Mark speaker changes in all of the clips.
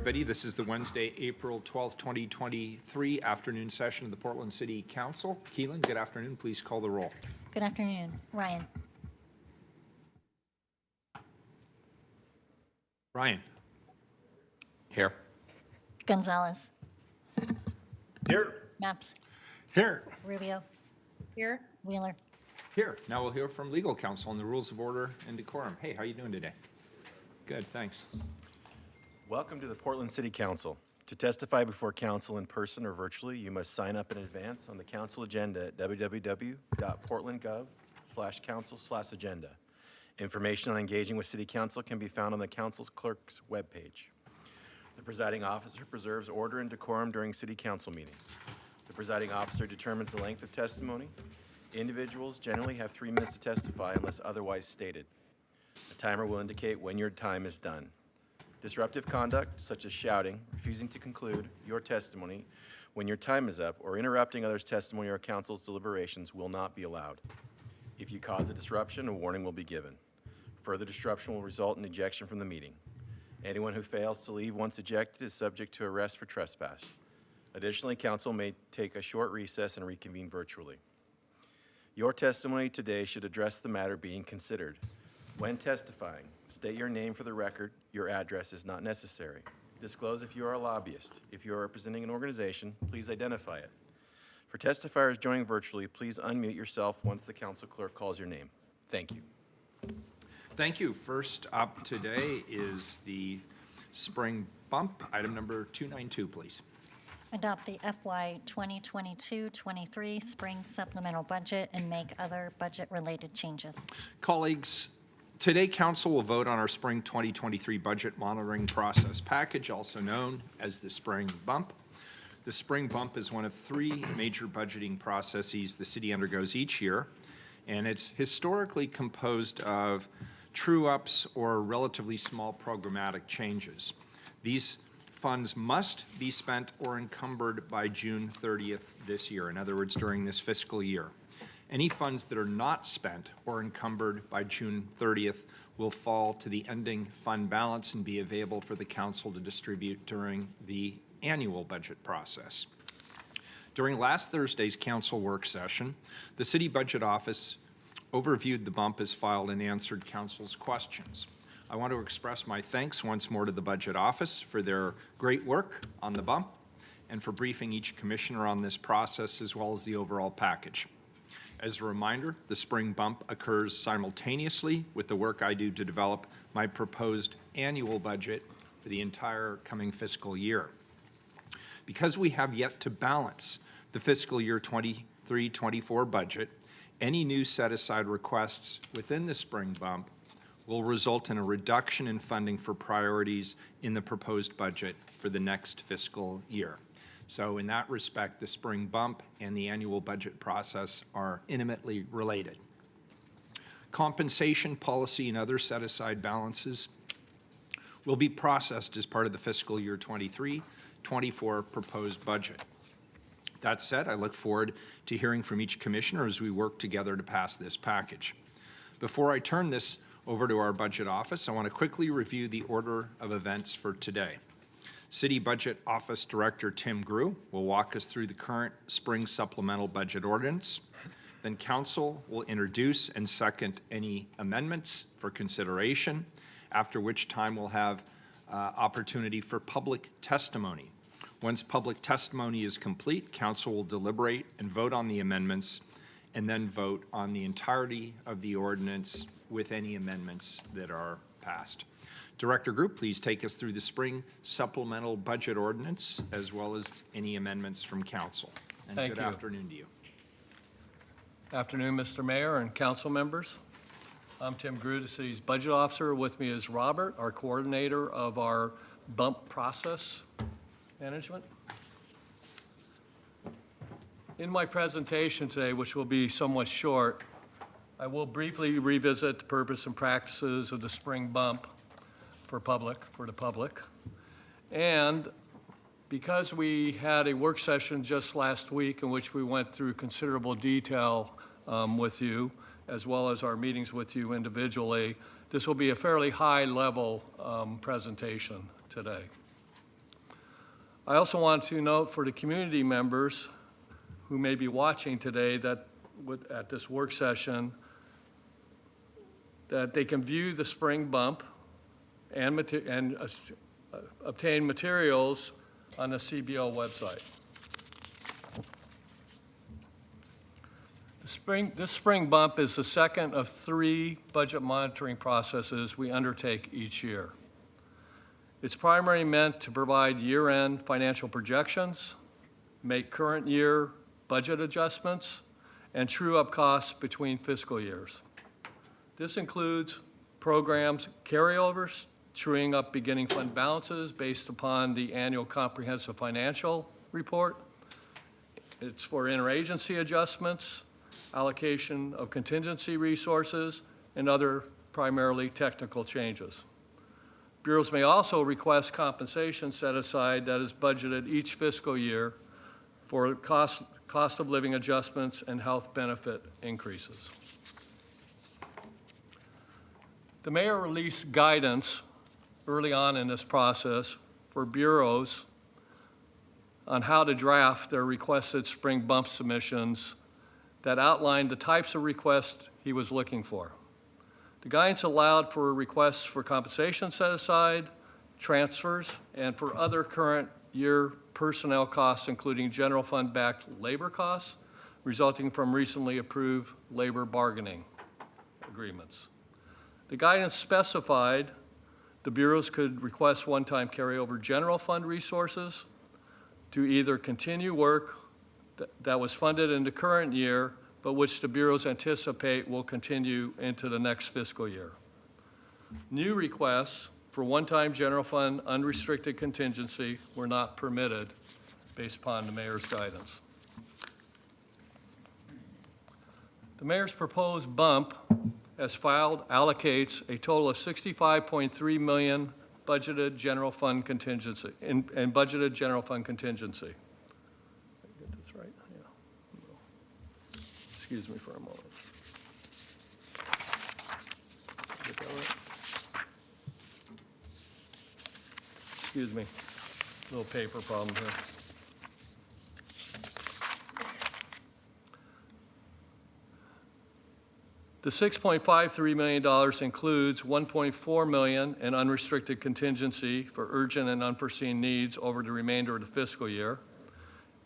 Speaker 1: everybody. This is the Wednesday, April 12th, 2023 afternoon session of the Portland City Council. Keelan, good afternoon. Please call the roll.
Speaker 2: Good afternoon. Ryan.
Speaker 1: Ryan. Here.
Speaker 2: Gonzalez.
Speaker 3: Here.
Speaker 2: Maps.
Speaker 1: Here.
Speaker 2: Rubio. Here. Wheeler.
Speaker 1: Here. Now we'll hear from legal counsel on the rules of order and decorum. Hey, how you doing today? Good, thanks.
Speaker 3: Welcome to the Portland City Council. To testify before council in person or virtually, you must sign up in advance on the council agenda at www.portlandgov/council/agenda. Information on engaging with City Council can be found on the council's clerk's webpage. The presiding officer preserves order and decorum during City Council meetings. The presiding officer determines the length of testimony. Individuals generally have 3 minutes to testify unless otherwise stated. A timer will indicate when your time is done. Disruptive conduct, such as shouting, refusing to conclude your testimony when your time is up, or interrupting others' testimony or council's deliberations will not be allowed. If you cause a disruption, a warning will be given. Further disruption will result in ejection from the meeting. Anyone who fails to leave once ejected is subject to arrest for trespass. Additionally, council may take a short recess and reconvene virtually. Your testimony today should address the matter being considered. When testifying, state your name for the record. Your address is not necessary. Disclose if you are a lobbyist. If you are representing an organization, please identify it. For testifiers joining virtually, please unmute yourself once the council clerk calls your name. Thank you.
Speaker 1: Thank you. First up today is the spring bump. Item number 292, please.
Speaker 2: Adopt the FY 2022-23 spring supplemental budget and make other budget-related changes.
Speaker 1: Colleagues, today council will vote on our spring 2023 budget monitoring process package, also known as the spring bump. The spring bump is one of 3 major budgeting processes the city undergoes each year, and it's historically composed of true-ups or relatively small programmatic changes. These funds must be spent or encumbered by June 30th this year, in other words, during this fiscal year. Any funds that are not spent or encumbered by June 30th will fall to the ending fund balance and be available for the council to distribute during the annual budget process. During last Thursday's council work session, the City Budget Office overviewed the bump as filed and answered council's questions. I want to express my thanks once more to the Budget Office for their great work on the bump and for briefing each commissioner on this process as well as the overall package. As a reminder, the spring bump occurs simultaneously with the work I do to develop my proposed annual budget for the entire coming fiscal year. Because we have yet to balance the fiscal year 23-24 budget, any new set-aside requests within the spring bump will result in a reduction in funding for priorities in the proposed budget for the next fiscal year. So in that respect, the spring bump and the annual budget process are intimately related. Compensation policy and other set-aside balances will be processed as part of the fiscal year 23-24 proposed budget. That said, I look forward to hearing from each commissioner as we work together to pass this package. Before I turn this over to our Budget Office, I want to quickly review the order of events for today. City Budget Office Director Tim Grew will walk us through the current spring supplemental budget ordinance. Then Council will introduce and second any amendments for consideration, after which time we'll have opportunity for public testimony. Once public testimony is complete, Council will deliberate and vote on the amendments and then vote on the entirety of the ordinance with any amendments that are passed. Director Group, please take us through the spring supplemental budget ordinance as well as any amendments from council. And good afternoon to you.
Speaker 4: Afternoon, Mr. Mayor and council members. I'm Tim Grew, the city's budget officer. With me is Robert, our coordinator of our bump process management. In my presentation today, which will be somewhat short, I will briefly revisit the purpose and practices of the spring bump for the public. And because we had a work session just last week in which we went through considerable detail with you, as well as our meetings with you individually, this will be a fairly high-level presentation today. I also want to note for the community members who may be watching today that at this work session, that they can view the spring bump and obtain materials on the CBO website. This spring bump is the second of 3 budget monitoring processes we undertake each year. It's primarily meant to provide year-end financial projections, make current year budget adjustments, and true up costs between fiscal years. This includes programs carryovers, truing up beginning fund balances based upon the annual comprehensive financial report. It's for interagency adjustments, allocation of contingency resources, and other primarily technical changes. Bureaus may also request compensation set aside that is budgeted each fiscal year for cost of living adjustments and health benefit increases. The mayor released guidance early on in this process for bureaus on how to draft their requested spring bump submissions that outlined the types of requests he was looking for. The guidance allowed for requests for compensation set aside, transfers, and for other current year personnel costs, including general fund backed labor costs resulting from recently approved labor bargaining agreements. The guidance specified the bureaus could request one-time carryover general fund resources to either continue work that was funded in the current year, but which the bureaus anticipate will continue into the next fiscal year. New requests for one-time general fund unrestricted contingency were not permitted based upon the mayor's guidance. The mayor's proposed bump, as filed, allocates a total of $65.3 million budgeted general fund contingency, and budgeted general fund contingency. Get this right? Yeah. Excuse me for a moment. Get that right? Excuse me, little paper problem here. The $6.53 million includes $1.4 million in unrestricted contingency for urgent and unforeseen needs over the remainder of the fiscal year,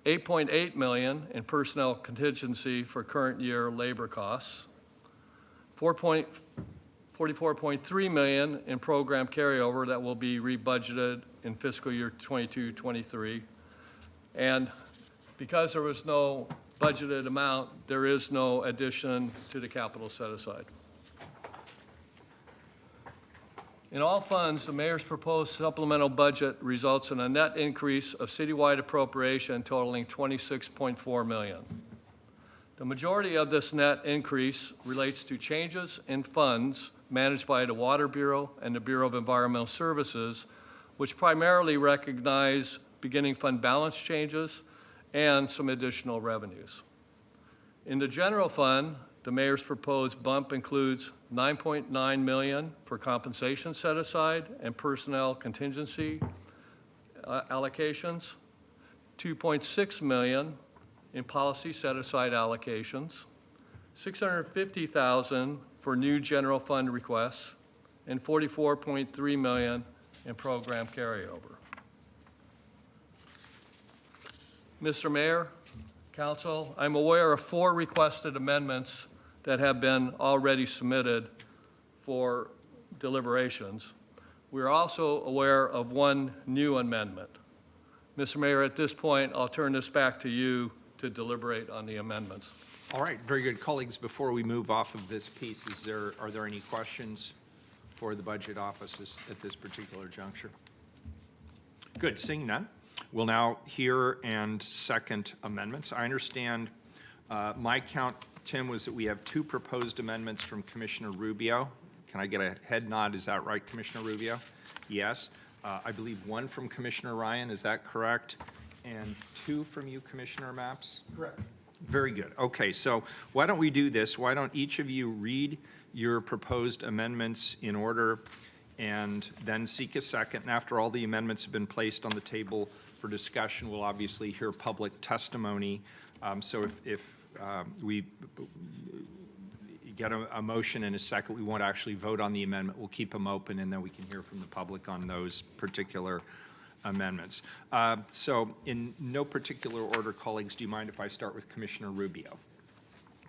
Speaker 4: $8.8 million in personnel contingency for current year labor costs, $44.3 million in program carryover that will be rebudgeted in fiscal year 22-23, and because there was no budgeted amount, there is no addition to the capital set aside. In all funds, the mayor's proposed supplemental budget results in a net increase of citywide appropriation totaling $26.4 million. The majority of this net increase relates to changes in funds managed by the Water Bureau and the Bureau of Environmental Services, which primarily recognize beginning fund balance changes and some additional revenues. In the general fund, the mayor's proposed bump includes $9.9 million for compensation set aside and personnel contingency allocations, $2.6 million in policy set aside allocations, $650,000 for new general fund requests, and $44.3 million in program carryover. Mr. Mayor, Council, I'm aware of 4 requested amendments that have been already submitted for deliberations. We're also aware of 1 new amendment. Mr. Mayor, at this point, I'll turn this back to you to deliberate on the amendments.
Speaker 1: All right, very good. Colleagues, before we move off of this piece, are there any questions for the budget offices at this particular juncture? Good, seeing none. We'll now hear and second amendments. I understand my count, Tim, was that we have 2 proposed amendments from Commissioner Rubio. Can I get a head nod? Is that right, Commissioner Rubio? Yes. I believe 1 from Commissioner Ryan. Is that correct? And 2 from you, Commissioner Maps?
Speaker 4: Correct.
Speaker 1: Very good. Okay, so why don't we do this? Why don't each of you read your proposed amendments in order and then seek a second. And after all the amendments have been placed on the table for discussion. We'll obviously hear public testimony. So if we get a motion in a second, we won't actually vote on the amendment. We'll keep them open, and then we can hear from the public on those particular amendments. So in no particular order, colleagues, do you mind if I start with Commissioner Rubio?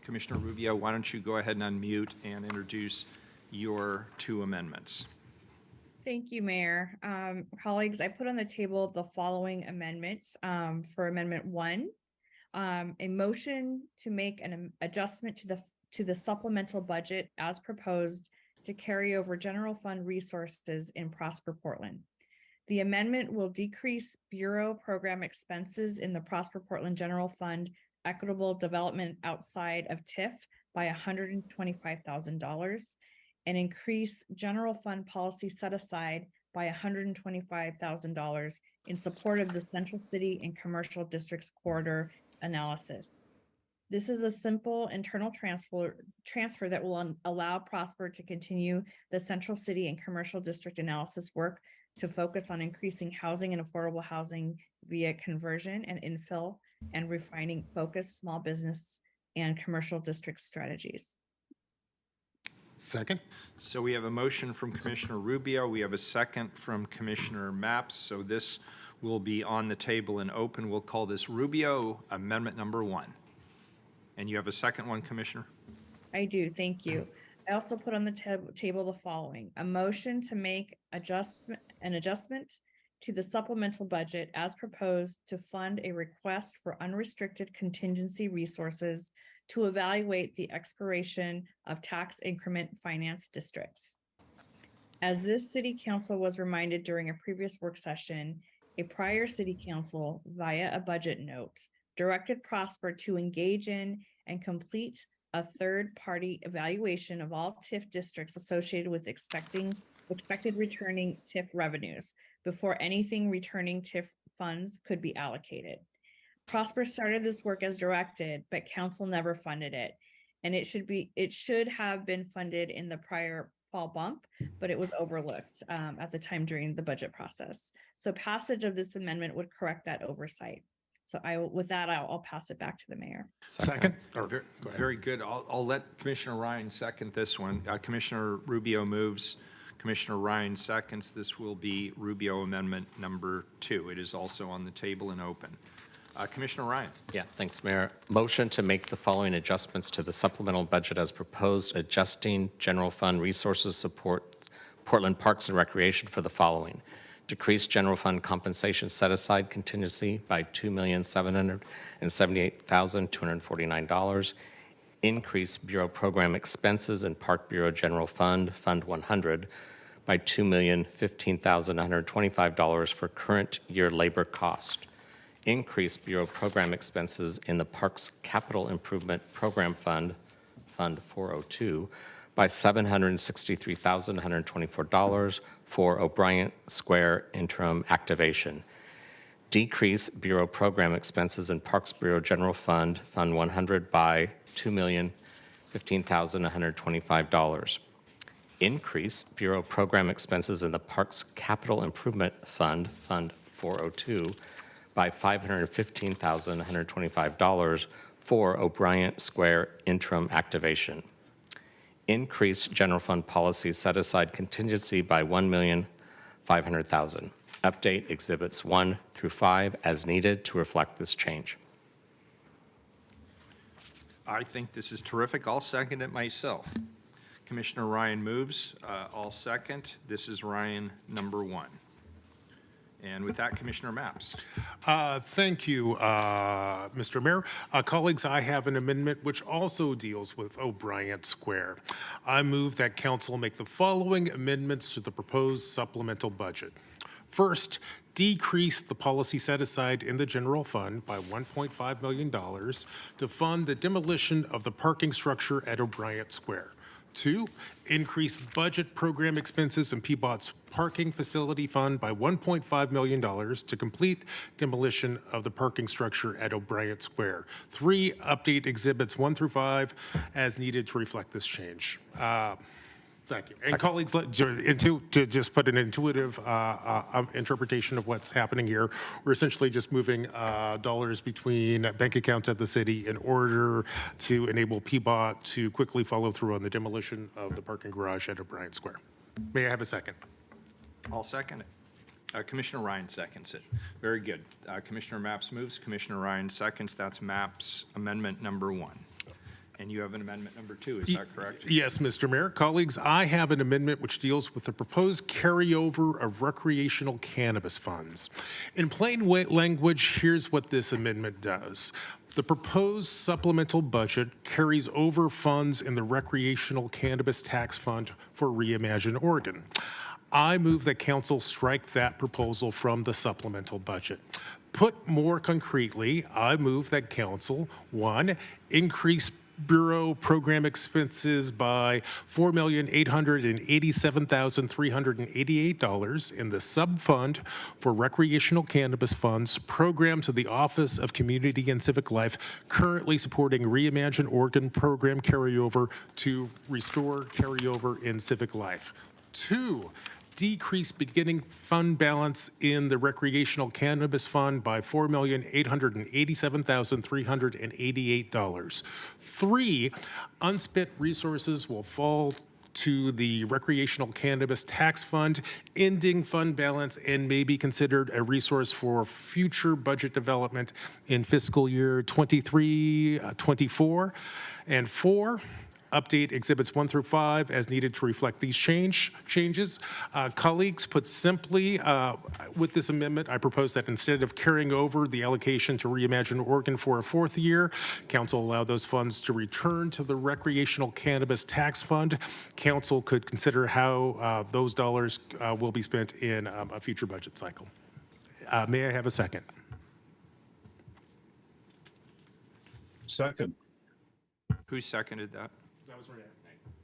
Speaker 1: Commissioner Rubio, why don't you go ahead and unmute and introduce your two amendments?
Speaker 5: Thank you, Mayor. Colleagues, I put on the table the following amendments for Amendment 1. A motion to make an adjustment to the supplemental budget as proposed to carry over general fund resources in Prosper Portland. The amendment will decrease Bureau program expenses in the Prosper Portland General Fund Equitable Development outside of TIF by $125,000 and increase general fund policy set aside by $125,000 in support of the Central City and Commercial Districts corridor analysis. This is a simple internal transfer that will allow Prosper to continue the Central City and Commercial District analysis work to focus on increasing housing and affordable housing via conversion and infill and refining focused small business and commercial district strategies.
Speaker 6: Second.
Speaker 1: So we have a motion from Commissioner Rubio. We have a second from Commissioner Mapps. So this will be on the table and open. We'll call this Rubio Amendment Number 1. And you have a second one, Commissioner?
Speaker 5: I do, thank you. I also put on the table the following: a motion to make an adjustment to the supplemental budget as proposed to fund a request for unrestricted contingency resources to evaluate the expiration of tax increment finance districts. As this city council was reminded during a previous work session, a prior city council via a budget note directed Prosper to engage in and complete a third-party evaluation of all TIF districts associated with expected returning TIF revenues before anything returning TIF funds could be allocated. Prosper started this work as directed, but council never funded it. And it should have been funded in the prior fall bump, but it was overlooked at the time during the budget process. So passage of this amendment would correct that oversight. So with that, I'll pass it back to the mayor.
Speaker 6: Second.
Speaker 1: Very good. I'll let Commissioner Ryan second this one. Commissioner Rubio moves. Commissioner Ryan seconds. This will be Rubio Amendment Number 2. It is also on the table and open. Commissioner Ryan.
Speaker 7: Yeah, thanks, Mayor. Motion to make the following adjustments to the supplemental budget as proposed, adjusting general fund resources support Portland Parks and Recreation for the following: decrease general fund compensation set aside contingency by $2,778,249, increase Bureau program expenses in Park Bureau General Fund, Fund 100, by $2,015,125 for current year labor cost, increase Bureau program expenses in the Parks Capital Improvement Program Fund, Fund 402, by $763,124 for O'Brien Square interim activation, decrease Bureau program expenses in Parks Bureau General Fund, Fund 100 by $2,015,125, increase Bureau program expenses in the Parks Capital Improvement Fund, Fund 402 by $515,125 for O'Brien Square interim activation, increase general fund policy set aside contingency by $1,500,000. Update exhibits 1 through 5 as needed to reflect this change.
Speaker 1: I think this is terrific. I'll second it myself. Commissioner Ryan moves. I'll second. This is Ryan number 1. And with that, Commissioner Mapps.
Speaker 6: Thank you, Mr. Mayor. Colleagues, I have an amendment which also deals with O'Brien Square. I move that council make the following amendments to the proposed supplemental budget. First, decrease the policy set aside in the general fund by $1.5 million to fund the demolition of the parking structure at O'Brien Square. 2, increase budget program expenses in PBOT's parking facility fund by $1.5 million to complete demolition of the parking structure at O'Brien Square. 3, update exhibits 1 through 5 as needed to reflect this change. The Thank you. And colleagues, to just put an intuitive interpretation of what's happening here, we're essentially just moving dollars between bank accounts at the city in order to enable PBOT to quickly follow through on the demolition of the parking garage at O'Brien Square. May I have a second?
Speaker 1: I'll second it. Commissioner Ryan seconds it. Very good. Commissioner Maps moves, Commissioner Ryan seconds. That's Maps amendment number 1. And you have an amendment number 2, is that correct?
Speaker 6: Yes, Mr. Mayor. Colleagues, I have an amendment which deals with the proposed carryover of recreational cannabis funds. In plain language, here's what this amendment does. The proposed supplemental budget carries over funds in the recreational cannabis tax fund for Reimagine Oregon. I move that council strike that proposal from the supplemental budget. Put more concretely, I move that council, 1, increase Bureau program expenses by $4,887,388 in the sub-fund for recreational cannabis funds program to the Office of Community and Civic Life, currently supporting Reimagine Oregon program carryover to restore carryover in civic life. 2, decrease beginning fund balance in the recreational cannabis fund by $4,887,388. 3, unspent resources will fall to the recreational cannabis tax fund, ending fund balance, and may be considered a resource for future budget development in fiscal year 23-24. And 4, update exhibits 1 through 5 as needed to reflect these changes. Colleagues, put simply, with this amendment, I propose that instead of carrying over the allocation to Reimagine Oregon for a 4th year, council allow those funds to return to the recreational cannabis tax fund. Council could consider how those dollars will be spent in a future budget cycle. May I have a second?
Speaker 8: Second.
Speaker 1: Who seconded that? That was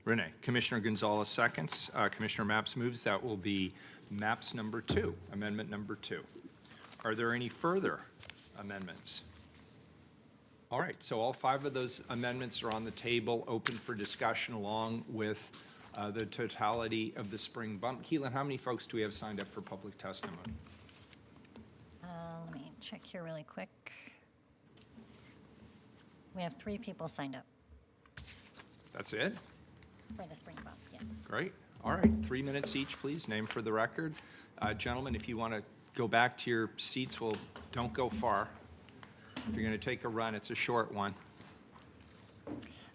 Speaker 1: Renee. Commissioner Gonzalez seconds. Commissioner Maps moves. That will be Maps number 2, amendment number 2. Are there any further amendments? All right, so all 5 of those amendments are on the table, open for discussion along with the totality of the spring bump. Keelan, how many folks do we have signed up for public testimony?
Speaker 2: Let me check here really quick. We have 3 people signed up
Speaker 1: That's it?
Speaker 2: for the spring bump, yes.
Speaker 1: Great. All right, 3 minutes each, please. Name for the record. Gentlemen, if you want to go back to your seats, well, don't go far. If you're going to take a run, it's a short one.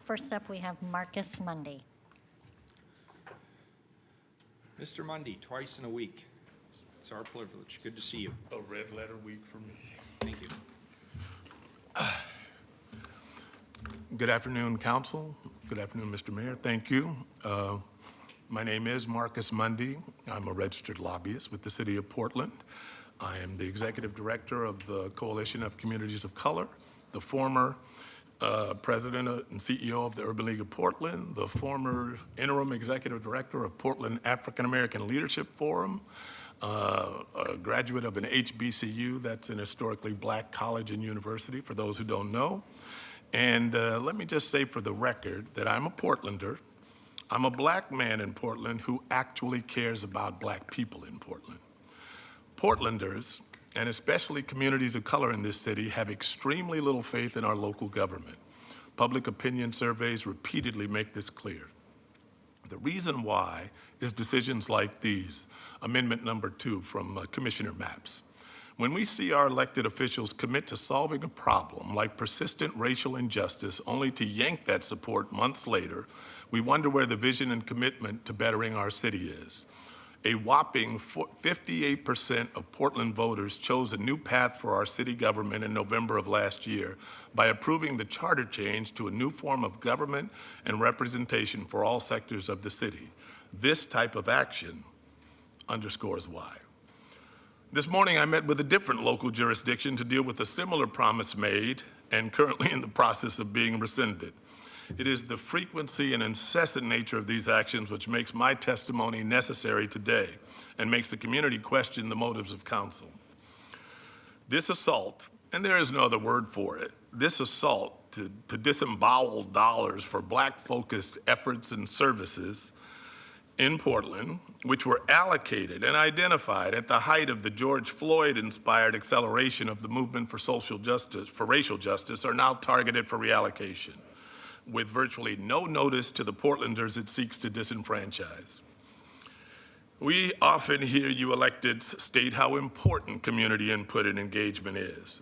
Speaker 2: First up, we have Marcus Mundy.
Speaker 1: Mr. Mundy, twice in a week. It's our privilege. Good to see you.
Speaker 8: A red letter week for me.
Speaker 1: Thank you.
Speaker 8: Good afternoon, council. Good afternoon, Mr. Mayor. Thank you. My name is Marcus Mundy. I'm a registered lobbyist with the City of Portland. I am the executive director of the Coalition of Communities of Color, the former president and CEO of the Urban League of Portland, the former interim executive director of Portland African American Leadership Forum, a graduate of an HBCU, that's an historically black college and university, for those who don't know. And let me just say for the record that I'm a Portlander. I'm a black man in Portland who actually cares about black people in Portland. Portlanders, and especially communities of color in this city, have extremely little faith in our local government. Public opinion surveys repeatedly make this clear. The reason why is decisions like these, amendment number 2 from Commissioner Maps. When we see our elected officials commit to solving a problem like persistent racial injustice only to yank that support months later, we wonder where the vision and commitment to bettering our city is. A whopping 58% of Portland voters chose a new path for our city government in November of last year by approving the charter change to a new form of government and representation for all sectors of the city. This type of action underscores why. This morning, I met with a different local jurisdiction to deal with a similar promise made and currently in the process of being rescinded. It is the frequency and incessant nature of these actions which makes my testimony necessary today and makes the community question the motives of council. This assault, and there is no other word for it, this assault to disembowel dollars for black-focused efforts and services in Portland, which were allocated and identified at the height of the George Floyd-inspired acceleration of the movement for social justice, for racial justice, are now targeted for reallocation, with virtually no notice to the Portlanders it seeks to disenfranchise. We often hear you electeds state how important community input and engagement is.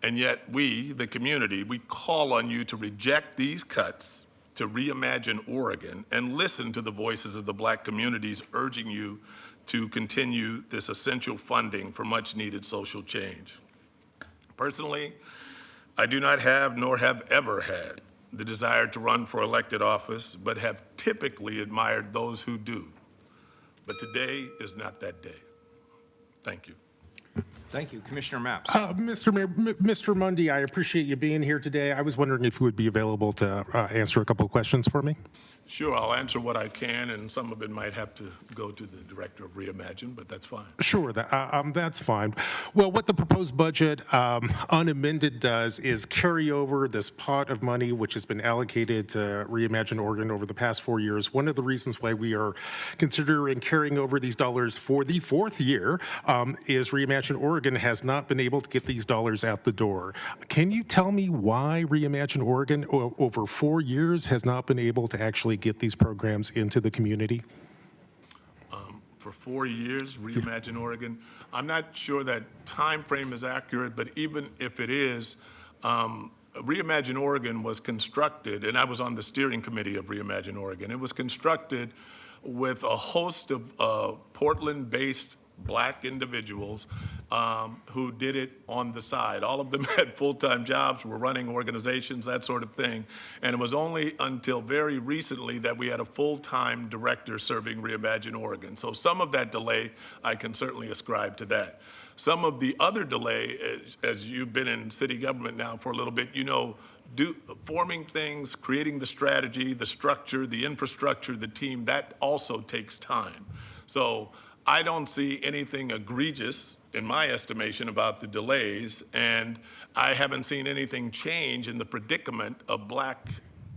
Speaker 8: And yet we, the community, we call on you to reject these cuts, to reimagine Oregon, and listen to the voices of the Black communities urging you to continue this essential funding for much needed social change. Personally, I do not have nor have ever had the desire to run for elected office, but have typically admired those who do. But today is not that day. Thank you.
Speaker 1: Thank you. Commissioner Maps.
Speaker 6: Mr. Mayor, Mr. Mundy, I appreciate you being here today. I was wondering if you would be available to answer a couple of questions for me.
Speaker 8: Sure, I'll answer what I can, and some of it might have to go to the Director of Reimagine, but that's fine.
Speaker 6: Sure, that's fine. Well, what the proposed budget unamended does is carry over this pot of money which has been allocated to Reimagine Oregon over the past 4 years. One of the reasons why we are considering carrying over these dollars for the 4th year is Reimagine Oregon has not been able to get these dollars out the door. Can you tell me why Reimagine Oregon over 4 years has not been able to actually get these programs into the community?
Speaker 8: For 4 years, Reimagine Oregon. I'm not sure that time frame is accurate, but even if it is, Reimagine Oregon was constructed, and I was on the steering committee of Reimagine Oregon. It was constructed with a host of Portland-based Black individuals who did it on the side. All of them had full-time jobs, were running organizations, that sort of thing. And it was only until very recently that we had a full-time director serving Reimagine Oregon. So some of that delay, I can certainly ascribe to that. Some of the other delay, as you've been in city government now for a little bit, you know, forming things, creating the strategy, the structure, the infrastructure, the team, that also takes time. So I don't see anything egregious, in my estimation, about the delays, and I haven't seen anything change in the predicament of Black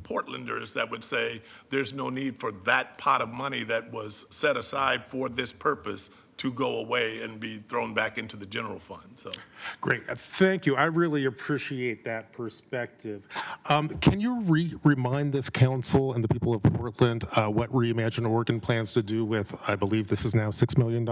Speaker 8: Portlanders that would say there's no need for that pot of money that was set aside for this purpose to go away and be thrown back into the general fund. So,
Speaker 6: great, thank you. I really appreciate that perspective. Can you remind this council and the people of Portland what Reimagine Oregon plans to do with, I believe this is now $6 million?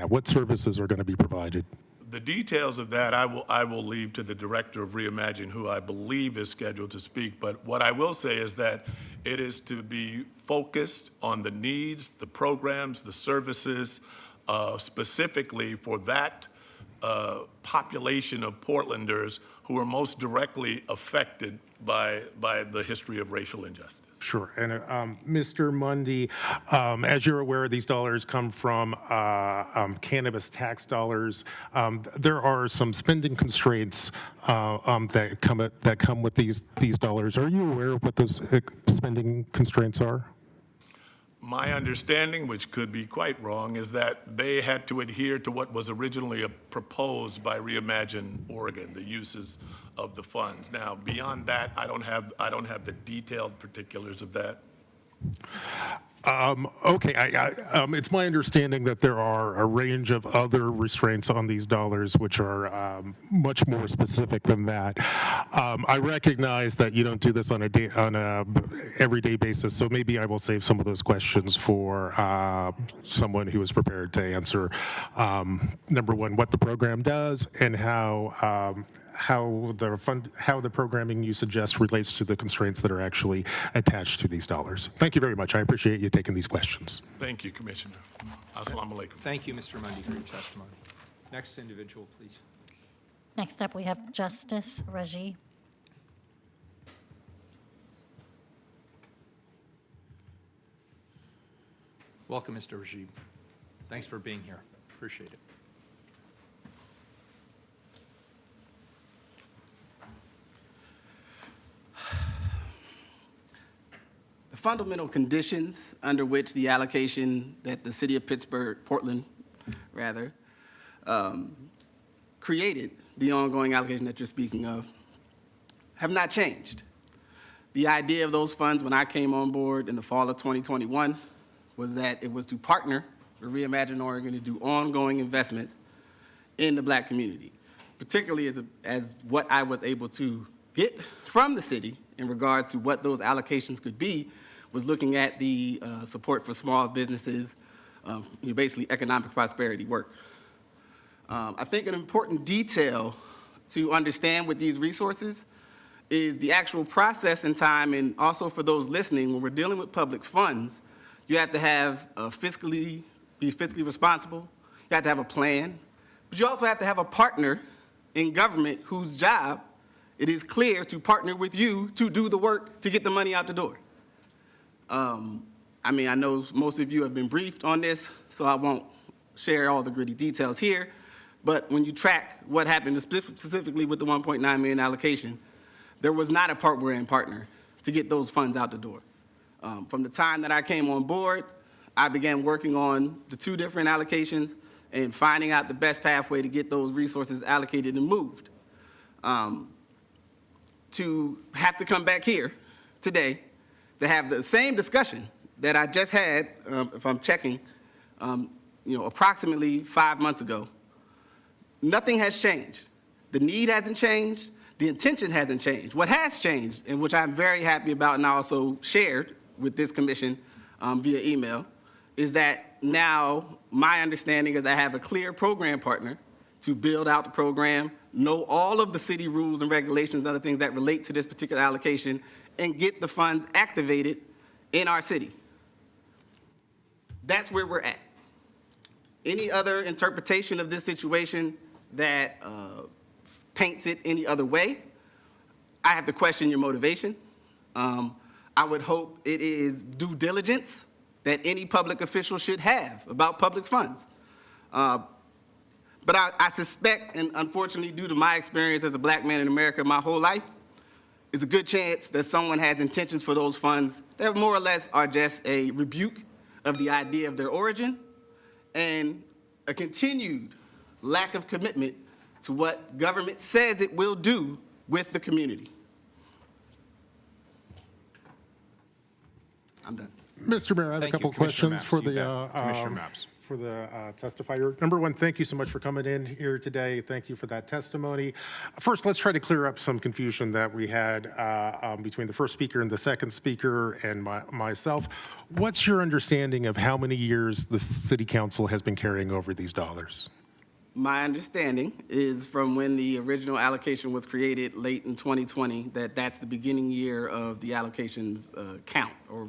Speaker 6: What services are going to be provided?
Speaker 8: the details of that I will leave to the director of Reimagine, who I believe is scheduled to speak. But what I will say is that it is to be focused on the needs, the programs, the services, specifically for that population of Portlanders who are most directly affected by the history of racial injustice.
Speaker 6: Sure. And Mr. Mundy, as you're aware, these dollars come from cannabis tax dollars. There are some spending constraints that come with these dollars. Are you aware of what those spending constraints are?
Speaker 8: My understanding, which could be quite wrong, is that they had to adhere to what was originally proposed by Reimagine Oregon, the uses of the funds. Now, beyond that, I don't have the detailed particulars of that.
Speaker 6: Okay, it's my understanding that there are a range of other restraints on these dollars which are much more specific than that. I recognize that you don't do this on a everyday basis, so maybe I will save some of those questions for someone who is prepared to answer, number one, what the program does and how the programming you suggest relates to the constraints that are actually attached to these dollars. Thank you very much. I appreciate you taking these questions.
Speaker 8: Thank you, Commissioner. Assalamu alaikum.
Speaker 1: Thank you, Mr. Mundy, for your testimony. Next individual, please.
Speaker 2: Next up, we have Justice Raji.
Speaker 1: Welcome, Mr. Rajib. Thanks for being here. Appreciate it.
Speaker 9: The fundamental conditions under which the allocation that the city of Portland, created the ongoing allocation that you're speaking of have not changed. The idea of those funds when I came on board in the fall of 2021 was that it was to partner with Reimagine Oregon to do ongoing investments in the Black community, particularly as what I was able to get from the city in regards to what those allocations could be was looking at the support for small businesses, basically economic prosperity work. I think an important detail to understand with these resources is the actual process and time, and also for those listening, when we're dealing with public funds, you have to have be fiscally responsible, you have to have a plan, but you also have to have a partner in government whose job it is clear to partner with you to do the work to get the money out the door. I know most of you have been briefed on this, so I won't share all the gritty details here, but when you track what happened specifically with the 1.9 million allocation, there was not a partner to get those funds out the door. From the time that I came on board, I began working on the 2 different allocations and finding out the best pathway to get those resources allocated and moved. To have to come back here today to have the same discussion that I just had, if I'm checking, approximately 5 months ago, nothing has changed. The need hasn't changed. The intention hasn't changed. What has changed, and which I'm very happy about and I also shared with this commission via email, is that now my understanding is I have a clear program partner to build out the program, know all of the city rules and regulations, other things that relate to this particular allocation, and get the funds activated in our city. That's where we're at. Any other interpretation of this situation that paints it any other way, I have to question your motivation. I would hope it is due diligence that any public official should have about public funds. But I suspect, and unfortunately due to my experience as a Black man in America my whole life, it's a good chance that someone has intentions for those funds that more or less are just a rebuke of the idea of their origin and a continued lack of commitment to what government says it will do with the community. I'm done.
Speaker 6: Mr. Mayor, I have a
Speaker 1: Thank you,
Speaker 6: couple
Speaker 1: Commissioner
Speaker 6: questions for
Speaker 1: Mapps. You
Speaker 6: the
Speaker 1: bet. Commissioner Mapps.
Speaker 6: for the testifier. Number one, thank you so much for coming in here today. Thank you for that testimony. First, let's try to clear up some confusion that we had between the first speaker and the second speaker and myself. What's your understanding of how many years the City Council has been carrying over these dollars?
Speaker 9: My understanding is from when the original allocation was created late in 2020, that's the beginning year of the allocations count or,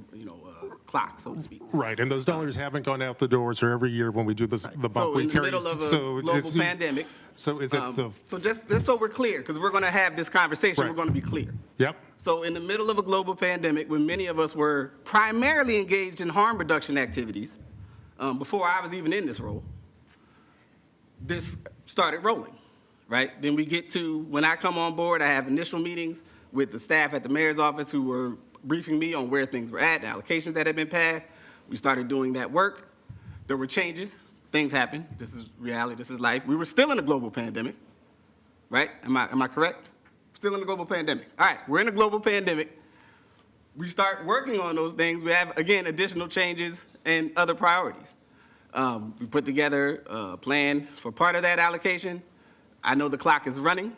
Speaker 9: clock, so to speak.
Speaker 6: Right, and those dollars haven't gone out the doors, or every year when we do the bump,
Speaker 9: So
Speaker 6: we
Speaker 9: in the
Speaker 6: carry.
Speaker 9: middle of a global pandemic.
Speaker 6: So is it
Speaker 9: So just so we're clear, because we're going to have this conversation,
Speaker 6: Right.
Speaker 9: we're going to be clear.
Speaker 6: Yep.
Speaker 9: So in the middle of a global pandemic, when many of us were primarily engaged in harm reduction activities, before I was even in this role, this started rolling, right? Then we get to, when I come on board, I have initial meetings with the staff at the mayor's office who were briefing me on where things were at, the allocations that had been passed. We started doing that work. There were changes. Things happened. This is reality. This is life. We were still in a global pandemic, right? Am I correct? Still in a global pandemic. All right, we're in a global pandemic. We start working on those things. We have, again, additional changes and other priorities. We put together a plan for part of that allocation. I know the clock is running.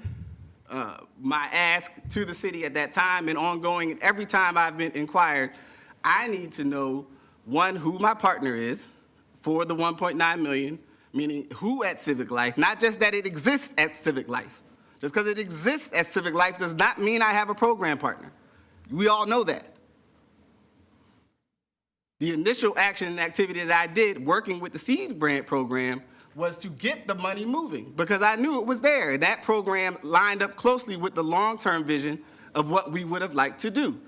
Speaker 9: My ask to the city at that time and ongoing, and every time I've been inquired, I need to know, one, who my partner is for the 1.9 million, meaning who at Civic Life, not just that it exists at Civic Life. Just because it exists at Civic Life does not mean I have a program partner. We all know that. The initial action and activity that I did working with the Seed Grant program was to get the money moving because I knew it was there. And that program lined up closely with the long-term vision of what we would have liked to do.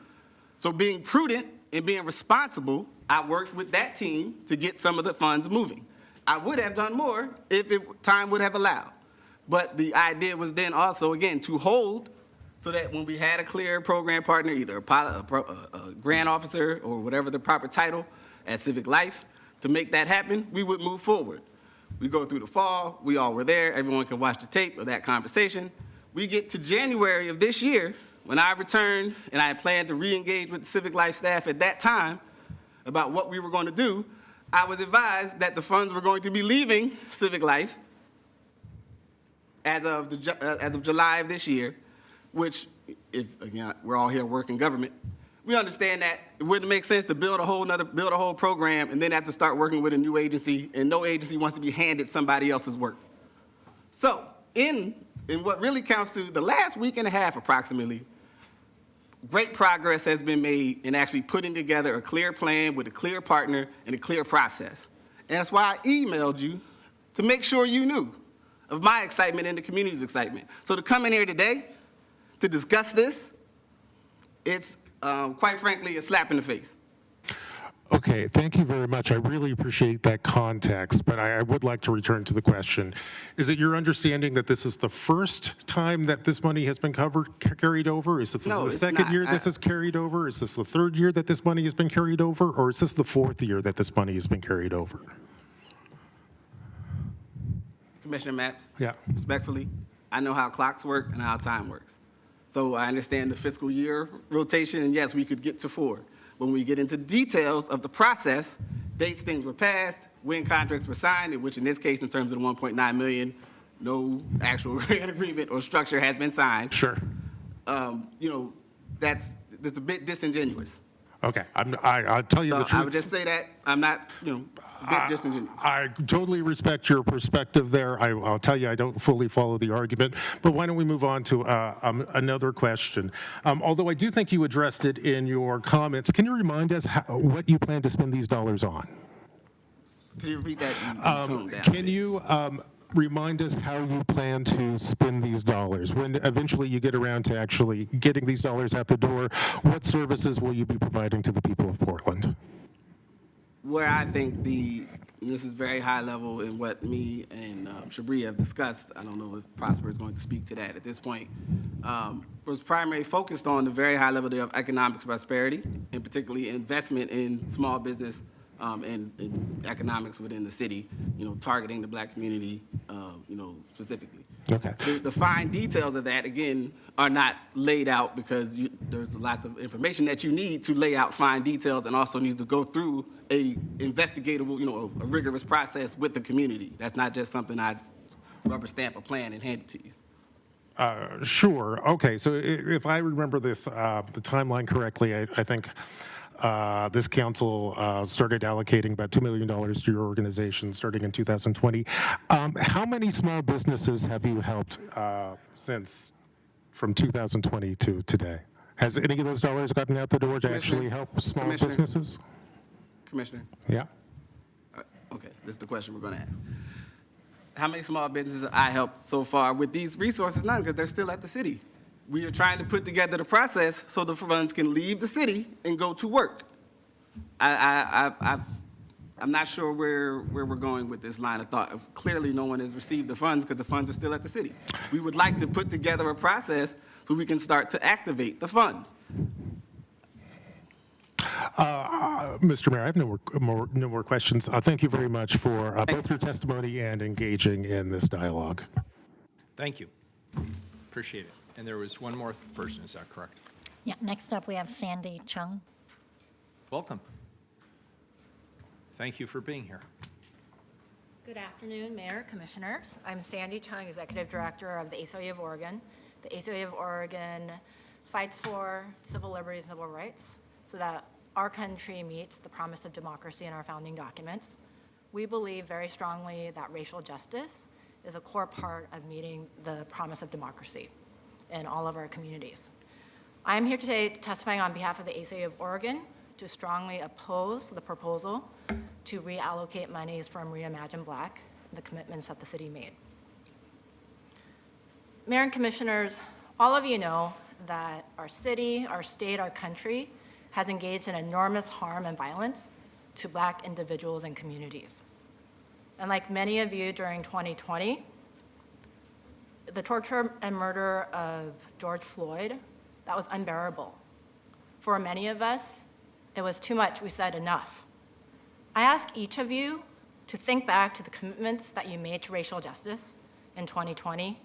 Speaker 9: So being prudent and being responsible, I worked with that team to get some of the funds moving. I would have done more if time would have allowed. But the idea was then also, again, to hold so that when we had a clear program partner, either a grant officer or whatever the proper title at Civic Life, to make that happen, we would move forward. We go through the fall, we all were there, everyone can watch the tape of that conversation. We get to January of this year, when I returned and I had planned to re-engage with the Civic Life staff at that time about what we were going to do, I was advised that the funds were going to be leaving Civic Life as of July of this year, which, if, again, we're all here working government, we understand that it wouldn't make sense to build a whole program and then have to start working with a new agency, and no agency wants to be handed somebody else's work. So in what really counts to the last week and a half approximately, great progress has been made in actually putting together a clear plan with a clear partner and a clear process. And that's why I emailed you to make sure you knew of my excitement and the community's excitement. So to come in here today to discuss this, it's quite frankly a slap in the face.
Speaker 6: Okay, thank you very much. I really appreciate that context, but I would like to return to the question. Is it your understanding that this is the first time that this money has been carried over? Is this
Speaker 9: No,
Speaker 6: the
Speaker 9: it's
Speaker 6: second
Speaker 9: not.
Speaker 6: year this is carried over? Is this the third year that this money has been carried over? Or is this the fourth year that this money has been carried over?
Speaker 9: Commissioner Maps?
Speaker 6: Yeah.
Speaker 9: Respectfully, I know how clocks work and how time works. So I understand the fiscal year rotation, and yes, we could get to 4. When we get into details of the process, dates things were passed, when contracts were signed, in which in this case, in terms of the 1.9 million, no actual grant agreement or structure has been signed.
Speaker 6: Sure.
Speaker 9: That's a bit disingenuous.
Speaker 6: Okay, I'll tell you the
Speaker 9: So
Speaker 6: truth.
Speaker 9: I would just say that I'm not, a bit disingenuous.
Speaker 6: I totally respect your perspective there. I'll tell you I don't fully follow the argument, but why don't we move on to another question? Although I do think you addressed it in your comments, can you remind us what you plan to spend these dollars on?
Speaker 9: Can you repeat that? You toned down.
Speaker 6: Can you remind us how you plan to spend these dollars? When eventually you get around to actually getting these dollars out the door, what services will you be providing to the people of Portland?
Speaker 9: Where I think and this is very high level in what me and Shabri have discussed, I don't know if Prosper is going to speak to that at this point, was primarily focused on the very high level of economic prosperity, and particularly investment in small business and economics within the city, targeting the Black community, specifically.
Speaker 6: Okay.
Speaker 9: The fine details of that, again, are not laid out because there's lots of information that you need to lay out fine details, and also needs to go through a investigatable, a rigorous process with the community. That's not just something I rubber stamp a plan and hand it to you.
Speaker 6: Sure. Okay. So if I remember this, the timeline correctly, I think this council started allocating about $2 million to your organization starting in 2020. How many small businesses have you helped since from 2020 to today? Has any of those dollars gotten out the door to actually help small businesses?
Speaker 9: Commissioner?
Speaker 6: Yeah.
Speaker 9: Okay, this is the question we're going to ask. How many small businesses have I helped so far with these resources? None, because they're still at the city. We are trying to put together the process so the funds can leave the city and go to work. I'm not sure where we're going with this line of thought. Clearly, no one has received the funds because the funds are still at the city. We would like to put together a process so we can start to activate the funds.
Speaker 6: Mr. Mayor, I have no more questions. Thank you very much for both your testimony and engaging in this dialogue.
Speaker 1: Thank you. Appreciate it. And there was one more person, is that correct?
Speaker 2: Yeah, next up we have Sandy Chung.
Speaker 1: Welcome. Thank you for being here.
Speaker 10: Good afternoon, Mayor, Commissioners. I'm Sandy Chung, Executive Director of the ACLU of Oregon. The ACLU of Oregon fights for civil liberties and civil rights so that our country meets the promise of democracy in our founding documents. We believe very strongly that racial justice is a core part of meeting the promise of democracy in all of our communities. I'm here today testifying on behalf of the ACLU of Oregon to strongly oppose the proposal to reallocate monies from Reimagine Black, the commitments that the city made. Mayor and Commissioners, all of you know that our city, our state, our country has engaged in enormous harm and violence to Black individuals and communities. And like many of you during 2020, the torture and murder of George Floyd, that was unbearable. For many of us, it was too much. We said enough. I ask each of you to think back to the commitments that you made to racial justice in 2020.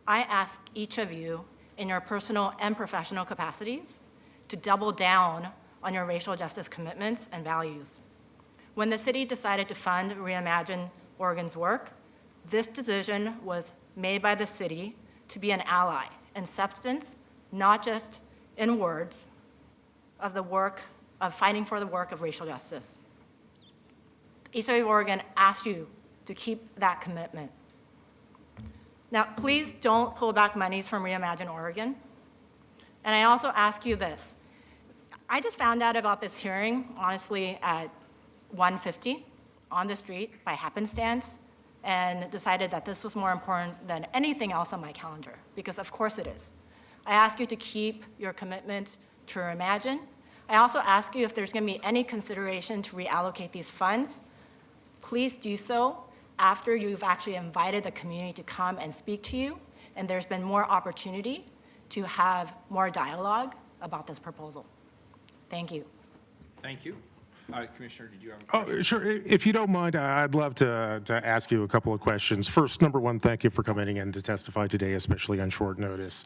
Speaker 10: I ask each of you in your personal and professional capacities to double down on your racial justice commitments and values. When the city decided to fund Reimagine Oregon's work, this decision was made by the city to be an ally in substance, not just in words, of the work of fighting for the work of racial justice. The ACLU of Oregon asks you to keep that commitment. Now, please don't pull back monies from Reimagine Oregon. And I also ask you this. I just found out about this hearing, honestly, at 1:50 on the street by happenstance, and decided that this was more important than anything else on my calendar, because of course it is. I ask you to keep your commitment to Reimagine. I also ask you if there's going to be any consideration to reallocate these funds. Please do so after you've actually invited the community to come and speak to you, and there's been more opportunity to have more dialogue about this proposal. Thank you.
Speaker 1: Thank you. Commissioner, did you have a question?
Speaker 6: Oh, sure. If you don't mind, I'd love to ask you a couple of questions. First, number one, thank you for coming in to testify today, especially on short notice.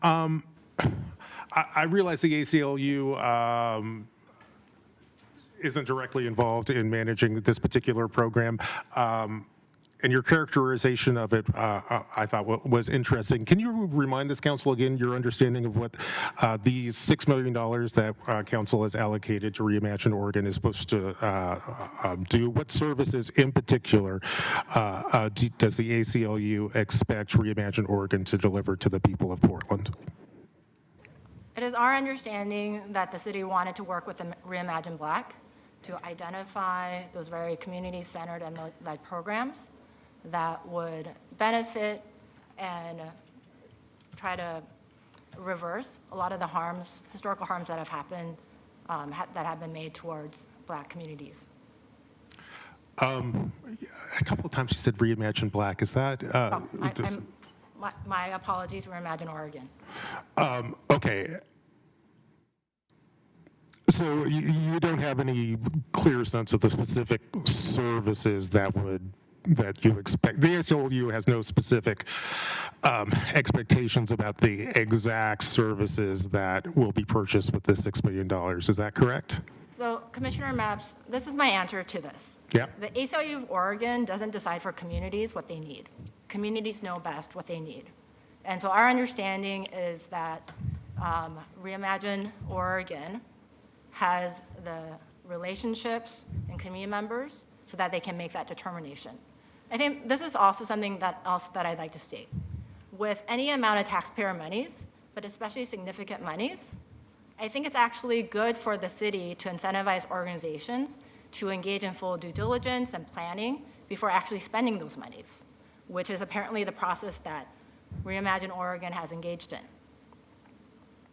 Speaker 6: I realize the ACLU isn't directly involved in managing this particular program. And your characterization of it, I thought was interesting. Can you remind this council again your understanding of what the $6 million that council has allocated to Reimagine Oregon is supposed to do? What services in particular does the ACLU expect Reimagine Oregon to deliver to the people of Portland?
Speaker 10: It is our understanding that the city wanted to work with the Reimagine Black to identify those very community-centered and led programs that would benefit and try to reverse a lot of the harms, historical harms that have happened, that have been made towards Black communities.
Speaker 6: A couple of times you said Reimagine Black. Is that?
Speaker 10: My apologies, Reimagine Oregon.
Speaker 6: Okay. So you don't have any clear sense of the specific services that you expect. The ACLU has no specific expectations about the exact services that will be purchased with this $6 million. Is that correct?
Speaker 10: So, Commissioner Mapps, this is my answer to this.
Speaker 6: Yeah.
Speaker 10: The ACLU of Oregon doesn't decide for communities what they need. Communities know best what they need. And so our understanding is that Reimagine Oregon has the relationships and community members so that they can make that determination. I think this is also something else that I'd like to state. With any amount of taxpayer monies, but especially significant monies, I think it's actually good for the city to incentivize organizations to engage in full due diligence and planning before actually spending those monies, which is apparently the process that Reimagine Oregon has engaged in.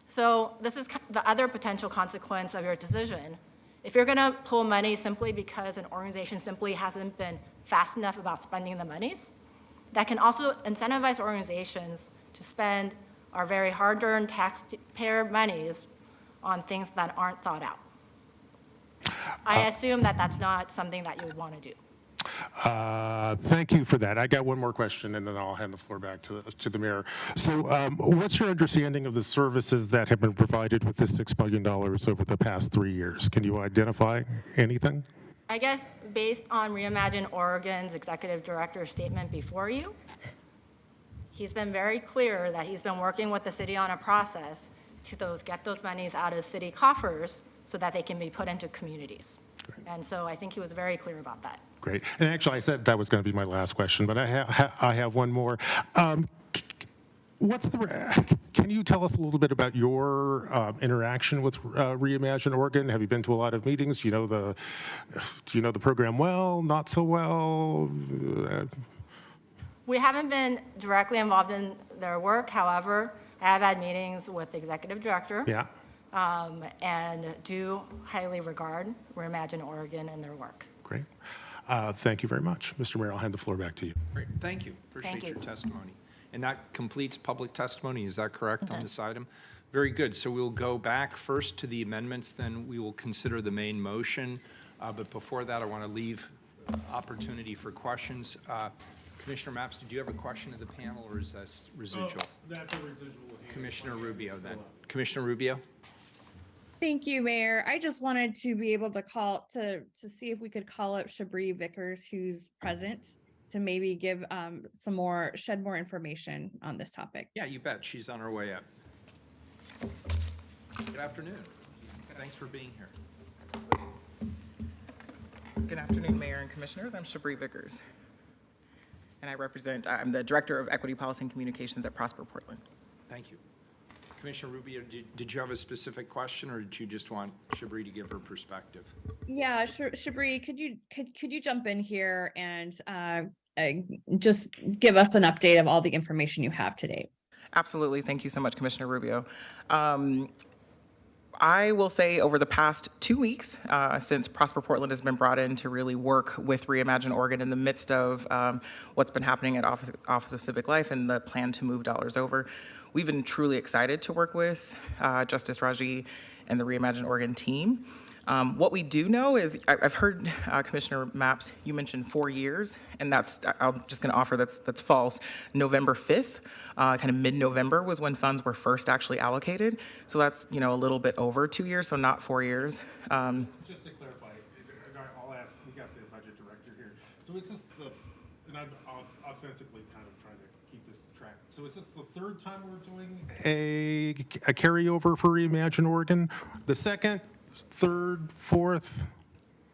Speaker 10: So this is the other potential consequence of your decision. If you're going to pull money simply because an organization simply hasn't been fast enough about spending the monies, that can also incentivize organizations to spend our very hard-earned taxpayer monies on things that aren't thought out. I assume that that's not something that you would want to do.
Speaker 6: Thank you for that. I got one more question, and then I'll hand the floor back to the mayor. So what's your understanding of the services that have been provided with this $6 million over the past 3 years? Can you identify anything?
Speaker 10: I guess based on Reimagine Oregon's executive director's statement before you, he's been very clear that he's been working with the city on a process to get those monies out of city coffers so that they can be put into communities. Great. And so I think he was very clear about that.
Speaker 6: Great. And actually, I said that was going to be my last question, but I have one more. Can you tell us a little bit about your interaction with Reimagine Oregon? Have you been to a lot of meetings? Do you know the program well, not so well?
Speaker 10: We haven't been directly involved in their work. However, I have had meetings with the executive director.
Speaker 6: Yeah.
Speaker 10: And do highly regard Reimagine Oregon and their work.
Speaker 6: Great. Thank you very much. Mr. Mayor, I'll hand the floor back to you.
Speaker 1: Great, thank you. Appreciate your testimony. And that completes public testimony, is that correct on this item? Very good, so we'll go back first to the amendments, then we will consider the main motion. But before that, I want to leave opportunity for questions. Commissioner Maps, did you have a question of the panel, or is that residual?
Speaker 6: That's a residual.
Speaker 1: Commissioner Rubio then. Commissioner Rubio?
Speaker 5: Thank you, Mayor. I just wanted to be able to call to see if we could call up Shabri Vickers, who's present, to maybe give shed more information on this topic.
Speaker 1: Yeah, you bet. She's on her way up. Good afternoon. Thanks for being here.
Speaker 11: Good afternoon, Mayor and Commissioners. I'm Shabri Vickers, and I'm the Director of Equity Policy and Communications at Prosper Portland.
Speaker 1: Thank you. Commissioner Rubio, did you have a specific question, or did you just want Shabri to give her perspective?
Speaker 5: Yeah, sure. Shabri, could you jump in here and just give us an update of all the information you have today?
Speaker 11: Absolutely. Thank you so much, Commissioner Rubio. I will say over the past 2 weeks, since Prosper Portland has been brought in to really work with Reimagine Oregon in the midst of what's been happening at Office of Civic Life and the plan to move dollars over, we've been truly excited to work with Justice Raji and the Reimagine Oregon team. What we do know is, I've heard Commissioner Maps, you mentioned 4 years, and I'm just gonna offer that's false. November 5th, kind of mid-November was when funds were first actually allocated. So that's, a little bit over 2 years, so not 4 years.
Speaker 6: Just to clarify, I'll ask, we got the budget director here. So is this and I'm authentically kind of trying to keep this track. So is this the third time we're doing a carryover for Reimagine Oregon? The second? Third, fourth?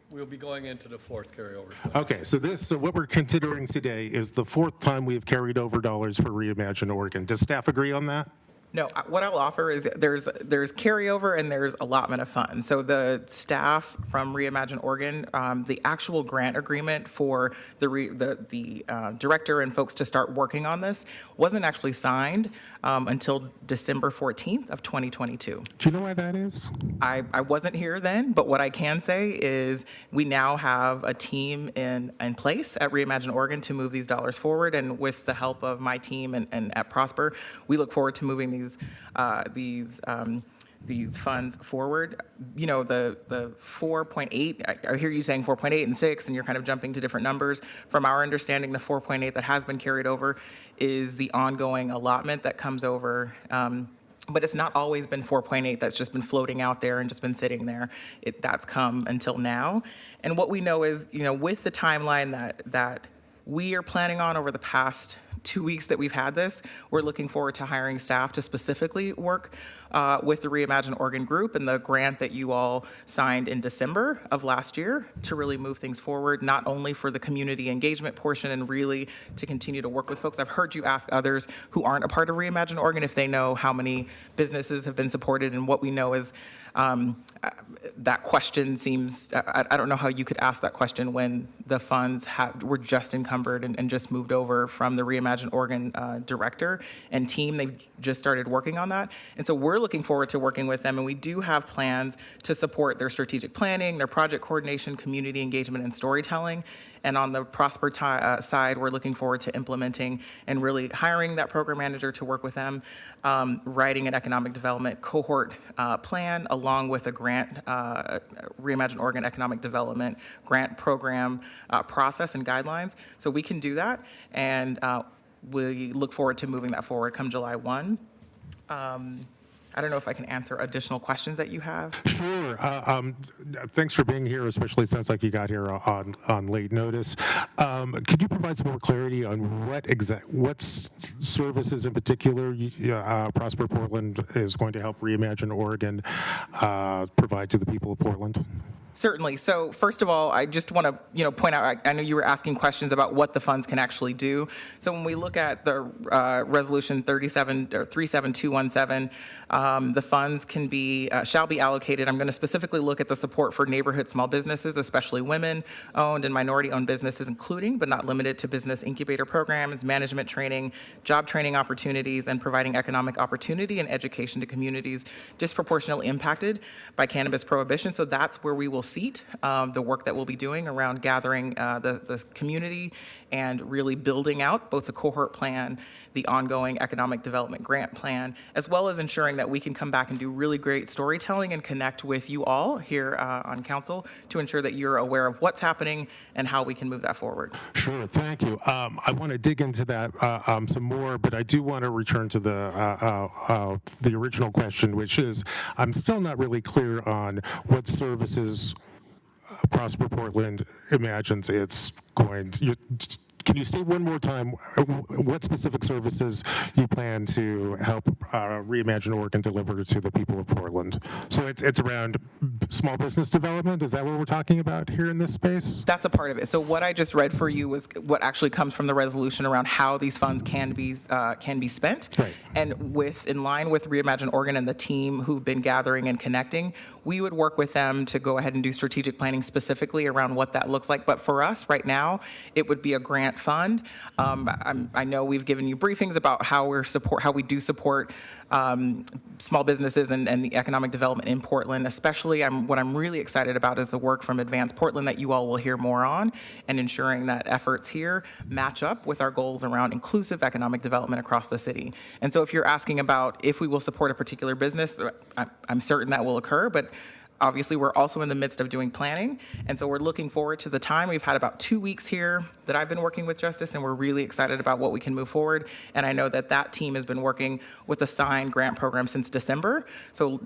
Speaker 4: We'll be going into the fourth carryover.
Speaker 6: Okay, so what we're considering today is the fourth time we've carried over dollars for Reimagine Oregon. Does staff agree on that?
Speaker 11: No, what I'll offer is there's carryover and there's allotment of funds. So the staff from Reimagine Oregon, the actual grant agreement for the director and folks to start working on this wasn't actually signed until December 14th of 2022.
Speaker 6: Do you know why that is?
Speaker 11: I wasn't here then, but what I can say is we now have a team in place at Reimagine Oregon to move these dollars forward, and with the help of my team and at Prosper, we look forward to moving these funds forward. The 4.8, I hear you saying 4.8 and 6, and you're kind of jumping to different numbers. From our understanding, the 4.8 that has been carried over is the ongoing allotment that comes over. But it's not always been 4.8 that's just been floating out there and just been sitting there. That's come until now. And what we know is, with the timeline that we are planning on over the past 2 weeks that we've had this, we're looking forward to hiring staff to specifically work with the Reimagine Oregon group and the grant that you all signed in December of last year to really move things forward, not only for the community engagement portion and really to continue to work with folks. I've heard you ask others who aren't a part of Reimagine Oregon if they know how many businesses have been supported, and what we know is that question seems, I don't know how you could ask that question when the funds were just encumbered and just moved over from the Reimagine Oregon director and team. They've just started working on that. And so we're looking forward to working with them, and we do have plans to support their strategic planning, their project coordination, community engagement, and storytelling. And on the Prosper side, we're looking forward to implementing and really hiring that program manager to work with them, writing an economic development cohort plan along with a grant, Reimagine Oregon Economic Development grant program process and guidelines. So we can do that, and we look forward to moving that forward come July 1. I don't know if I can answer additional questions that you have.
Speaker 6: Sure. Thanks for being here, especially it sounds like you got here on late notice. Could you provide some more clarity on what services in particular Prosper Portland is going to help Reimagine Oregon provide to the people of Portland?
Speaker 11: Certainly. So first of all, I just want to point out, I know you were asking questions about what the funds can actually do. So when we look at the resolution 37217, the funds shall be allocated. I'm going to specifically look at the support for neighborhood small businesses, especially women-owned and minority-owned businesses, including but not limited to business incubator programs, management training, job training opportunities, and providing economic opportunity and education to communities disproportionately impacted by cannabis prohibition. So that's where we will seat, the work that we'll be doing around gathering the community and really building out both the cohort plan, the ongoing economic development grant plan, as well as ensuring that we can come back and do really great storytelling and connect with you all here on council to ensure that you're aware of what's happening and how we can move that forward.
Speaker 6: Sure, thank you. I want to dig into that some more, but I do want to return to the original question, which is, I'm still not really clear on what services Prosper Portland imagines it's going to. Can you state one more time what specific services you plan to help Reimagine Oregon deliver to the people of Portland? So it's around small business development? Is that what we're talking about here in this space?
Speaker 11: That's a part of it. So what I just read for you was what actually comes from the resolution around how these funds can be spent.
Speaker 6: Right.
Speaker 11: And in line with Reimagine Oregon and the team who've been gathering and connecting, we would work with them to go ahead and do strategic planning specifically around what that looks like. But for us right now, it would be a grant fund. I know we've given you briefings about how we do support small businesses and the economic development in Portland. Especially, what I'm really excited about is the work from Advance Portland that you all will hear more on, and ensuring that efforts here match up with our goals around inclusive economic development across the city. And so if you're asking about if we will support a particular business, I'm certain that will occur, but obviously, we're also in the midst of doing planning, and so we're looking forward to the time. We've had about 2 weeks here that I've been working with Justice, and we're really excited about what we can move forward. And I know that team has been working with the signed grant program since December, so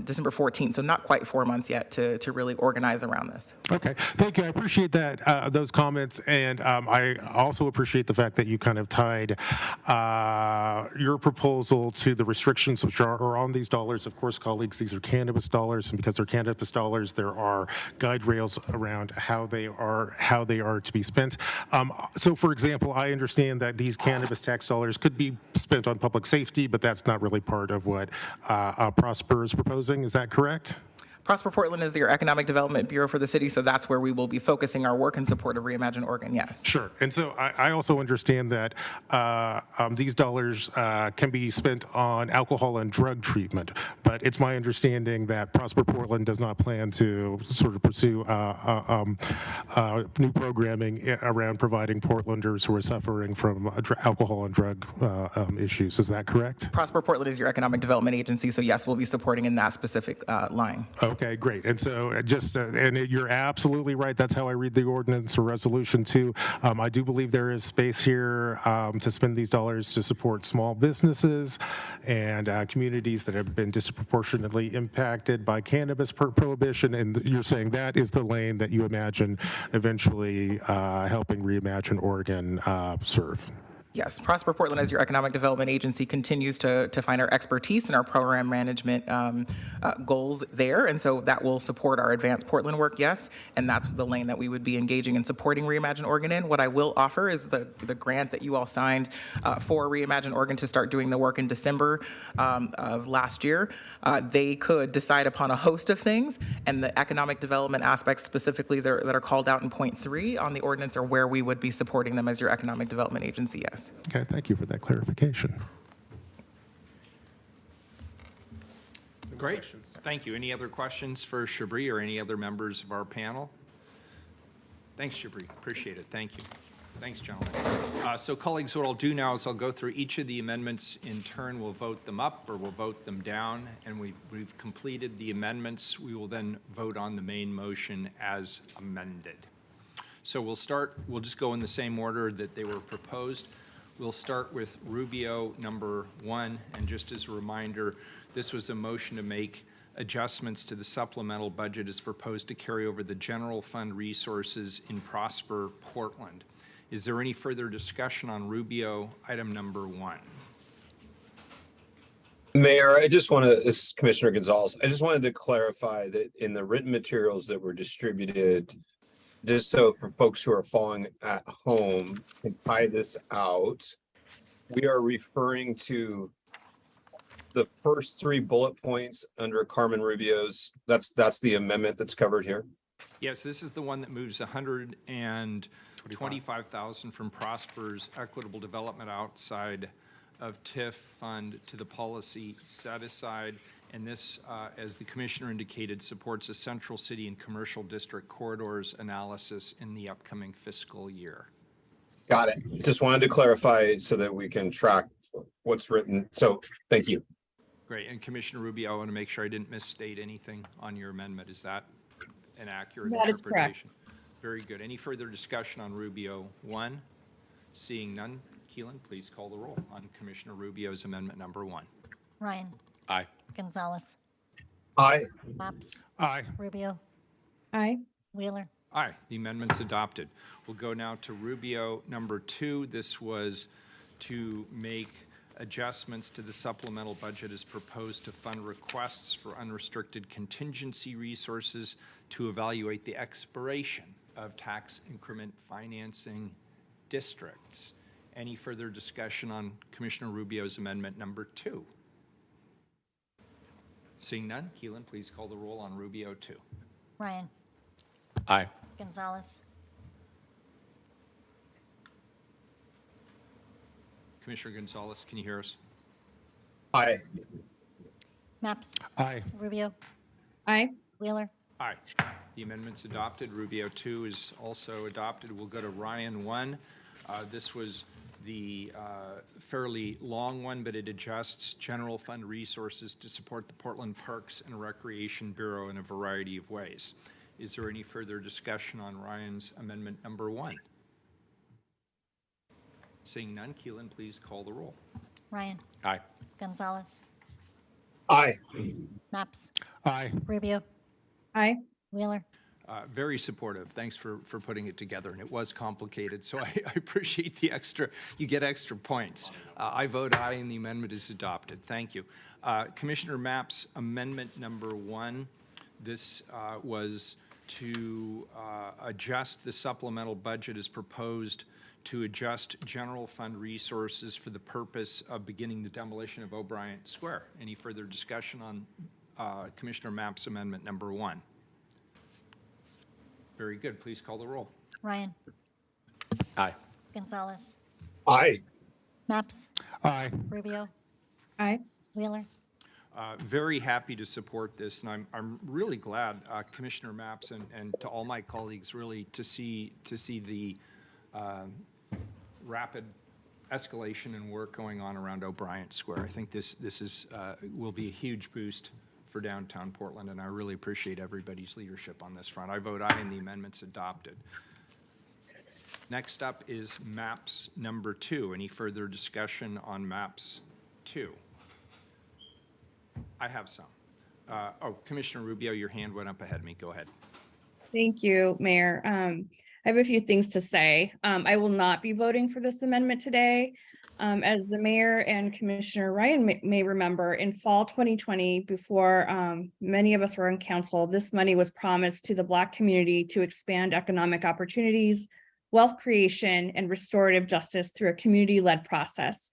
Speaker 11: December 14th, so not quite 4 months yet to really organize around this.
Speaker 6: Okay, thank you. I appreciate that, those comments, and I also appreciate the fact that you kind of tied your proposal to the restrictions which are on these dollars. Of course, colleagues, these are cannabis dollars, and because they're cannabis dollars, there are guide rails around how they are to be spent. So, for example, I understand that these cannabis tax dollars could be spent on public safety, but that's not really part of what Prosper is proposing. Is that correct?
Speaker 11: Prosper Portland is your economic development bureau for the city, so that's where we will be focusing our work in support of Reimagine Oregon, yes.
Speaker 6: Sure. And so I also understand that these dollars can be spent on alcohol and drug treatment, but it's my understanding that Prosper Portland does not plan to sort of pursue new programming around providing Portlanders who are suffering from alcohol and drug issues. Is that correct?
Speaker 11: Prosper Portland is your economic development agency, so yes, we'll be supporting in that specific line.
Speaker 6: Okay, great. And so you're absolutely right. That's how I read the ordinance or resolution too. I do believe there is space here to spend these dollars to support small businesses and communities that have been disproportionately impacted by cannabis prohibition. And you're saying that is the lane that you imagine eventually helping Reimagine Oregon serve.
Speaker 11: Yes, Prosper Portland as your economic development agency continues to find our expertise and our program management goals there, and so that will support our Advanced Portland work, yes, and that's the lane that we would be engaging and supporting Reimagine Oregon in. What I will offer is the grant that you all signed for Reimagine Oregon to start doing the work in December of last year. They could decide upon a host of things, and the economic development aspects specifically that are called out in point 3 on the ordinance are where we would be supporting them as your economic development agency, yes.
Speaker 6: Okay, thank you for that clarification.
Speaker 1: Great, thank you. Any other questions for Shabri or any other members of our panel? Thanks, Shabri, appreciate it, thank you. Thanks, gentlemen. So colleagues, what I'll do now is I'll go through each of the amendments in turn. We'll vote them up or we'll vote them down, and we've completed the amendments. We will then vote on the main motion as amended. So we'll just go in the same order that they were proposed. We'll start with Rubio number 1, and just as a reminder, this was a motion to make adjustments to the supplemental budget as proposed to carry over the general fund resources in Prosper Portland. Is there any further discussion on Rubio item number 1?
Speaker 12: Mayor, this is Commissioner Gonzalez. I just wanted to clarify that in the written materials that were distributed, just so for folks who are following at home can tie this out, we are referring to the first 3 bullet points under Carmen Rubio's. That's the amendment that's covered here.
Speaker 1: Yes, this is the one that moves $125,000 from Prosper's equitable development outside of TIF fund to the policy set aside, And this, as the commissioner indicated, supports a central city and commercial district corridors analysis in the upcoming fiscal year.
Speaker 12: Got it. Just wanted to clarify so that we can track what's written. So thank you.
Speaker 1: Great. And Commissioner Rubio, I want to make sure I didn't misstate anything on your amendment. Is that an accurate
Speaker 5: That is
Speaker 1: interpretation? Very good. Any further discussion on Rubio 1? Seeing none, Keelan, please call the roll on Commissioner Rubio's amendment number 1.
Speaker 2: Ryan,
Speaker 7: Aye.
Speaker 2: Gonzalez,
Speaker 12: Aye.
Speaker 2: Maps,
Speaker 6: Aye.
Speaker 2: Rubio,
Speaker 5: Aye.
Speaker 2: Wheeler,
Speaker 1: Aye, the amendment's adopted. We'll go now to Rubio number 2. This was to make adjustments to the supplemental budget as proposed to fund requests for unrestricted contingency resources to evaluate the expiration of tax increment financing districts. Any further discussion on Commissioner Rubio's amendment number 2? Seeing none, Keelan, please call the roll on Rubio 2.
Speaker 2: Ryan,
Speaker 7: Aye.
Speaker 2: Gonzalez,
Speaker 1: Commissioner Gonzalez, can you hear us?
Speaker 12: Aye.
Speaker 2: Maps,
Speaker 6: Aye.
Speaker 2: Rubio,
Speaker 5: Aye.
Speaker 2: Wheeler,
Speaker 1: Aye. The amendment's adopted. Rubio 2 is also adopted. We'll go to Ryan 1. This was the fairly long one, but it adjusts general fund resources to support the Portland Parks and Recreation Bureau in a variety of ways. Is there any further discussion on Ryan's amendment number 1? Seeing none, Keelan, please call the roll.
Speaker 2: Ryan,
Speaker 7: Aye.
Speaker 2: Gonzalez,
Speaker 12: Aye.
Speaker 2: Maps,
Speaker 6: Aye.
Speaker 2: Rubio,
Speaker 5: Aye.
Speaker 2: Wheeler,
Speaker 1: Very supportive. Thanks for putting it together, and it was complicated, so I appreciate the extra, you get extra points. I vote aye, and the amendment is adopted. Thank you. Commissioner Mapp's amendment number 1, this was to adjust the supplemental budget as proposed to adjust general fund resources for the purpose of beginning the demolition of O'Brien Square. Any further discussion on Commissioner Mapp's amendment number 1? Very good. Please call the roll.
Speaker 2: Ryan,
Speaker 7: Aye.
Speaker 2: Gonzalez,
Speaker 12: Aye.
Speaker 2: Maps,
Speaker 6: Aye.
Speaker 2: Rubio,
Speaker 5: Aye.
Speaker 2: Wheeler,
Speaker 1: Very happy to support this, and I'm really glad, Commissioner Maps and to all my colleagues, really, to see the rapid escalation and work going on around O'Brien Square. I think this is will be a huge boost for downtown Portland, and I really appreciate everybody's leadership on this front. I vote aye, and the amendment's adopted. Next up is MAPS number 2. Any further discussion on MAPS 2? I have some. Commissioner Rubio, your hand went up ahead of me. Go ahead.
Speaker 5: Thank you, Mayor. I have a few things to say. I will not be voting for this amendment today. As the mayor and Commissioner Ryan may remember, in fall 2020, before many of us were on council, this money was promised to the Black community to expand economic opportunities, wealth creation, and restorative justice through a community-led process.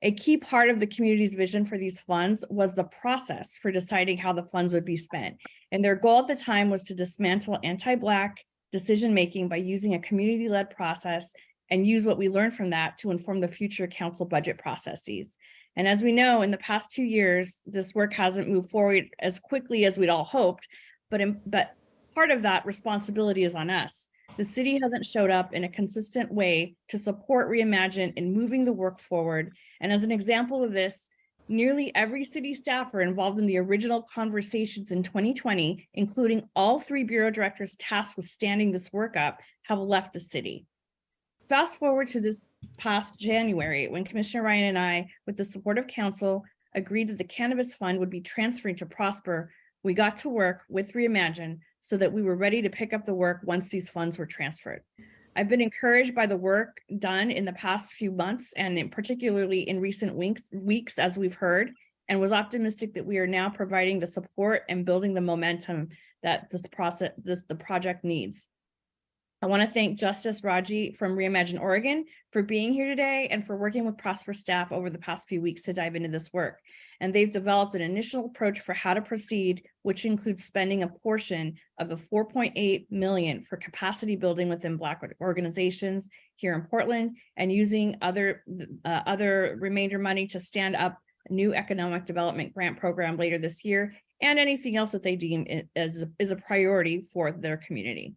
Speaker 5: A key part of the community's vision for these funds was the process for deciding how the funds would be spent. And their goal at the time was to dismantle anti-Black decision-making by using a community-led process and use what we learned from that to inform the future council budget processes. And as we know, in the past 2 years, this work hasn't moved forward as quickly as we'd all hoped, but part of that responsibility is on us. The city hasn't showed up in a consistent way to support Reimagine in moving the work forward. And as an example of this, nearly every city staffer involved in the original conversations in 2020, including all 3 bureau directors tasked with standing this work up, have left the city. Fast forward to this past January, when Commissioner Ryan and I, with the support of council, agreed that the cannabis fund would be transferring to Prosper, we got to work with Reimagine so that we were ready to pick up the work once these funds were transferred. I've been encouraged by the work done in the past few months, and particularly in recent weeks, as we've heard, and was optimistic that we are now providing the support and building the momentum that the project needs. I want to thank Justice Raji from Reimagine Oregon for being here today and for working with Prosper staff over the past few weeks to dive into this work. And they've developed an initial approach for how to proceed, which includes spending a portion of the $4.8 million for capacity building within Black organizations here in Portland, and using other remainder money to stand up a new economic development grant program later this year, and anything else that they deem is a priority for their community.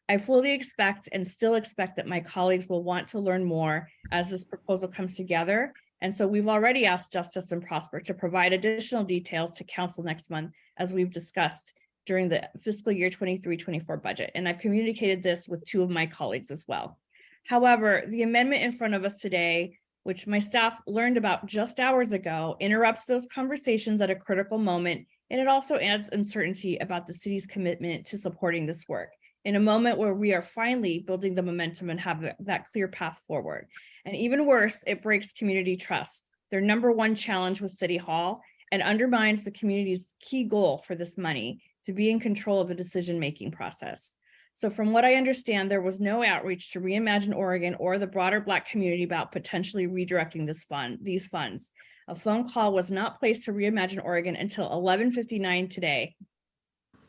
Speaker 5: I fully expect and still expect that my colleagues will want to learn more as this proposal comes together. And so we've already asked Justice and Prosper to provide additional details to council next month, as we've discussed during the fiscal year 23-24 budget. And I've communicated this with 2 of my colleagues as well. However, the amendment in front of us today, which my staff learned about just hours ago, interrupts those conversations at a critical moment. And it also adds uncertainty about the city's commitment to supporting this work in a moment where we are finally building the momentum and have that clear path forward. And even worse, it breaks community trust, their #1 challenge with City Hall, and undermines the community's key goal for this money, to be in control of the decision-making process. So from what I understand, there was no outreach to Reimagine Oregon or the broader Black community about potentially redirecting these funds. A phone call was not placed to Reimagine Oregon until 11:59 today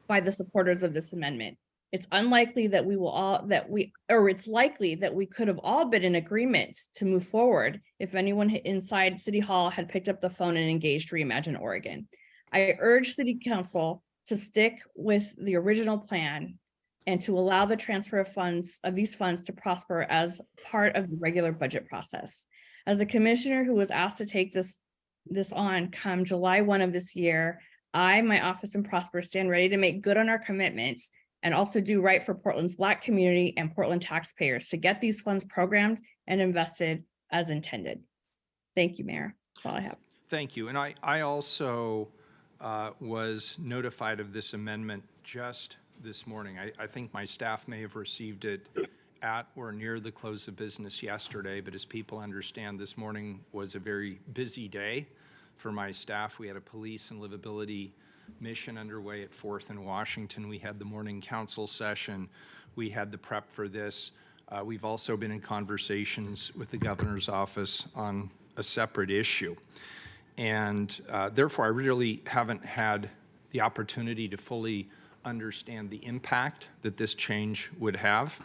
Speaker 5: by the supporters of this amendment. It's unlikely that it's likely that we could have all been in agreement to move forward if anyone inside City Hall had picked up the phone and engaged Reimagine Oregon. I urge City Council to stick with the original plan and to allow the transfer of these funds to Prosper as part of the regular budget process. As a commissioner who was asked to take this on come July 1 of this year, I, my office, and Prosper stand ready to make good on our commitments and also do right for Portland's Black community and Portland taxpayers to get these funds programmed and invested as intended. Thank you, Mayor. That's all I have.
Speaker 1: Thank you. And I also was notified of this amendment just this morning. I think my staff may have received it at or near the close of business yesterday, but as people understand, this morning was a very busy day for my staff. We had a police and livability mission underway at 4th and Washington. We had the morning council session. We had the prep for this. We've also been in conversations with the governor's office on a separate issue. And therefore, I really haven't had the opportunity to fully understand the impact that this change would have.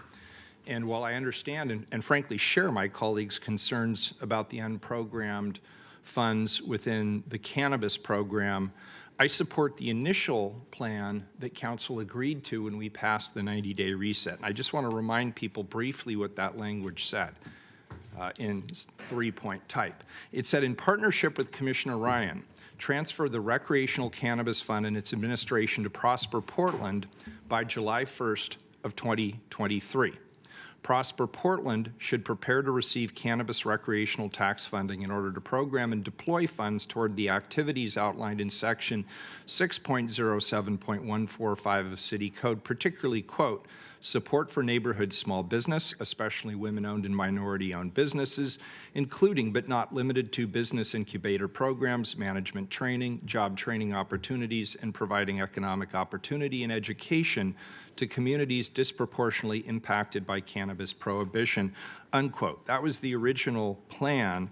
Speaker 1: And while I understand and frankly share my colleagues' concerns about the unprogrammed funds within the cannabis program, I support the initial plan that council agreed to when we passed the 90-day reset. And I just want to remind people briefly what that language said in 3-point type. It said, in partnership with Commissioner Ryan, transfer the Recreational Cannabis Fund and its administration to Prosper Portland by July 1st of 2023. Prosper Portland should prepare to receive cannabis recreational tax funding in order to program and deploy funds toward the activities outlined in section 6.07.145 of City Code, particularly, quote, support for neighborhood small business, especially women-owned and minority-owned businesses, including but not limited to business incubator programs, management training, job training opportunities, and providing economic opportunity and education to communities disproportionately impacted by cannabis prohibition, unquote. That was the original plan.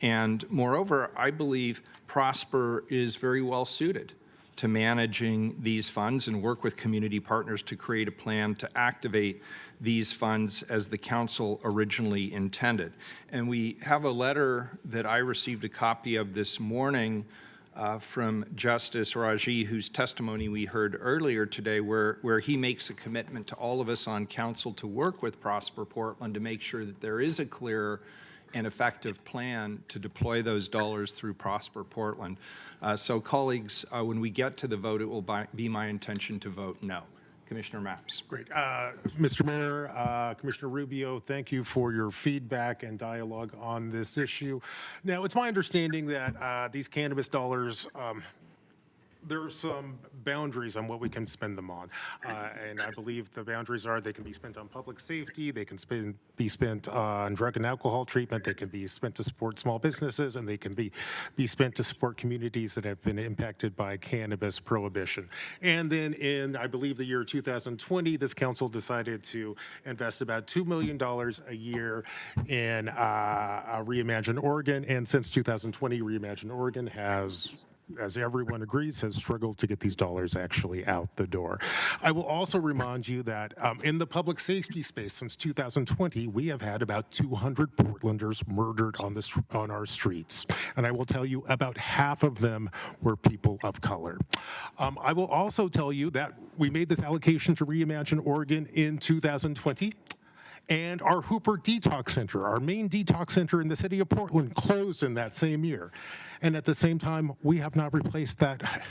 Speaker 1: And moreover, I believe Prosper is very well suited to managing these funds and work with community partners to create a plan to activate these funds as the council originally intended. And we have a letter that I received a copy of this morning from Justice Raji, whose testimony we heard earlier today, where he makes a commitment to all of us on council to work with Prosper Portland to make sure that there is a clear and effective plan to deploy those dollars through Prosper Portland. So colleagues, when we get to the vote, it will be my intention to vote no. Commissioner Mapps.
Speaker 6: Great. Mr. Mayor, Commissioner Rubio, thank you for your feedback and dialogue on this issue. Now, it's my understanding that these cannabis dollars, there are some boundaries on what we can spend them on. And I believe the boundaries are they can be spent on public safety, they can be spent on drug and alcohol treatment, they can be spent to support small businesses, and they can be spent to support communities that have been impacted by cannabis prohibition. And then in, I believe, the year 2020, this council decided to invest about $2 million a year in Reimagine Oregon. And since 2020, Reimagine Oregon has as everyone agrees, has struggled to get these dollars actually out the door. I will also remind you that in the public safety space since 2020, we have had about 200 Portlanders murdered on our streets. And I will tell you, about half of them were people of color. I will also tell you that we made this allocation to Reimagine Oregon in 2020. And our Hooper Detox Center, our main detox center in the city of Portland, closed in that same year. And at the same time, we have not replaced that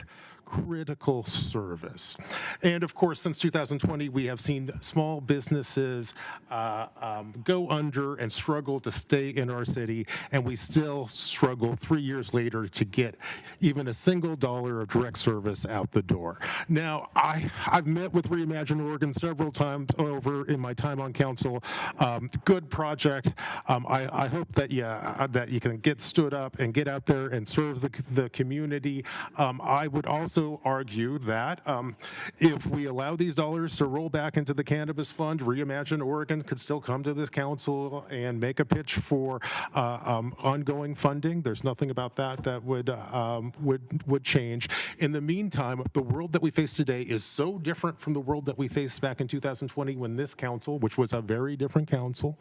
Speaker 6: critical service. And of course, since 2020, we have seen small businesses go under and struggle to stay in our city, and we still struggle 3 years later to get even a single dollar of direct service out the door. Now, I've met with Reimagine Oregon several times over in my time on council. Good project. I hope that you can get stood up and get out there and serve the community. I would also argue that if we allow these dollars to roll back into the cannabis fund, Reimagine Oregon could still come to this council and make a pitch for ongoing funding. There's nothing about that would change. In the meantime, the world that we face today is so different from the world that we faced back in 2020 when this council, which was a very different council,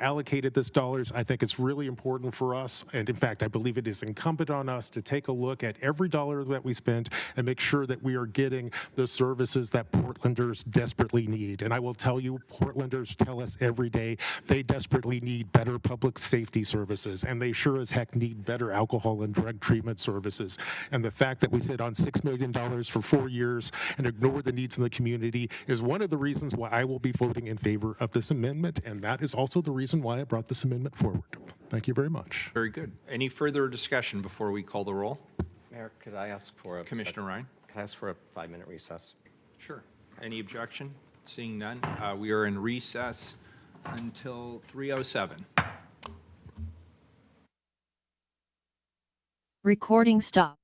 Speaker 6: allocated this dollars. I think it's really important for us, and in fact, I believe it is incumbent on us to take a look at every dollar that we spend and make sure that we are getting the services that Portlanders desperately need. And I will tell you, Portlanders tell us every day they desperately need better public safety services, and they sure as heck need better alcohol and drug treatment services. And the fact that we sit on $6 million for 4 years and ignore the needs in the community is one of the reasons why I will be voting in favor of this amendment, and that is also the reason why I brought this amendment forward. Thank you very much.
Speaker 1: Very good. Any further discussion before we call the roll?
Speaker 7: Mayor, could I ask for
Speaker 1: Commissioner Ryan?
Speaker 7: Could I ask for a 5-minute recess?
Speaker 1: Sure. Any objection? Seeing none, we are in recess until 3:07.
Speaker 13: Recording stop.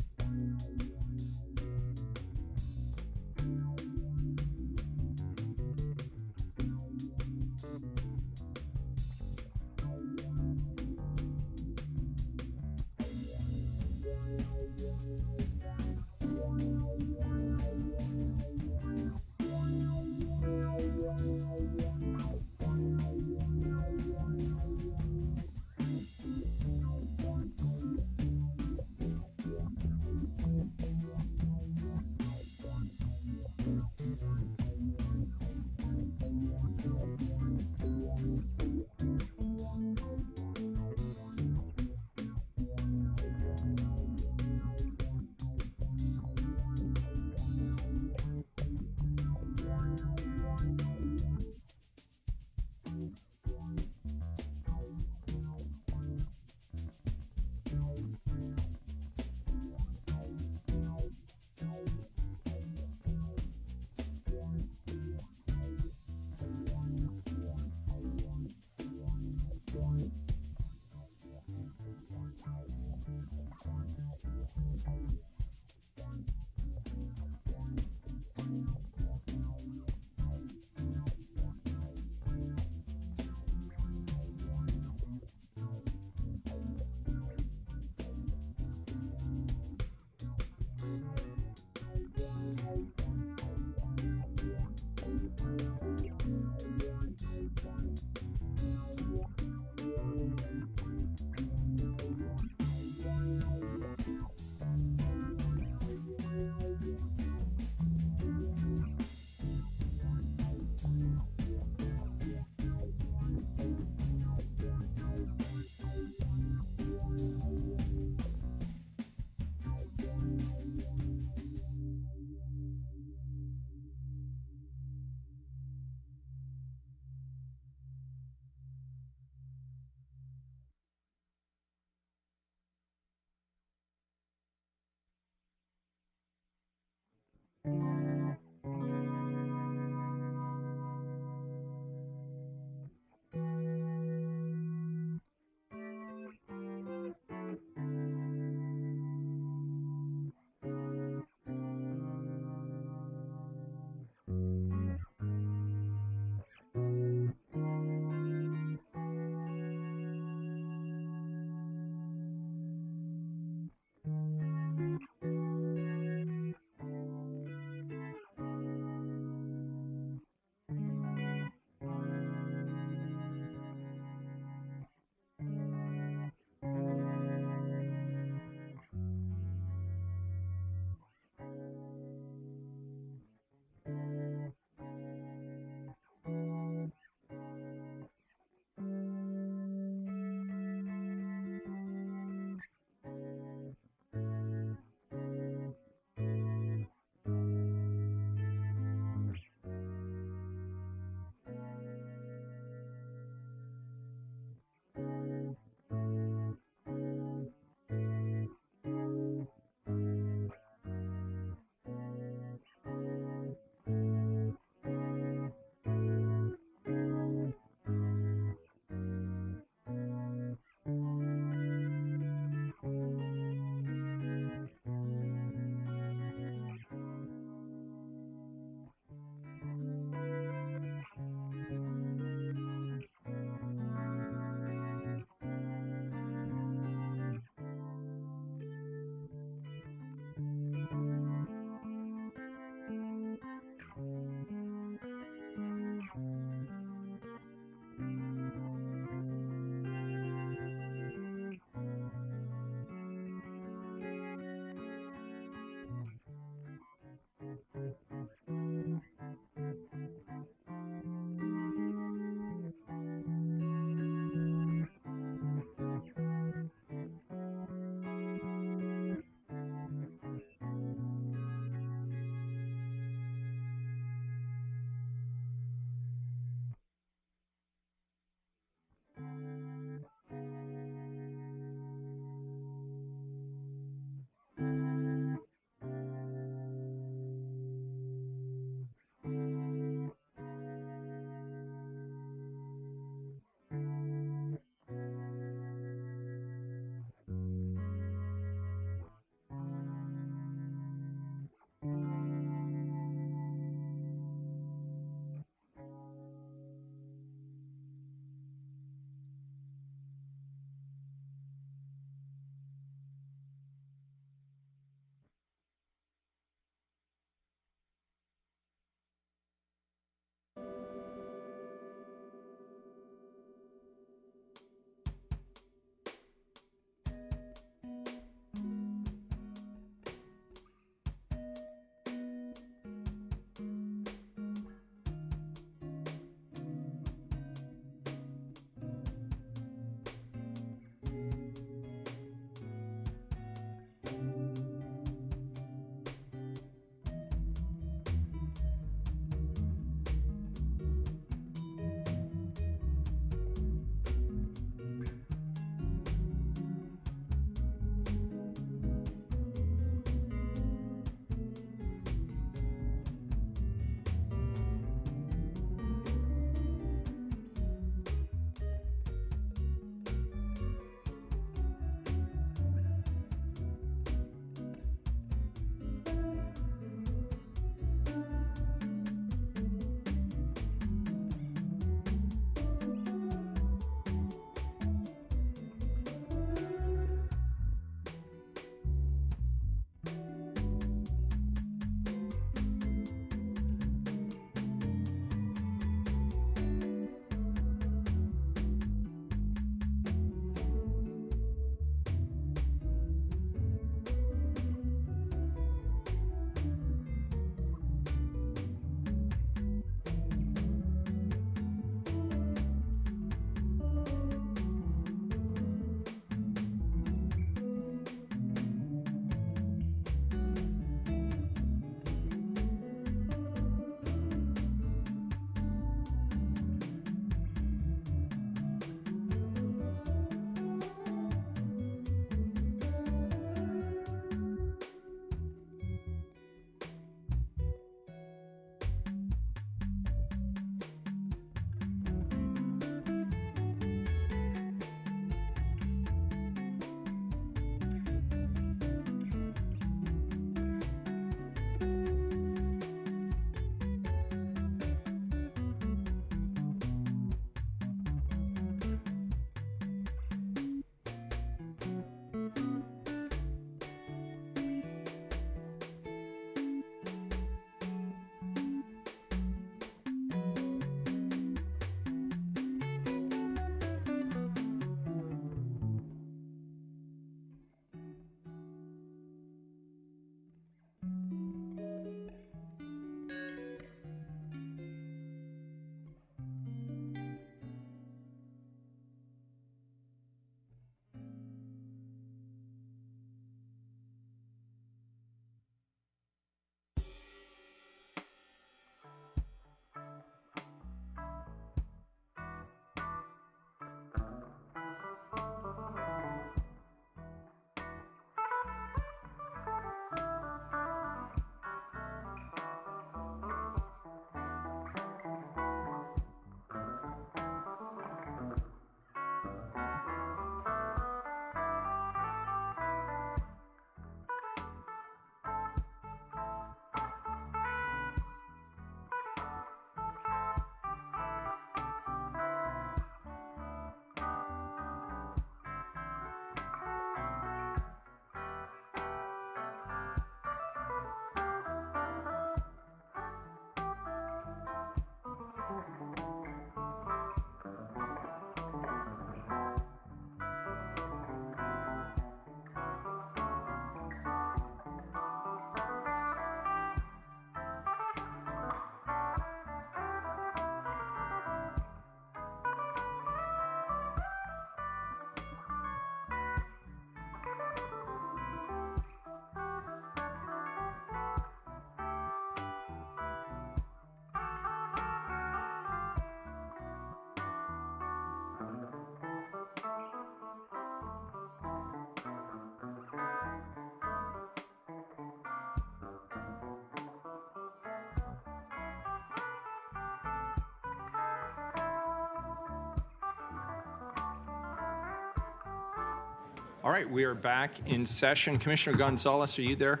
Speaker 1: All right, we are back in session. Commissioner Gonzalez, are you there?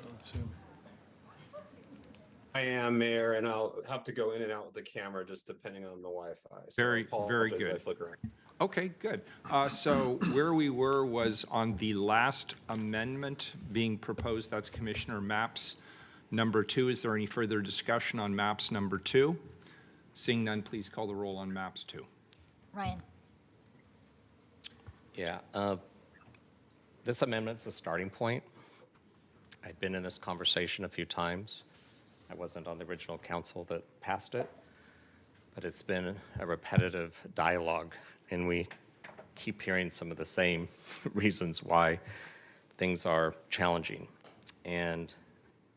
Speaker 4: Let's see.
Speaker 12: I am, Mayor, and I'll have to go in and out with the camera just depending on the Wi-Fi. So I
Speaker 1: Very
Speaker 12: apologize if
Speaker 1: good.
Speaker 12: I flick around.
Speaker 1: Okay, good. So where we were was on the last amendment being proposed. That's Commissioner Maps number 2. Is there any further discussion on Maps number 2? Seeing none, please call the roll on Maps 2.
Speaker 2: Ryan?
Speaker 7: Yeah, this amendment's a starting point. I've been in this conversation a few times. I wasn't on the original council that passed it, but it's been a repetitive dialogue, and we keep hearing some of the same reasons why things are challenging. And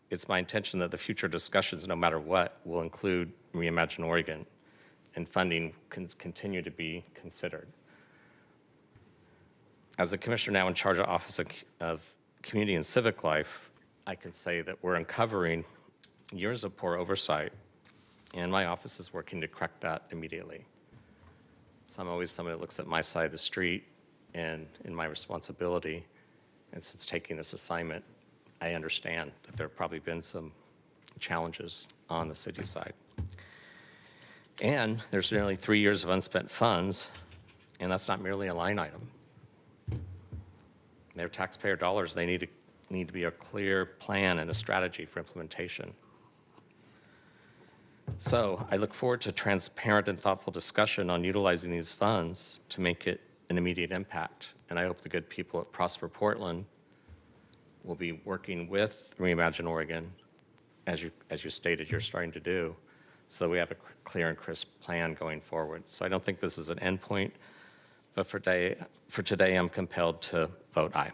Speaker 7: it's my intention that the future discussions, no matter what, will include Reimagine Oregon, and funding can continue to be considered. As a commissioner now in charge of Office of Community and Civic Life, I can say that we're uncovering years of poor oversight, and my office is working to correct that immediately. So I'm always somebody that looks at my side of the street and in my responsibility, and since taking this assignment, I understand that there have probably been some challenges on the city side. And there's nearly 3 years of unspent funds, and that's not merely a line item. They're taxpayer dollars. They need to be a clear plan and a strategy for implementation. So I look forward to transparent and thoughtful discussion on utilizing these funds to make it an immediate impact. And I hope the good people at Prosper Portland will be working with Reimagine Oregon, as you stated you're starting to do, so that we have a clear and crisp plan going forward. So I don't think this is an endpoint, but for today, I'm compelled to vote aye.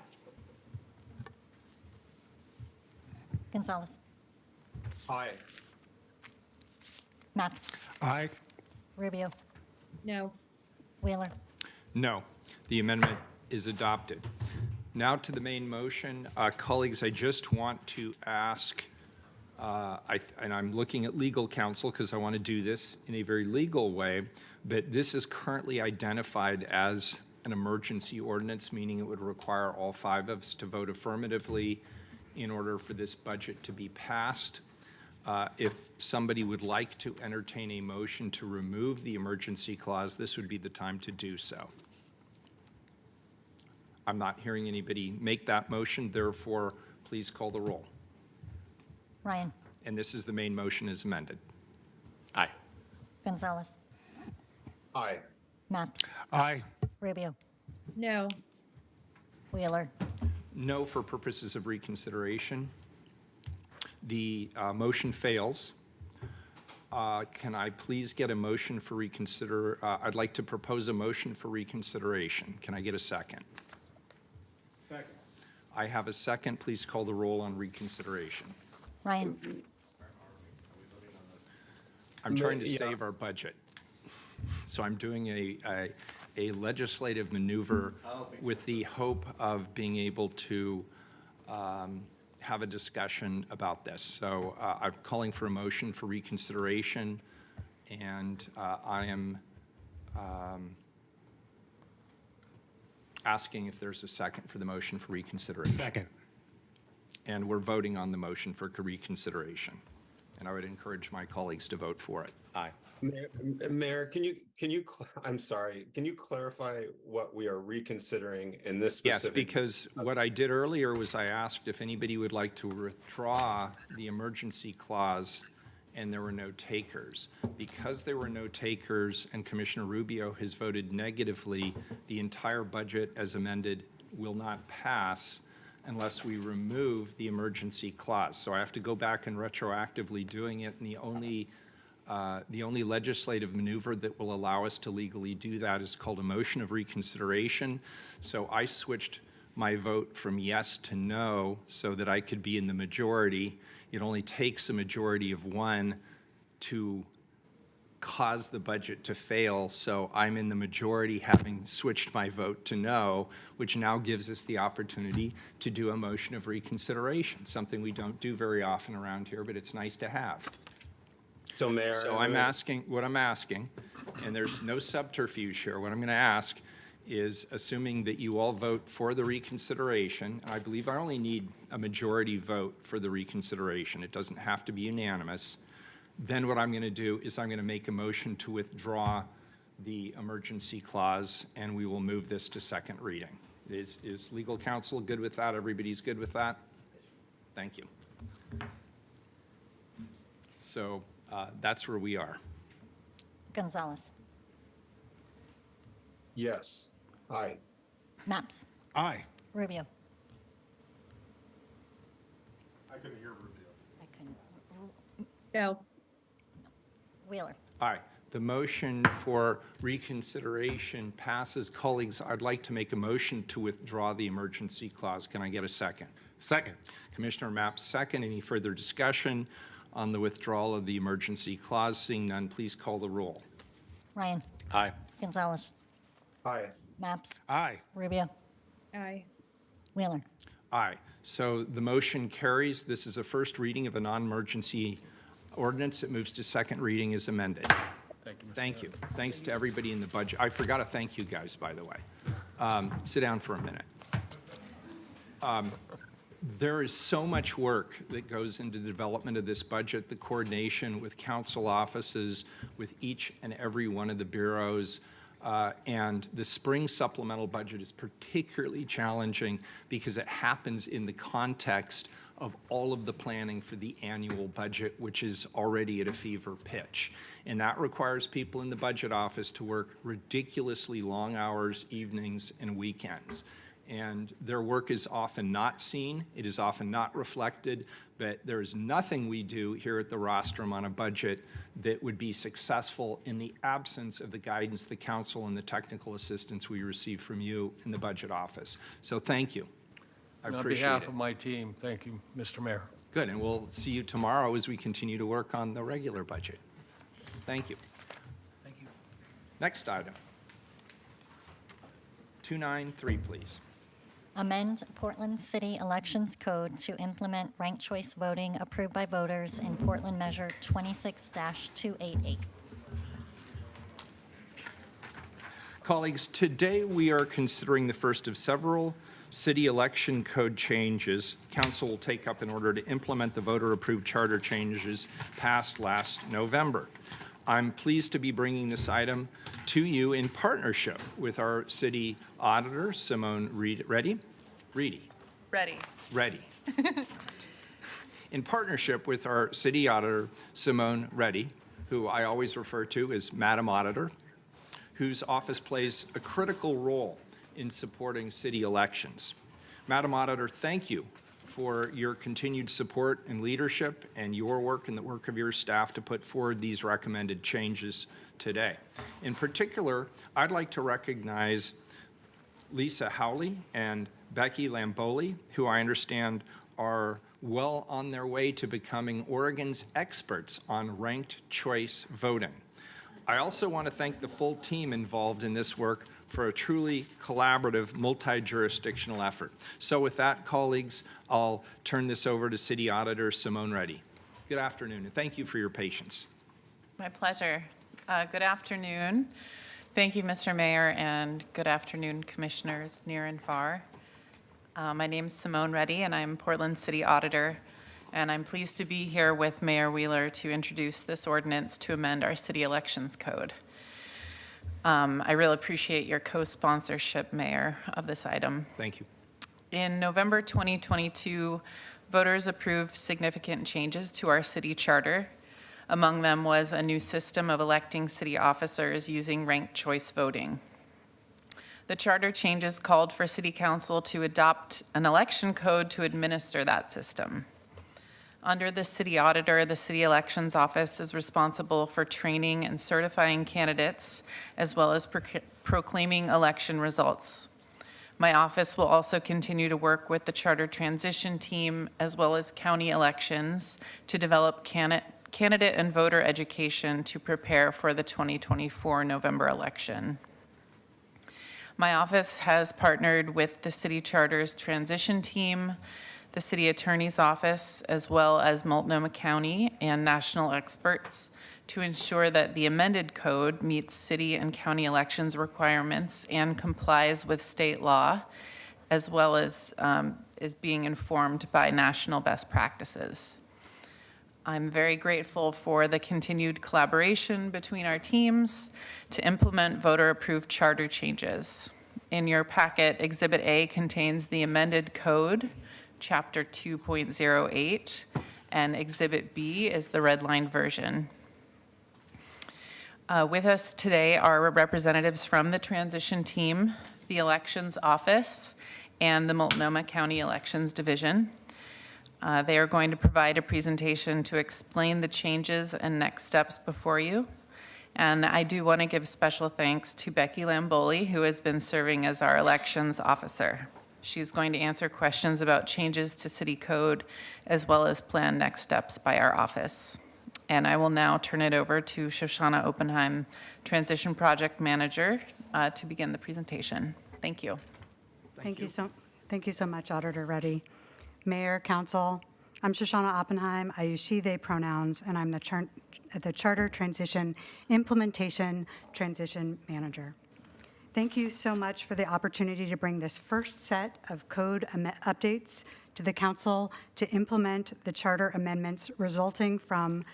Speaker 2: Gonzalez?
Speaker 12: Aye.
Speaker 2: Maps?
Speaker 6: Aye.
Speaker 2: Rubio?
Speaker 5: No.
Speaker 2: Wheeler?
Speaker 1: No, the amendment is adopted. Now to the main motion. Colleagues, I just want to ask, and I'm looking at legal counsel because I want to do this in a very legal way, but this is currently identified as an emergency ordinance, meaning it would require all 5 of us to vote affirmatively in order for this budget to be passed. If somebody would like to entertain a motion to remove the emergency clause, this would be the time to do so. I'm not hearing anybody make that motion, therefore, please call the roll.
Speaker 2: Ryan?
Speaker 1: And this is the main motion as amended.
Speaker 7: Aye.
Speaker 2: Gonzalez?
Speaker 12: Aye.
Speaker 2: Maps?
Speaker 6: Aye.
Speaker 2: Rubio?
Speaker 5: No.
Speaker 2: Wheeler?
Speaker 1: No for purposes of reconsideration. The motion fails. Can I please get a motion for reconsider? I'd like to propose a motion for reconsideration. Can I get a second?
Speaker 6: Second.
Speaker 1: I have a second. Please call the roll on reconsideration.
Speaker 2: Ryan?
Speaker 1: I'm trying to
Speaker 12: Yeah.
Speaker 1: save our budget. So I'm doing a legislative maneuver with the hope of being able to have a discussion about this. So I'm calling for a motion for reconsideration, and I am asking if there's a second for the motion for reconsideration.
Speaker 6: Second.
Speaker 1: And we're voting on the motion for reconsideration. And I would encourage my colleagues to vote for it.
Speaker 7: Aye.
Speaker 12: Mayor, I'm sorry, can you clarify what we are reconsidering in this
Speaker 1: Yes,
Speaker 12: specific?
Speaker 1: because what I did earlier was I asked if anybody would like to withdraw the emergency clause, and there were no takers. Because there were no takers and Commissioner Rubio has voted negatively, the entire budget as amended will not pass unless we remove the emergency clause. So I have to go back and retroactively doing it, and the only legislative maneuver that will allow us to legally do that is called a motion of reconsideration. So I switched my vote from yes to no so that I could be in the majority. It only takes a majority of 1 to cause the budget to fail. So I'm in the majority, having switched my vote to no, which now gives us the opportunity to do a motion of reconsideration, something we don't do very often around here, but it's nice to have.
Speaker 12: So Mayor.
Speaker 1: So I'm asking, and there's no subterfuge here, what I'm going to ask is assuming that you all vote for the reconsideration. I believe I only need a majority vote for the reconsideration. It doesn't have to be unanimous. Then what I'm going to do is I'm going to make a motion to withdraw the emergency clause, and we will move this to second reading. Is legal counsel good with that? Everybody's good with that? Thank you. So that's where we are.
Speaker 2: Gonzalez.
Speaker 12: Yes. Aye.
Speaker 2: Maps.
Speaker 6: Aye.
Speaker 2: Rubio.
Speaker 6: I can hear Rubio.
Speaker 2: I couldn't.
Speaker 5: No.
Speaker 2: Wheeler.
Speaker 1: Aye. The motion for reconsideration passes. Colleagues, I'd like to make a motion to withdraw the emergency clause. Can I get a second?
Speaker 6: Second.
Speaker 1: Commissioner Maps, second. Any further discussion on the withdrawal of the emergency clause? Seeing none, please call the roll.
Speaker 2: Ryan.
Speaker 7: Aye.
Speaker 2: Gonzalez.
Speaker 12: Aye.
Speaker 2: Maps.
Speaker 6: Aye.
Speaker 2: Rubio.
Speaker 5: Aye.
Speaker 2: Wheeler.
Speaker 1: Aye. So the motion carries. This is a first reading of a non-emergency ordinance. It moves to second reading as amended.
Speaker 4: Thank you, Mr.
Speaker 1: Thank you. Thanks to everybody in the budget. I forgot to thank you guys, by the way. Sit down for a minute. There is so much work that goes into the development of this budget, the coordination with council offices, with each and every one of the bureaus. And the spring supplemental budget is particularly challenging because it happens in the context of all of the planning for the annual budget, which is already at a fever pitch. And that requires people in the budget office to work ridiculously long hours, evenings, and weekends. And their work is often not seen, it is often not reflected, but there is nothing we do here at the rostrum on a budget that would be successful in the absence of the guidance, the council, and the technical assistance we receive from you in the budget office. So thank you. I appreciate it.
Speaker 4: On behalf of my team, thank you, Mr. Mayor.
Speaker 1: Good, and we'll see you tomorrow as we continue to work on the regular budget. Thank you.
Speaker 9: Thank you.
Speaker 1: Next item. 293, please.
Speaker 2: Amend Portland City Elections Code to implement ranked choice voting approved by voters in Portland Measure 26-288.
Speaker 1: Colleagues, today we are considering the first of several city election code changes council will take up in order to implement the voter-approved charter changes passed last November. I'm pleased to be bringing this item to you in partnership with our city auditor, Simone Ready. In partnership with our city auditor, Simone Ready, who I always refer to as Madam Auditor, whose office plays a critical role in supporting city elections. Madam Auditor, thank you for your continued support and leadership and your work and the work of your staff to put forward these recommended changes today. In particular, I'd like to recognize Lisa Howley and Becky Lamboli, who I understand are well on their way to becoming Oregon's experts on ranked choice voting. I also want to thank the full team involved in this work for a truly collaborative, multi-jurisdictional effort. So with that, colleagues, I'll turn this over to City Auditor Simone Ready. Good afternoon, and thank you for your patience.
Speaker 13: My pleasure. Good afternoon. Thank you, Mr. Mayor, and good afternoon, commissioners near and far. My name is Simone Ready, and I'm Portland City Auditor, and I'm pleased to be here with Mayor Wheeler to introduce this ordinance to amend our city elections code. I really appreciate your co-sponsorship, Mayor, of this item.
Speaker 1: Thank you.
Speaker 13: In November 2022, voters approved significant changes to our city charter. Among them was a new system of electing city officers using ranked choice voting. The charter changes called for City Council to adopt an election code to administer that system. Under the city auditor, the city elections office is responsible for training and certifying candidates, as well as proclaiming election results. My office will also continue to work with the charter transition team, as well as county elections, to develop candidate and voter education to prepare for the 2024 November election. My office has partnered with the city charter's transition team, the city attorney's office, as well as Multnomah County and national experts to ensure that the amended code meets city and county elections requirements and complies with state law, as well as is being informed by national best practices. I'm very grateful for the continued collaboration between our teams to implement voter-approved charter changes. In your packet, Exhibit A contains the amended code, Chapter 2.08, and Exhibit B is the redlined version. With us today are representatives from the transition team, the elections office, and the Multnomah County Elections Division. They are going to provide a presentation to explain the changes and next steps before you. And I do want to give special thanks to Becky Lamboli, who has been serving as our elections officer. She's going to answer questions about changes to city code, as well as plan next steps by our office. And I will now turn it over to Shoshana Oppenheim, Transition Project Manager, to begin the presentation. Thank you.
Speaker 14: Thank you so much, Auditor Reddy. Mayor, Council, I'm Shoshana Oppenheim. I use she, they pronouns, and I'm the Charter Transition Implementation Transition Manager. Thank you so much for the opportunity to bring this first set of code updates to the Council to implement the charter amendments resulting from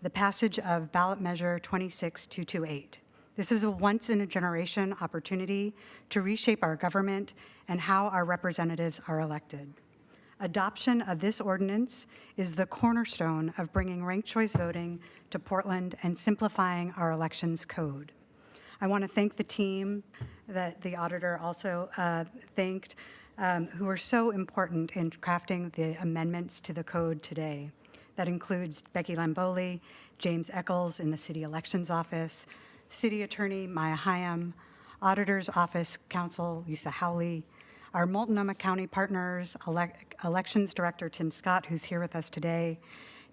Speaker 14: the passage of ballot measure 26228. This is a once-in-a-generation opportunity to reshape our government and how our representatives are elected. Adoption of this ordinance is the cornerstone of bringing ranked choice voting to Portland and simplifying our elections code. I want to thank the team that the auditor also thanked, who are so important in crafting the amendments to the code today. That includes Becky Lamboli, James Eccles in the City Elections Office, City Attorney Maya Hyam, Auditor's Office Counsel Lisa Howley, our Multnomah County partners, Elections Director Tim Scott, who's here with us today,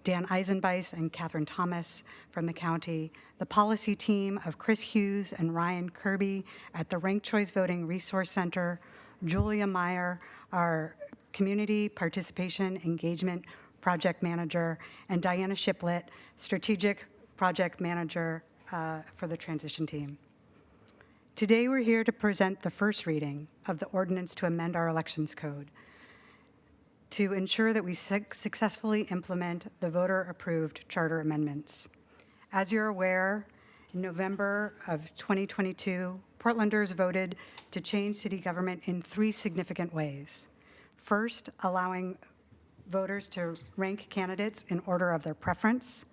Speaker 14: Dan Eisenbeis and Catherine Thomas from the county, the policy team of Chris Hughes and Ryan Kirby at the Ranked Choice Voting Resource Center, Julia Meyer, our Community Participation Engagement Project Manager, and Diana Shiplett, Strategic Project Manager for the transition team. Today, we're here to present the first reading of the ordinance to amend our elections code to ensure that we successfully implement the voter-approved charter amendments. As you're aware, in November of 2022, Portlanders voted to change city government in 3 significant ways. First, allowing voters to rank candidates in order of their preference.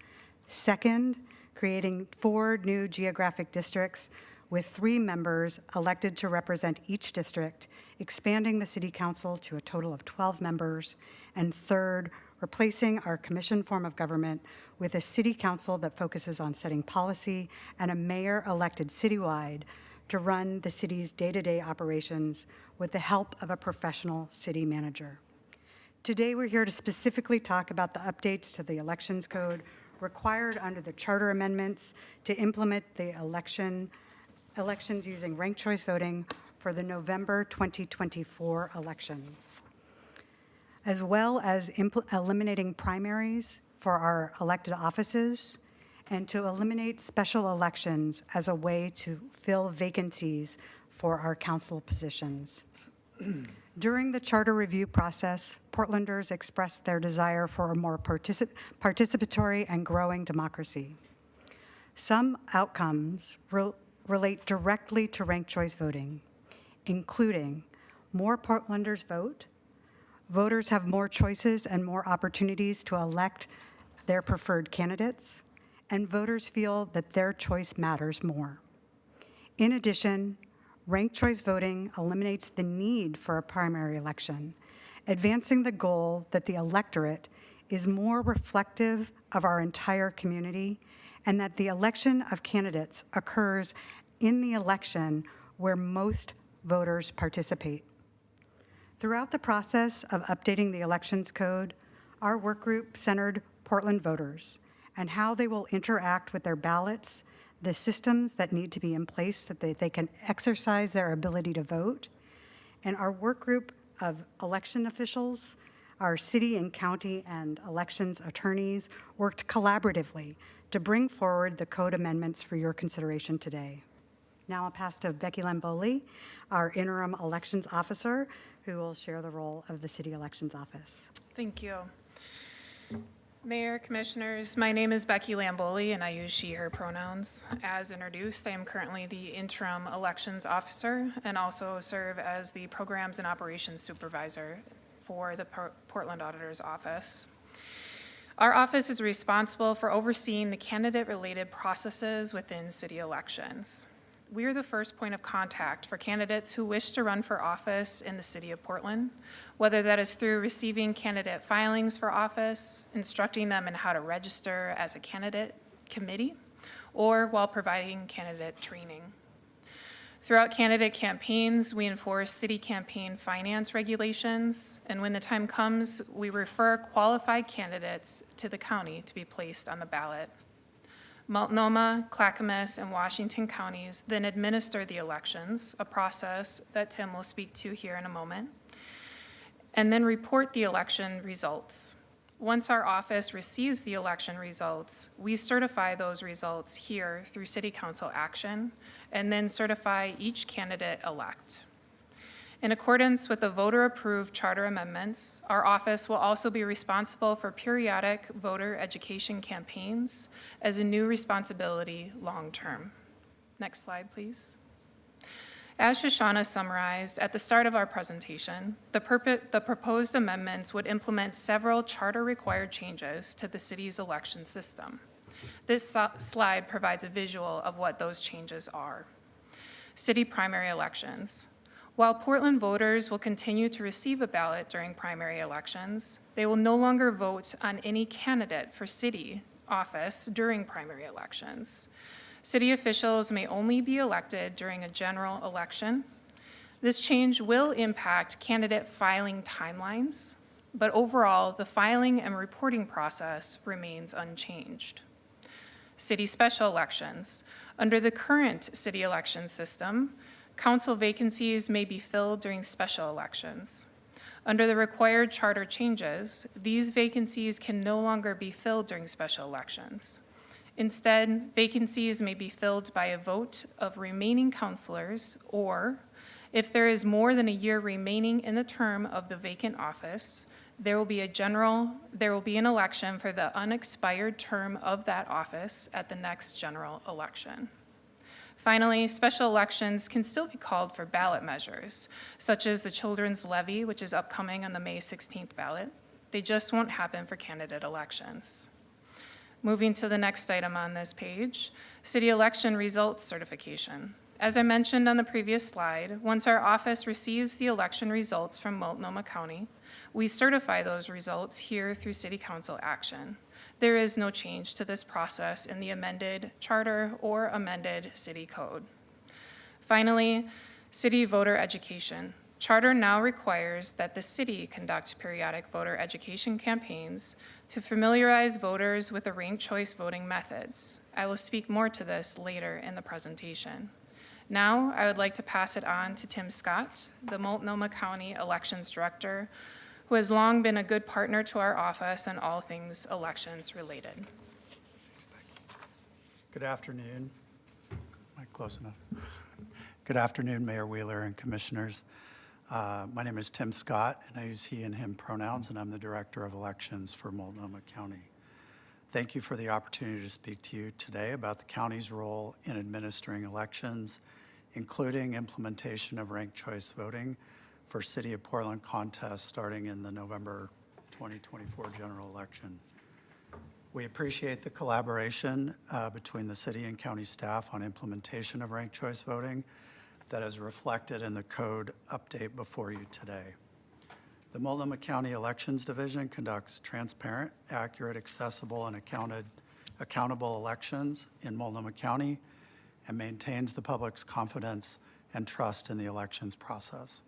Speaker 14: Second, creating 4 new geographic districts with 3 members elected to represent each district, expanding the city council to a total of 12 members. And third, replacing our commission form of government with a city council that focuses on setting policy and a mayor elected citywide to run the city's day-to-day operations with the help of a professional city manager. Today, we're here to specifically talk about the updates to the elections code required under the charter amendments to implement the elections using ranked choice voting for the November 2024 elections, as well as eliminating primaries for our elected offices and to eliminate special elections as a way to fill vacancies for our council positions. During the charter review process, Portlanders expressed their desire for a more participatory and growing democracy. Some outcomes relate directly to ranked choice voting, including more Portlanders vote, voters have more choices and more opportunities to elect their preferred candidates, and voters feel that their choice matters more. In addition, ranked choice voting eliminates the need for a primary election, advancing the goal that the electorate is more reflective of our entire community and that the election of candidates occurs in the election where most voters participate. Throughout the process of updating the elections code, our work group centered Portland voters and how they will interact with their ballots, the systems that need to be in place so that they can exercise their ability to vote. And our work group of election officials our city and county and elections attorneys worked collaboratively to bring forward the code amendments for your consideration today. Now I'll pass to Becky Lamboli, our interim elections officer, who will share the role of the city elections office.
Speaker 13: Thank you. Mayor, Commissioners, my name is Becky Lamboli, and I use she, her pronouns. As introduced, I am currently the interim elections officer and also serve as the programs and operations supervisor for the Portland Auditor's Office. Our office is responsible for overseeing the candidate-related processes within city elections. We are the first point of contact for candidates who wish to run for office in the city of Portland, whether that is through receiving candidate filings for office, instructing them in how to register as a candidate committee, or while providing candidate training. Throughout candidate campaigns, we enforce city campaign finance regulations, and when the time comes, we refer qualified candidates to the county to be placed on the ballot. Multnomah, Clackamas, and Washington counties then administer the elections, a process that Tim will speak to here in a moment, and then report the election results. Once our office receives the election results, we certify those results here through City Council action, and then certify each candidate-elect. In accordance with the voter-approved charter amendments, our office will also be responsible for periodic voter education campaigns as a new responsibility long-term. Next slide, please. As Shoshana summarized at the start of our presentation, the proposed amendments would implement several charter-required changes to the city's election system. This slide provides a visual of what those changes are. City primary elections. While Portland voters will continue to receive a ballot during primary elections, they will no longer vote on any candidate for city office during primary elections. City officials may only be elected during a general election. This change will impact candidate filing timelines, but overall, the filing and reporting process remains unchanged. City special elections. Under the current city election system, council vacancies may be filled during special elections. Under the required charter changes, these vacancies can no longer be filled during special elections. Instead, vacancies may be filled by a vote of remaining councilors, or if there is more than a year remaining in the term of the vacant office, there will be an election for the unexpired term of that office at the next general election. Finally, special elections can still be called for ballot measures, such as the children's levy, which is upcoming on the May 16th ballot. They just won't happen for candidate elections. Moving to the next item on this page, city election results certification. As I mentioned on the previous slide, once our office receives the election results from Multnomah County, we certify those results here through City Council action. There is no change to this process in the amended charter or amended city code. Finally, city voter education. Charter now requires that the city conduct periodic voter education campaigns to familiarize voters with the ranked choice voting methods. I will speak more to this later in the presentation. Now, I would like to pass it on to Tim Scott, the Multnomah County Elections Director, who has long been a good partner to our office on all things elections related.
Speaker 15: Good afternoon. Am I close enough? Good afternoon, Mayor Wheeler and Commissioners. My name is Tim Scott, and I use he and him pronouns, and I'm the Director of Elections for Multnomah County. Thank you for the opportunity to speak to you today about the county's role in administering elections, including implementation of ranked choice voting for City of Portland contests starting in the November 2024 general election. We appreciate the collaboration between the city and county staff on implementation of ranked choice voting that is reflected in the code update before you today. The Multnomah County Elections Division conducts transparent, accurate, accessible, and accountable elections in Multnomah County and maintains the public's confidence and trust in the elections process.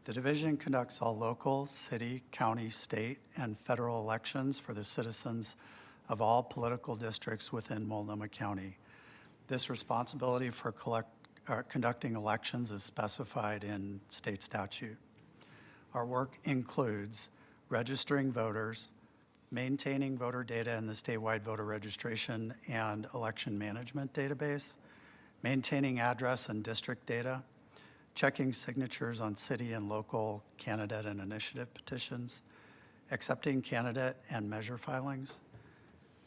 Speaker 15: The division conducts all local, city, county, state, and federal elections for the citizens of all political districts within Multnomah County. This responsibility for conducting elections is specified in state statute. Our work includes registering voters, maintaining voter data in the statewide voter registration and election management database, maintaining address and district data, checking signatures on city and local candidate and initiative petitions, accepting candidate and measure filings,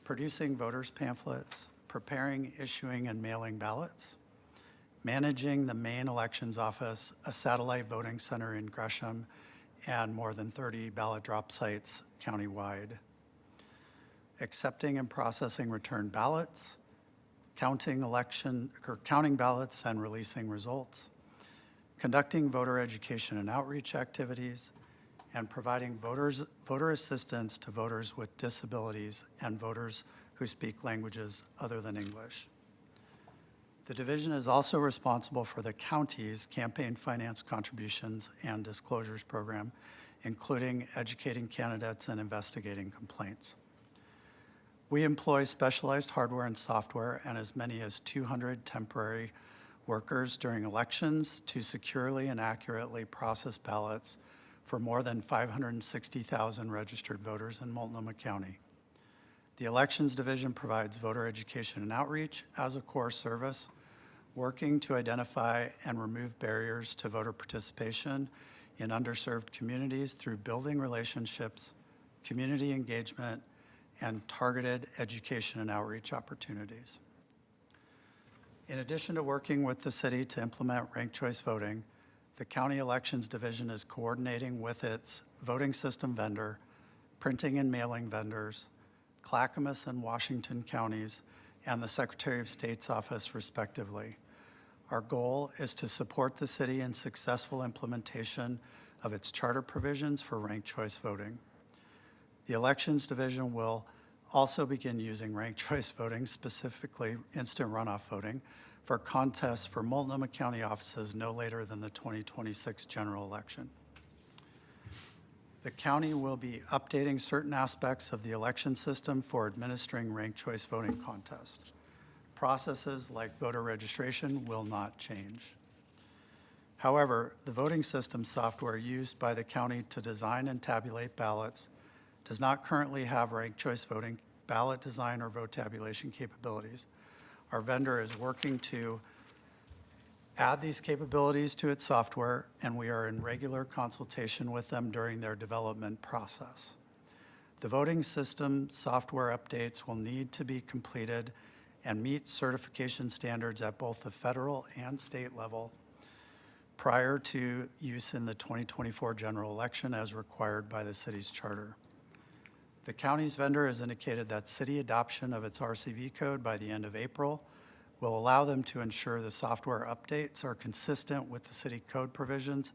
Speaker 15: producing voters pamphlets, preparing, issuing, and mailing ballots, managing the main elections office, a satellite voting center in Gresham, and more than 30 ballot drop sites countywide, accepting and processing returned ballots, counting ballots and releasing results, conducting voter education and outreach activities, and providing voter assistance to voters with disabilities and voters who speak languages other than English. The division is also responsible for the county's campaign finance contributions and disclosures program, including educating candidates and investigating complaints. We employ specialized hardware and software and as many as 200 temporary workers during elections to securely and accurately process ballots for more than 560,000 registered voters in Multnomah County. The Elections Division provides voter education and outreach as a core service, working to identify and remove barriers to voter participation in underserved communities through building relationships, community engagement, and targeted education and outreach opportunities. In addition to working with the city to implement ranked choice voting, the County Elections Division is coordinating with its voting system vendor, printing and mailing vendors, Clackamas and Washington counties, and the Secretary of State's office, respectively. Our goal is to support the city in successful implementation of its charter provisions for ranked choice voting. The Elections Division will also begin using ranked choice voting, specifically instant runoff voting, for contests for Multnomah County offices no later than the 2026 general election. The county will be updating certain aspects of the election system for administering ranked choice voting contests. Processes like voter registration will not change. However, the voting system software used by the county to design and tabulate ballots does not currently have ranked choice voting, ballot design, or vote tabulation capabilities. Our vendor is working to add these capabilities to its software, and we are in regular consultation with them during their development process. The voting system software updates will need to be completed and meet certification standards at both the federal and state level prior to use in the 2024 general election as required by the city's charter. The county's vendor has indicated that city adoption of its RCV code by the end of April will allow them to ensure the software updates are consistent with the city code provisions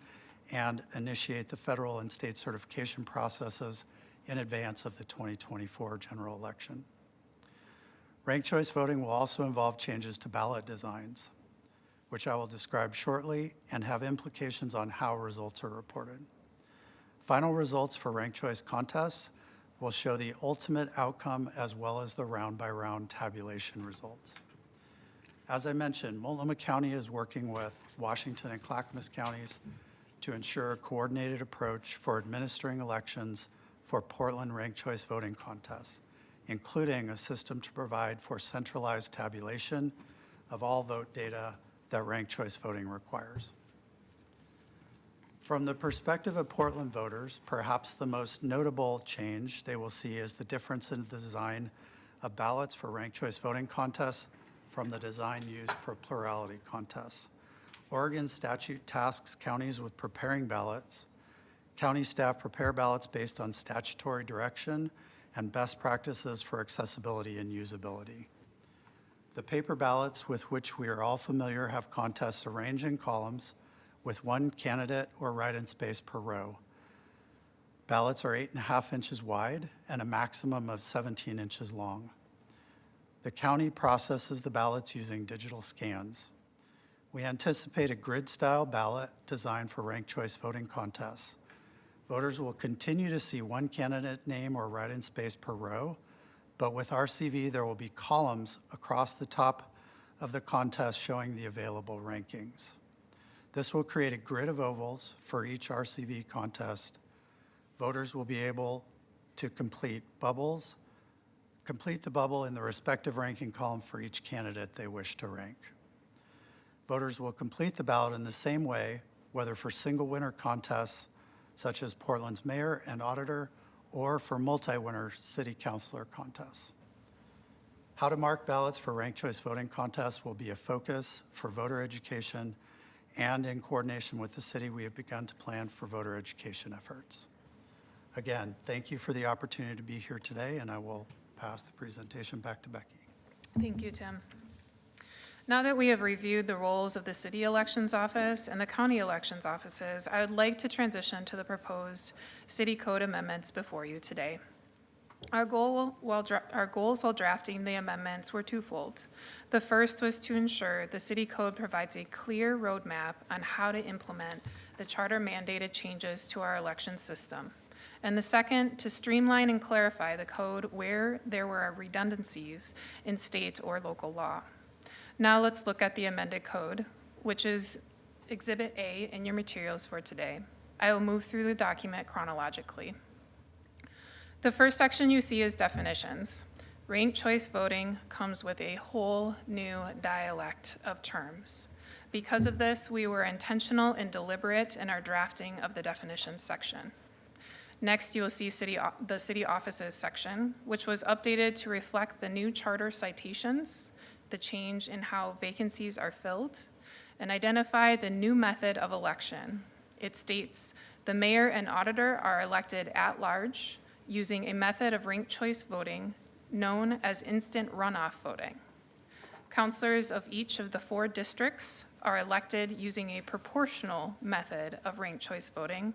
Speaker 15: and initiate the federal and state certification processes in advance of the 2024 general election. Ranked choice voting will also involve changes to ballot designs, which I will describe shortly and have implications on how results are reported. Final results for ranked choice contests will show the ultimate outcome as well as the round-by-round tabulation results. As I mentioned, Multnomah County is working with Washington and Clackamas counties to ensure a coordinated approach for administering elections for Portland ranked choice voting contests, including a system to provide for centralized tabulation of all vote data that ranked choice voting requires. From the perspective of Portland voters, perhaps the most notable change they will see is the difference in the design of ballots for ranked choice voting contests from the design used for plurality contests. Oregon statute tasks counties with preparing ballots. County staff prepare ballots based on statutory direction and best practices for accessibility and usability. The paper ballots with which we are all familiar have contests arranged in columns with one candidate or write-in space per row. Ballots are 8.5 inches wide and a maximum of 17 inches long. The county processes the ballots using digital scans. We anticipate a grid-style ballot designed for ranked choice voting contests. Voters will continue to see one candidate name or write-in space per row, but with RCV, there will be columns across the top of the contest showing the available rankings. This will create a grid of ovals for each RCV contest Voters will be able to complete the bubble in the respective ranking column for each candidate they wish to rank. Voters will complete the ballot in the same way, whether for single winner contests such as Portland's mayor and auditor, or for multi-winner city councilor contests. How to mark ballots for ranked choice voting contests will be a focus for voter education, and in coordination with the city, we have begun to plan for voter education efforts. Again, thank you for the opportunity to be here today, and I will pass the presentation back to Becky.
Speaker 13: Thank you, Tim. Now that we have reviewed the roles of the city elections office and the county elections offices, I would like to transition to the proposed city code amendments before you today. Our goals while drafting the amendments were twofold. The first was to ensure the city code provides a clear roadmap on how to implement the charter mandated changes to our election system. And the second, to streamline and clarify the code where there were redundancies in state or local law. Now let's look at the amended code, which is Exhibit A in your materials for today. I will move through the document chronologically. The first section you see is definitions. Ranked choice voting comes with a whole new dialect of terms. Because of this, we were intentional and deliberate in our drafting of the definitions section. Next, you will see the city offices section, which was updated to reflect the new charter citations, the change in how vacancies are filled, and identify the new method of election. It states the mayor and auditor are elected at large using a method of ranked choice voting known as instant runoff voting. Councilors of each of the 4 districts are elected using a proportional method of ranked choice voting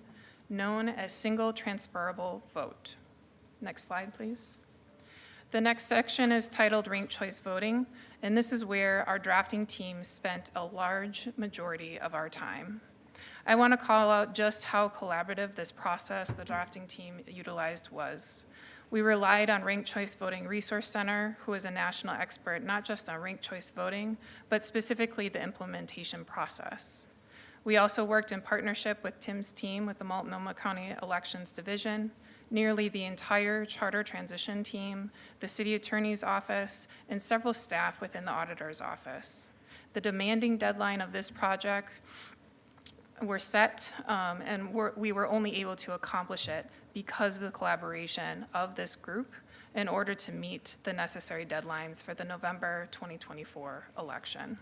Speaker 13: known as single transferable vote. Next slide, please. The next section is titled Ranked Choice Voting, and this is where our drafting team spent a large majority of our time. I want to call out just how collaborative this process the drafting team utilized was. We relied on Ranked Choice Voting Resource Center, who is a national expert not just on ranked choice voting, but specifically the implementation process. We also worked in partnership with Tim's team with the Multnomah County Elections Division, nearly the entire charter transition team, the city attorney's office, and several staff within the auditor's office. The demanding deadline of this project were set, and we were only able to accomplish it because of the collaboration of this group in order to meet the necessary deadlines for the November 2024 election.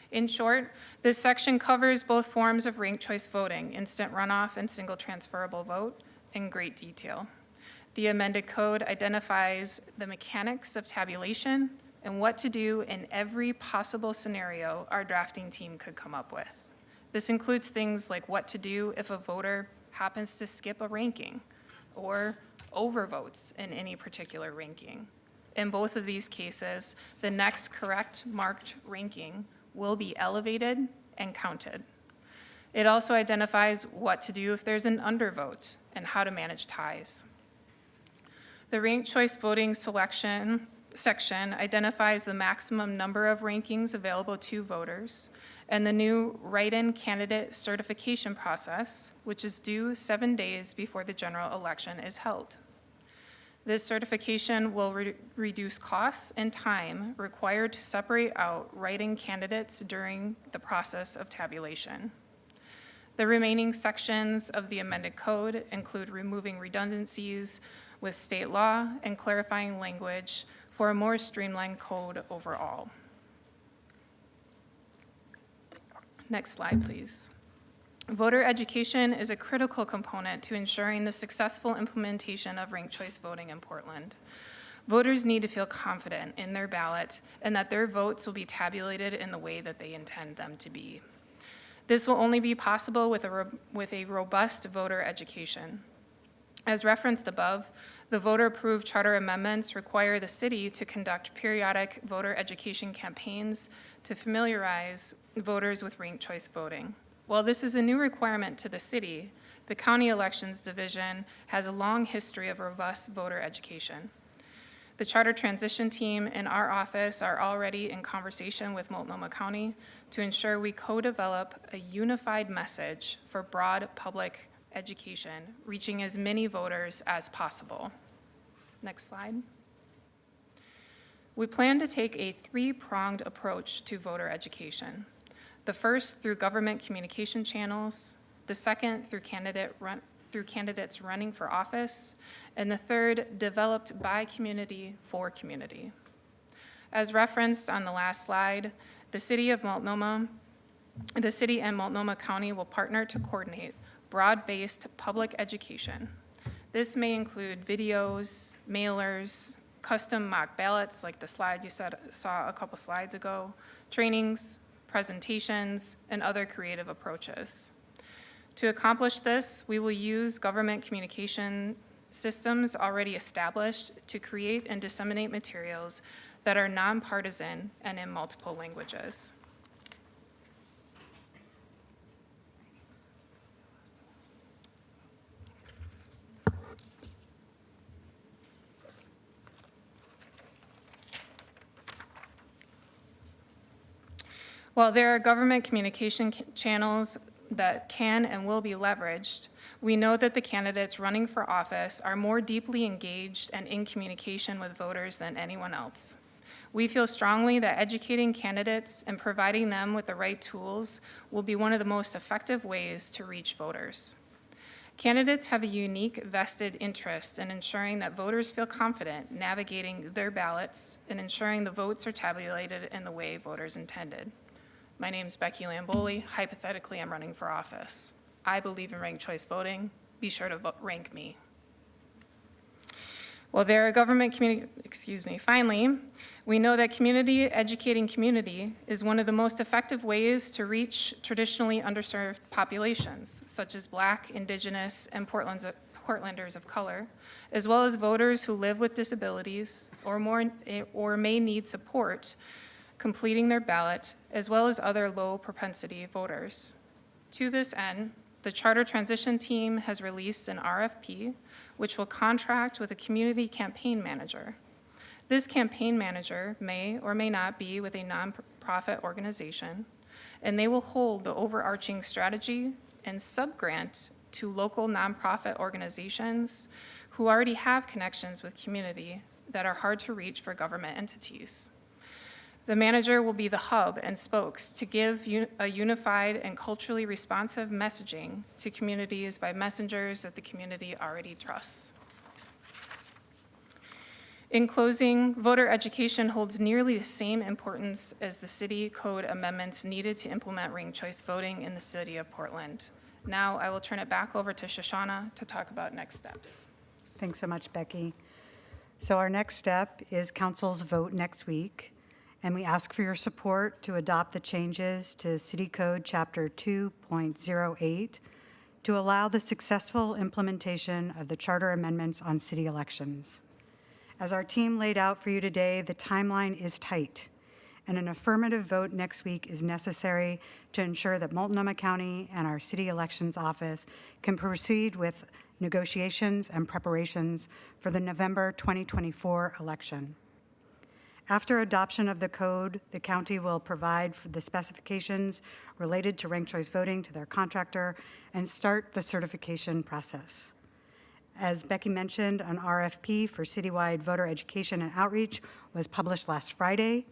Speaker 13: In short, this section covers both forms of ranked choice voting, instant runoff and single transferable vote, in great detail. The amended code identifies the mechanics of tabulation and what to do in every possible scenario our drafting team could come up with. This includes things like what to do if a voter happens to skip a ranking or overvotes in any particular ranking. In both of these cases, the next correct marked ranking will be elevated and counted. It also identifies what to do if there's an undervote and how to manage ties. The ranked choice voting selection section identifies the maximum number of rankings available to voters and the new write-in candidate certification process, which is due 7 days before the general election is held. This certification will reduce costs and time required to separate out write-in candidates during the process of tabulation. The remaining sections of the amended code include removing redundancies with state law and clarifying language for a more streamlined code overall. Next slide, please. Voter education is a critical component to ensuring the successful implementation of ranked choice voting in Portland. Voters need to feel confident in their ballot and that their votes will be tabulated in the way that they intend them to be. This will only be possible with a robust voter education. As referenced above, the voter-approved charter amendments require the city to conduct periodic voter education campaigns to familiarize voters with ranked choice voting. While this is a new requirement to the city, the County Elections Division has a long history of robust voter education. The charter transition team in our office are already in conversation with Multnomah County to ensure we co-develop a unified message for broad public education, reaching as many voters as possible. Next slide. We plan to take a three-pronged approach to voter education. The first through government communication channels, the second through candidates running for office, and the third developed by community for community. As referenced on the last slide, the city and Multnomah County will partner to coordinate broad-based public education. This may include videos, mailers, custom mock ballots like the slide you saw a couple slides ago, trainings, presentations, and other creative approaches. To accomplish this, we will use government communication systems already established to create and disseminate materials that are nonpartisan and in multiple languages. While there are government communication channels that can and will be leveraged, we know that the candidates running for office are more deeply engaged and in communication with voters than anyone else. We feel strongly that educating candidates and providing them with the right tools will be one of the most effective ways to reach voters. Candidates have a unique vested interest in ensuring that voters feel confident navigating their ballots and ensuring the votes are tabulated in the way voters intended. My name's Becky Lamboli. Hypothetically, I'm running for office. I believe in ranked choice voting. Be sure to rank me. Well, there are finally, we know that community educating community is one of the most effective ways to reach traditionally underserved populations, such as Black, Indigenous, and Portlanders of color, as well as voters who live with disabilities or may need support completing their ballot, as well as other low propensity voters. To this end, the Charter Transition Team has released an RFP, which will contract with a community campaign manager. This campaign manager may or may not be with a nonprofit organization, and they will hold the overarching strategy and subgrant to local nonprofit organizations who already have connections with community that are hard to reach for government entities. The manager will be the hub and spokes to give a unified and culturally responsive messaging to communities by messengers that the community already trusts. In closing, voter education holds nearly the same importance as the city code amendments needed to implement ranked choice voting in the city of Portland. Now I will turn it back over to Shoshana to talk about next steps.
Speaker 14: Thanks so much, Becky. So our next step is council's vote next week, and we ask for your support to adopt the changes to City Code Chapter 2.08 to allow the successful implementation of the charter amendments on city elections. As our team laid out for you today, the timeline is tight, and an affirmative vote next week is necessary to ensure that Multnomah County and our city elections office can proceed with negotiations and preparations for the November 2024 election. After adoption of the code, the county will provide for the specifications related to ranked choice voting to their contractor and start the certification process. As Becky mentioned, an RFP for citywide voter education and outreach was published last Friday,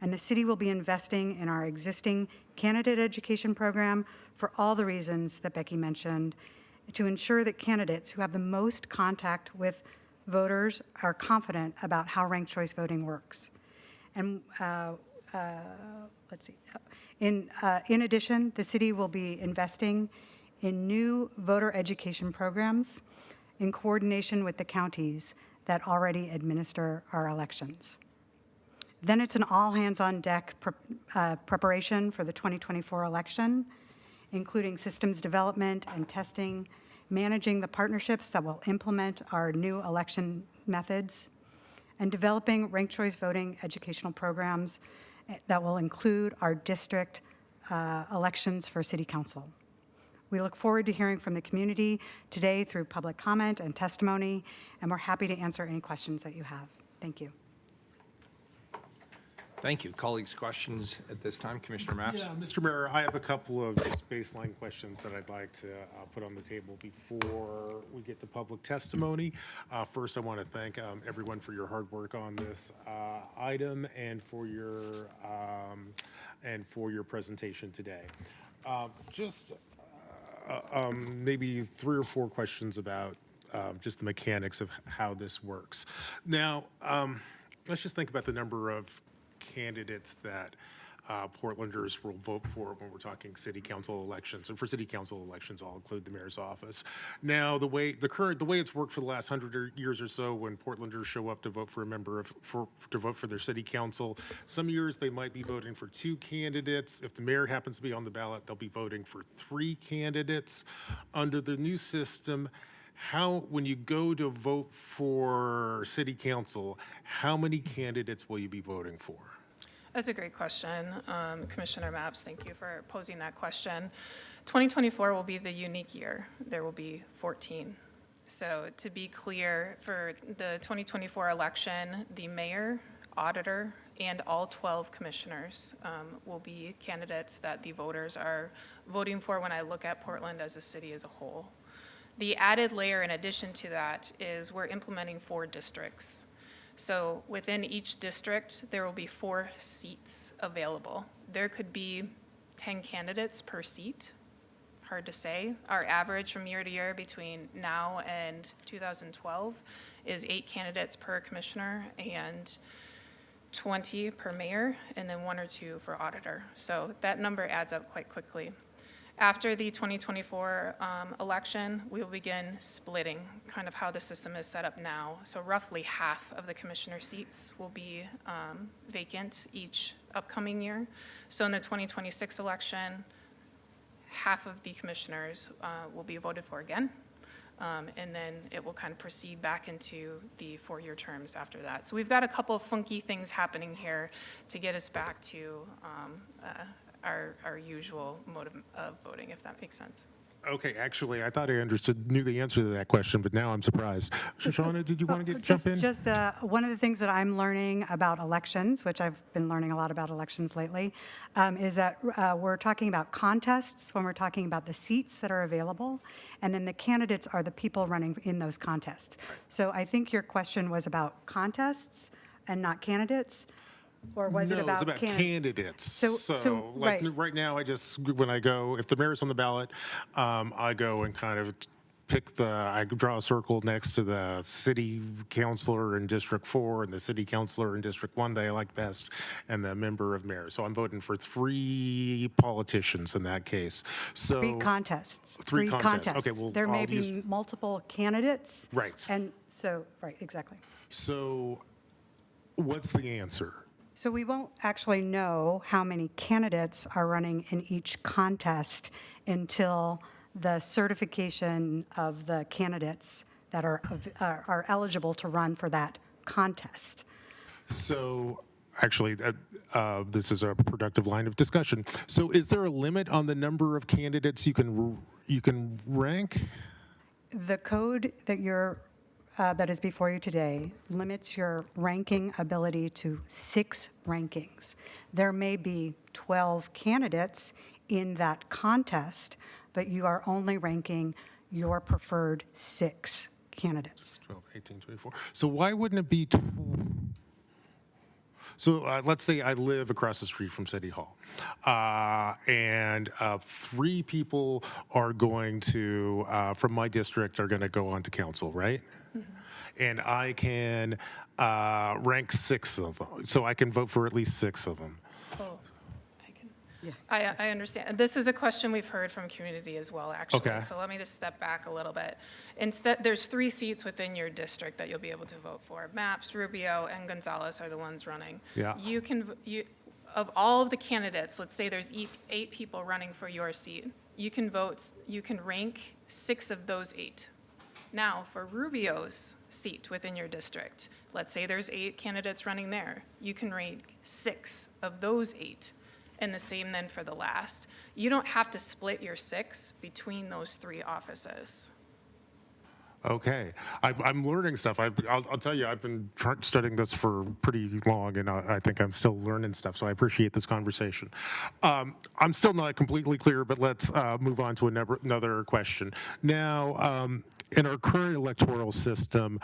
Speaker 14: and the city will be investing in our existing candidate education program for all the reasons that Becky mentioned, to ensure that candidates who have the most contact with voters are confident about how ranked choice voting works. And let's see. In addition, the city will be investing in new voter education programs in coordination with the counties that already administer our elections. Then it's an all-hands-on-deck preparation for the 2024 election, including systems development and testing, managing the partnerships that will implement our new election methods, and developing ranked choice voting educational programs that will include our district elections for city council. We look forward to hearing from the community today through public comment and testimony, and we're happy to answer any questions that you have. Thank you.
Speaker 1: Thank you. Colleagues, questions at this time? Commissioner Maps?
Speaker 6: Yeah, Mr. Mayor, I have a couple of just baseline questions that I'd like to put on the table before we get to public testimony. First, I want to thank everyone for your hard work on this item and for your presentation today. Just maybe 3 or 4 questions about just the mechanics of how this works. Now, let's just think about the number of candidates that Portlanders will vote for when we're talking city council elections. And for city council elections, I'll include the mayor's office. Now, the way it's worked for the last 100 years or so, when Portlanders show up to vote for a member to vote for their city council, some years they might be voting for 2 candidates. If the mayor happens to be on the ballot, they'll be voting for 3 candidates. Under the new system, when you go to vote for city council, how many candidates will you be voting for?
Speaker 13: That's a great question. Commissioner Maps, thank you for posing that question. 2024 will be the unique year. There will be 14. So to be clear, for the 2024 election, the mayor, auditor, and all 12 commissioners will be candidates that the voters are voting for when I look at Portland as a city as a whole. The added layer in addition to that is we're implementing 4 districts. So within each district, there will be 4 seats available. There could be 10 candidates per seat. Hard to say. Our average from year to year between now and 2012 is 8 candidates per commissioner and 20 per mayor, and then 1 or 2 for auditor. So that number adds up quite quickly. After the 2024 election, we will begin splitting, kind of how the system is set up now. So roughly half of the commissioner seats will be vacant each upcoming year. So in the 2026 election, half of the commissioners will be voted for again. And then it will kind of proceed back into the 4-year terms after that. So we've got a couple of funky things happening here to get us back to our usual mode of voting, if that makes sense.
Speaker 6: Okay, actually, I thought I knew the answer to that question, but now I'm surprised. Shoshana, did you want to jump in?
Speaker 14: Just one of the things that I'm learning about elections, which I've been learning a lot about elections lately, is that we're talking about contests when we're talking about the seats that are available, and then the candidates are the people running in those contests. So I think your question was about contests and not candidates. Or was it about
Speaker 6: candidates?
Speaker 14: So
Speaker 6: like
Speaker 14: right.
Speaker 6: right now, when I go, if the mayor's on the ballot, I go and kind of I draw a circle next to the city councilor in District 4 and the city councilor in District 1 that I like best, and the member of mayor. So I'm voting for 3 politicians in that case. So
Speaker 14: 3 contests.
Speaker 6: 3 contests. Okay, well,
Speaker 14: there may be multiple candidates.
Speaker 6: Right.
Speaker 14: And so, right, exactly.
Speaker 6: So what's the answer?
Speaker 14: So we won't actually know how many candidates are running in each contest until the certification of the candidates that are eligible to run for that contest.
Speaker 6: So actually, this is a productive line of discussion. So is there a limit on the number of candidates you can rank?
Speaker 14: The code that is before you today limits your ranking ability to 6 rankings. There may be 12 candidates in that contest, but you are only ranking your preferred 6 candidates.
Speaker 6: 12, 18, 24. So why wouldn't it be? So let's say I live across the street from City Hall, and 3 people are going to, from my district, are going to go on to council, right? And I can rank 6 of them. So I can vote for at least 6 of them.
Speaker 13: Oh, I understand. This is a question we've heard from community as well, actually.
Speaker 6: Okay.
Speaker 13: So let me just step back a little bit. Instead, there's 3 seats within your district that you'll be able to vote for. Maps, Rubio, and Gonzalez are the ones running.
Speaker 6: Yeah.
Speaker 13: Of all of the candidates, let's say there's 8 people running for your seat, you can rank 6 of those 8. Now, for Rubio's seat within your district, let's say there's 8 candidates running there. You can rank 6 of those 8, and the same then for the last. You don't have to split your 6 between those 3 offices.
Speaker 6: Okay, I'm learning stuff. I'll tell you, I've been studying this for pretty long, and I think I'm still learning stuff. So I appreciate this conversation. I'm still not completely clear, but let's move on to another question. Now, in our current electoral system,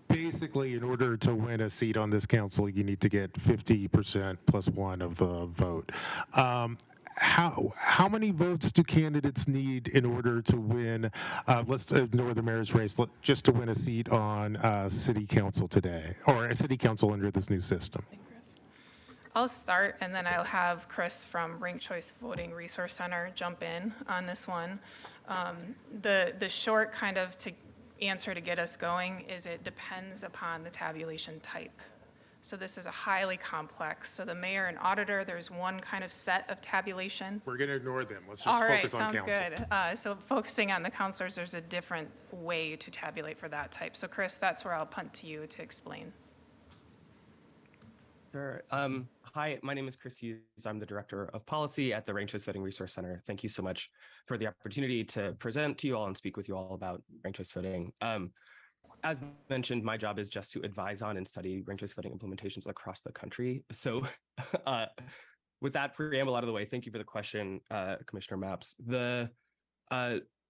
Speaker 6: basically, in order to win a seat on this council, you need to get 50% plus one of the vote. How many votes do candidates need in order to win? Let's ignore the mayor's race, just to win a seat on city council today, or a city council under this new system.
Speaker 13: I'll start, and then I'll have Chris from Ranked Choice Voting Resource Center jump in on this one. The short kind of answer to get us going is it depends upon the tabulation type. So this is a highly complex. So the mayor and auditor, there's one kind of set of tabulation.
Speaker 6: We're going to ignore them. Let's just
Speaker 13: All right,
Speaker 6: focus on council.
Speaker 13: sounds good. So focusing on the counselors, there's a different way to tabulate for that type. So Chris, that's where I'll punt to you to explain.
Speaker 16: Sure. Hi, my name is Chris Hughes. I'm the Director of Policy at the Ranked Choice Voting Resource Center. Thank you so much for the opportunity to present to you all and speak with you all about ranked choice voting. As mentioned, my job is just to advise on and study ranked choice voting implementations across the country. So with that preamble out of the way, thank you for the question, Commissioner Mapps.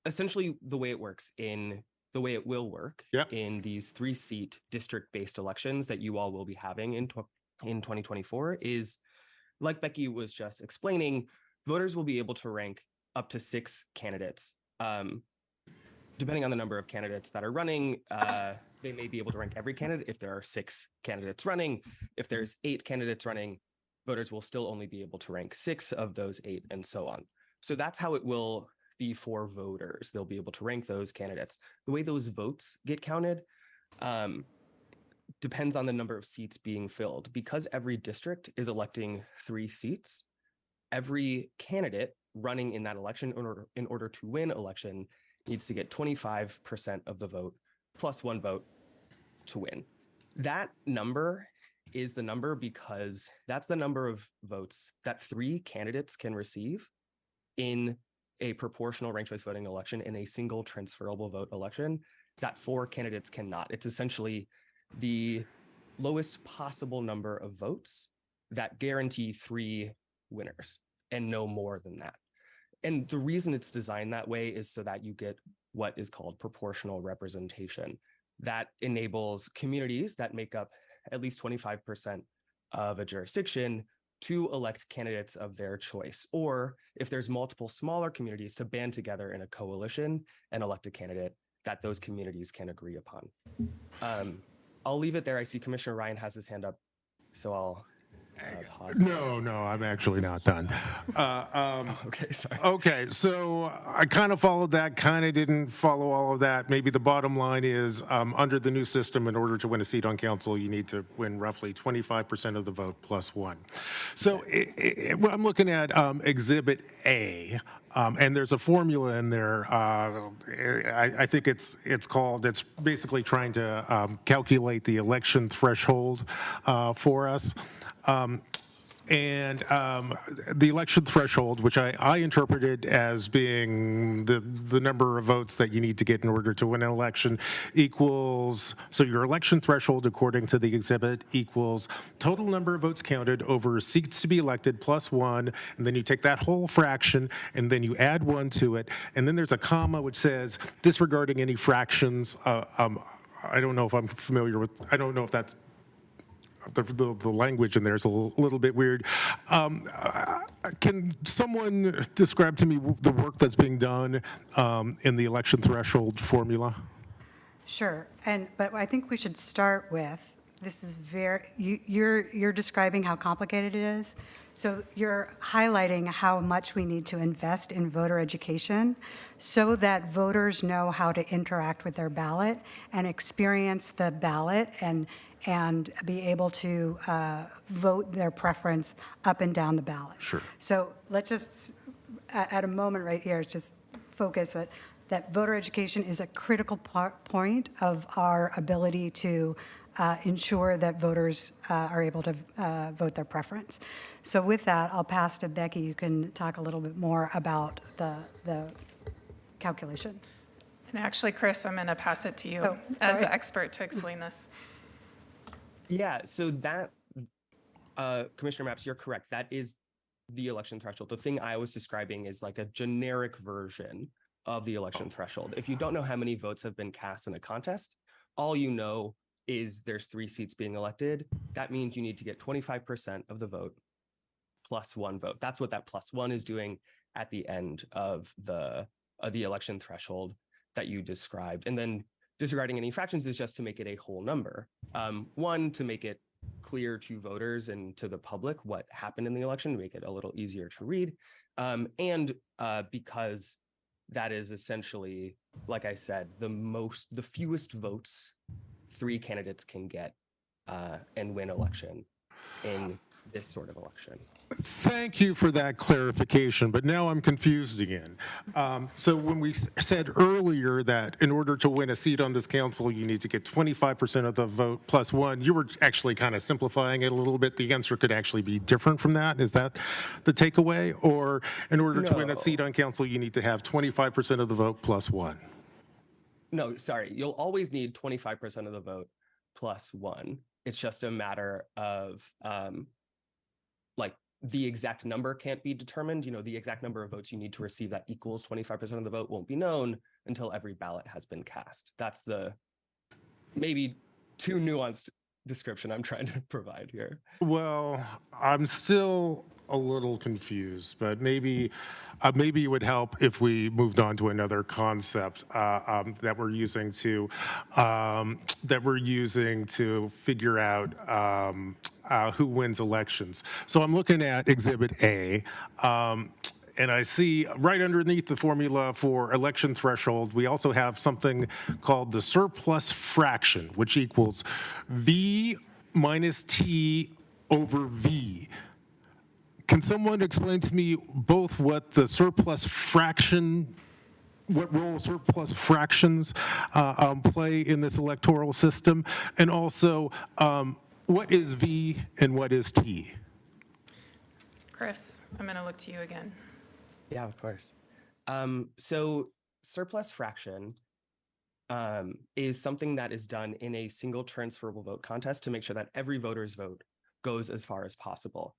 Speaker 16: Essentially, the way it works in the way it will work in these 3-seat district-based elections that you all will be having in 2024 is, like Becky was just explaining, voters will be able to rank up to 6 candidates. Depending on the number of candidates that are running, they may be able to rank every candidate if there are 6 candidates running. If there's 8 candidates running, voters will still only be able to rank 6 of those 8 and so on. So that's how it will be for voters. They'll be able to rank those candidates. The way those votes get counted depends on the number of seats being filled. Because every district is electing 3 seats, every candidate running in that election in order to win election needs to get 25% of the vote plus 1 vote to win. That number is the number because that's the number of votes that 3 candidates can receive in a proportional ranked choice voting election, in a single transferable vote election, that 4 candidates cannot. It's essentially the lowest possible number of votes that guarantee 3 winners and no more than that. And the reason it's designed that way is so that you get what is called proportional representation. That enables communities that make up at least 25% of a jurisdiction to elect candidates of their choice. Or if there's multiple smaller communities, to band together in a coalition and elect a candidate that those communities can agree upon. I'll leave it there. I see Commissioner Ryan has his hand up, so I'll pause.
Speaker 6: No, I'm actually not done.
Speaker 16: Okay, sorry.
Speaker 6: Okay, so I kind of followed that, kind of didn't follow all of that. Maybe the bottom line is, under the new system, in order to win a seat on council, you need to win roughly 25% of the vote plus 1. So I'm looking at Exhibit A, and there's a formula in there. I think it's basically trying to calculate the election threshold for us. And the election threshold, which I interpreted as being the number of votes that you need to get in order to win an election, equals, so your election threshold, according to the exhibit, equals total number of votes counted over seats to be elected plus 1, and then you take that whole fraction, and then you add 1 to it, and then there's a comma which says, disregarding any fractions. I don't know if I'm familiar with, I don't know if that's the language in there is a little bit weird. Can someone describe to me the work that's being done in the election threshold formula?
Speaker 14: Sure, but I think we should start with, this is you're describing how complicated it is. So you're highlighting how much we need to invest in voter education so that voters know how to interact with their ballot and experience the ballot and be able to vote their preference up and down the ballot.
Speaker 6: Sure.
Speaker 14: So let's just, at a moment right here, just focus that voter education is a critical point of our ability to ensure that voters are able to vote their preference. So with that, I'll pass to Becky. You can talk a little bit more about the calculation.
Speaker 13: And actually, Chris, I'm going to pass it to you
Speaker 14: Oh,
Speaker 13: as
Speaker 14: sorry.
Speaker 13: the expert to explain this.
Speaker 16: Yeah, so that, Commissioner Maps, you're correct. That is the election threshold. The thing I was describing is like a generic version of the election threshold. If you don't know how many votes have been cast in a contest, all you know is there's 3 seats being elected. That means you need to get 25% of the vote plus 1 vote. That's what that plus 1 is doing at the end of the election threshold that you described. And then disregarding any fractions is just to make it a whole number. 1, to make it clear to voters and to the public what happened in the election, to make it a little easier to read. And because that is essentially, like I said, the fewest votes 3 candidates can get and win election in this sort of election.
Speaker 6: Thank you for that clarification, but now I'm confused again. So when we said earlier that in order to win a seat on this council, you need to get 25% of the vote plus 1, you were actually kind of simplifying it a little bit. The answer could actually be different from that. Is that the takeaway? Or in order to win a seat on council, you need to have 25% of the vote plus 1?
Speaker 16: No, sorry. You'll always need 25% of the vote plus 1. It's just a matter of like the exact number can't be determined. You know, the exact number of votes you need to receive that equals 25% of the vote won't be known until every ballot has been cast. That's the maybe too nuanced description I'm trying to provide here.
Speaker 6: Well, I'm still a little confused, but maybe it would help if we moved on to another concept that we're using to figure out who wins elections. So I'm looking at Exhibit A. And I see right underneath the formula for election threshold, we also have something called the surplus fraction, which equals V minus T over V. Can someone explain to me both what the surplus fraction, what role surplus fractions play in this electoral system, and also what is V and what is T?
Speaker 13: Chris, I'm going to look to you again.
Speaker 16: Yeah, of course. So surplus fraction is something that is done in a single transferable vote contest to make sure that every voter's vote goes as far as possible.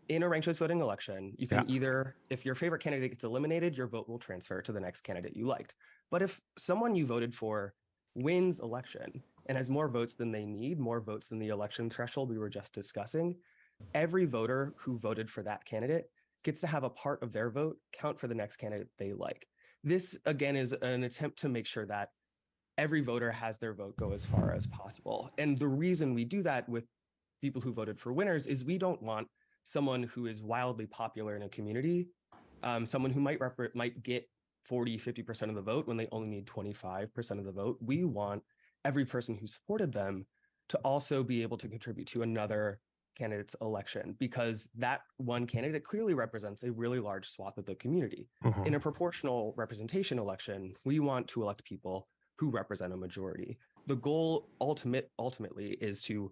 Speaker 16: In a ranked choice voting election, you can either, if your favorite candidate gets eliminated, your vote will transfer to the next candidate you liked. But if someone you voted for wins election and has more votes than they need, more votes than the election threshold we were just discussing, every voter who voted for that candidate gets to have a part of their vote count for the next candidate they like. This, again, is an attempt to make sure that every voter has their vote go as far as possible. And the reason we do that with people who voted for winners is we don't want someone who is wildly popular in a community, someone who might get 40, 50% of the vote when they only need 25% of the vote. We want every person who supported them to also be able to contribute to another candidate's election, because that one candidate clearly represents a really large swath of the community. In a proportional representation election, we want to elect people who represent a majority. The goal ultimately is to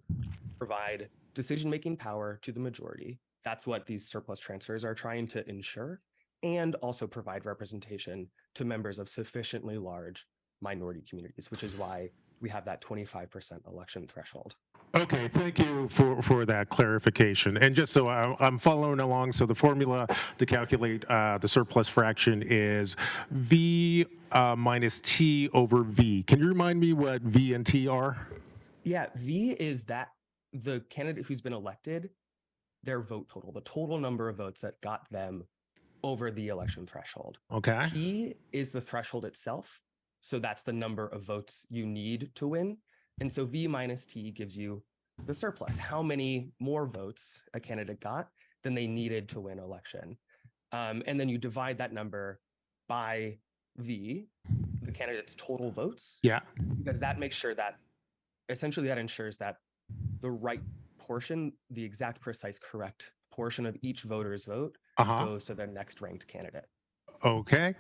Speaker 16: provide decision-making power to the majority. That's what these surplus transfers are trying to ensure, and also provide representation to members of sufficiently large minority communities, which is why we have that 25% election threshold.
Speaker 6: Okay, thank you for that clarification. And just so I'm following along, so the formula to calculate the surplus fraction is V minus T over V. Can you remind me what V and T are?
Speaker 16: Yeah, V is that the candidate who's been elected, their vote total, the total number of votes that got them over the election threshold.
Speaker 6: Okay.
Speaker 16: T is the threshold itself. So that's the number of votes you need to win. And so V minus T gives you the surplus, how many more votes a candidate got than they needed to win election. And then you divide that number by V, the candidate's total votes.
Speaker 6: Yeah.
Speaker 16: Because that makes sure that, essentially that ensures that the right portion, the exact, precise, correct portion of each voter's vote goes to their next ranked candidate.
Speaker 6: Okay.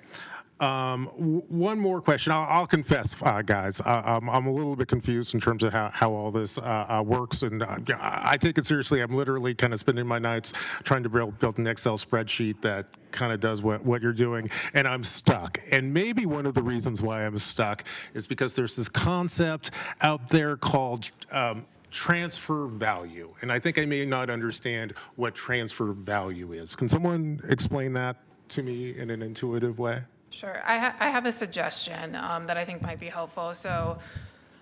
Speaker 6: One more question. I'll confess, guys, I'm a little bit confused in terms of how all this works, and I take it seriously. I'm literally kind of spending my nights trying to build an Excel spreadsheet that kind of does what you're doing, and I'm stuck. And maybe one of the reasons why I'm stuck is because there's this concept out there called transfer value, and I think I may not understand what transfer value is. Can someone explain that to me in an intuitive way?
Speaker 13: Sure. I have a suggestion that I think might be helpful. So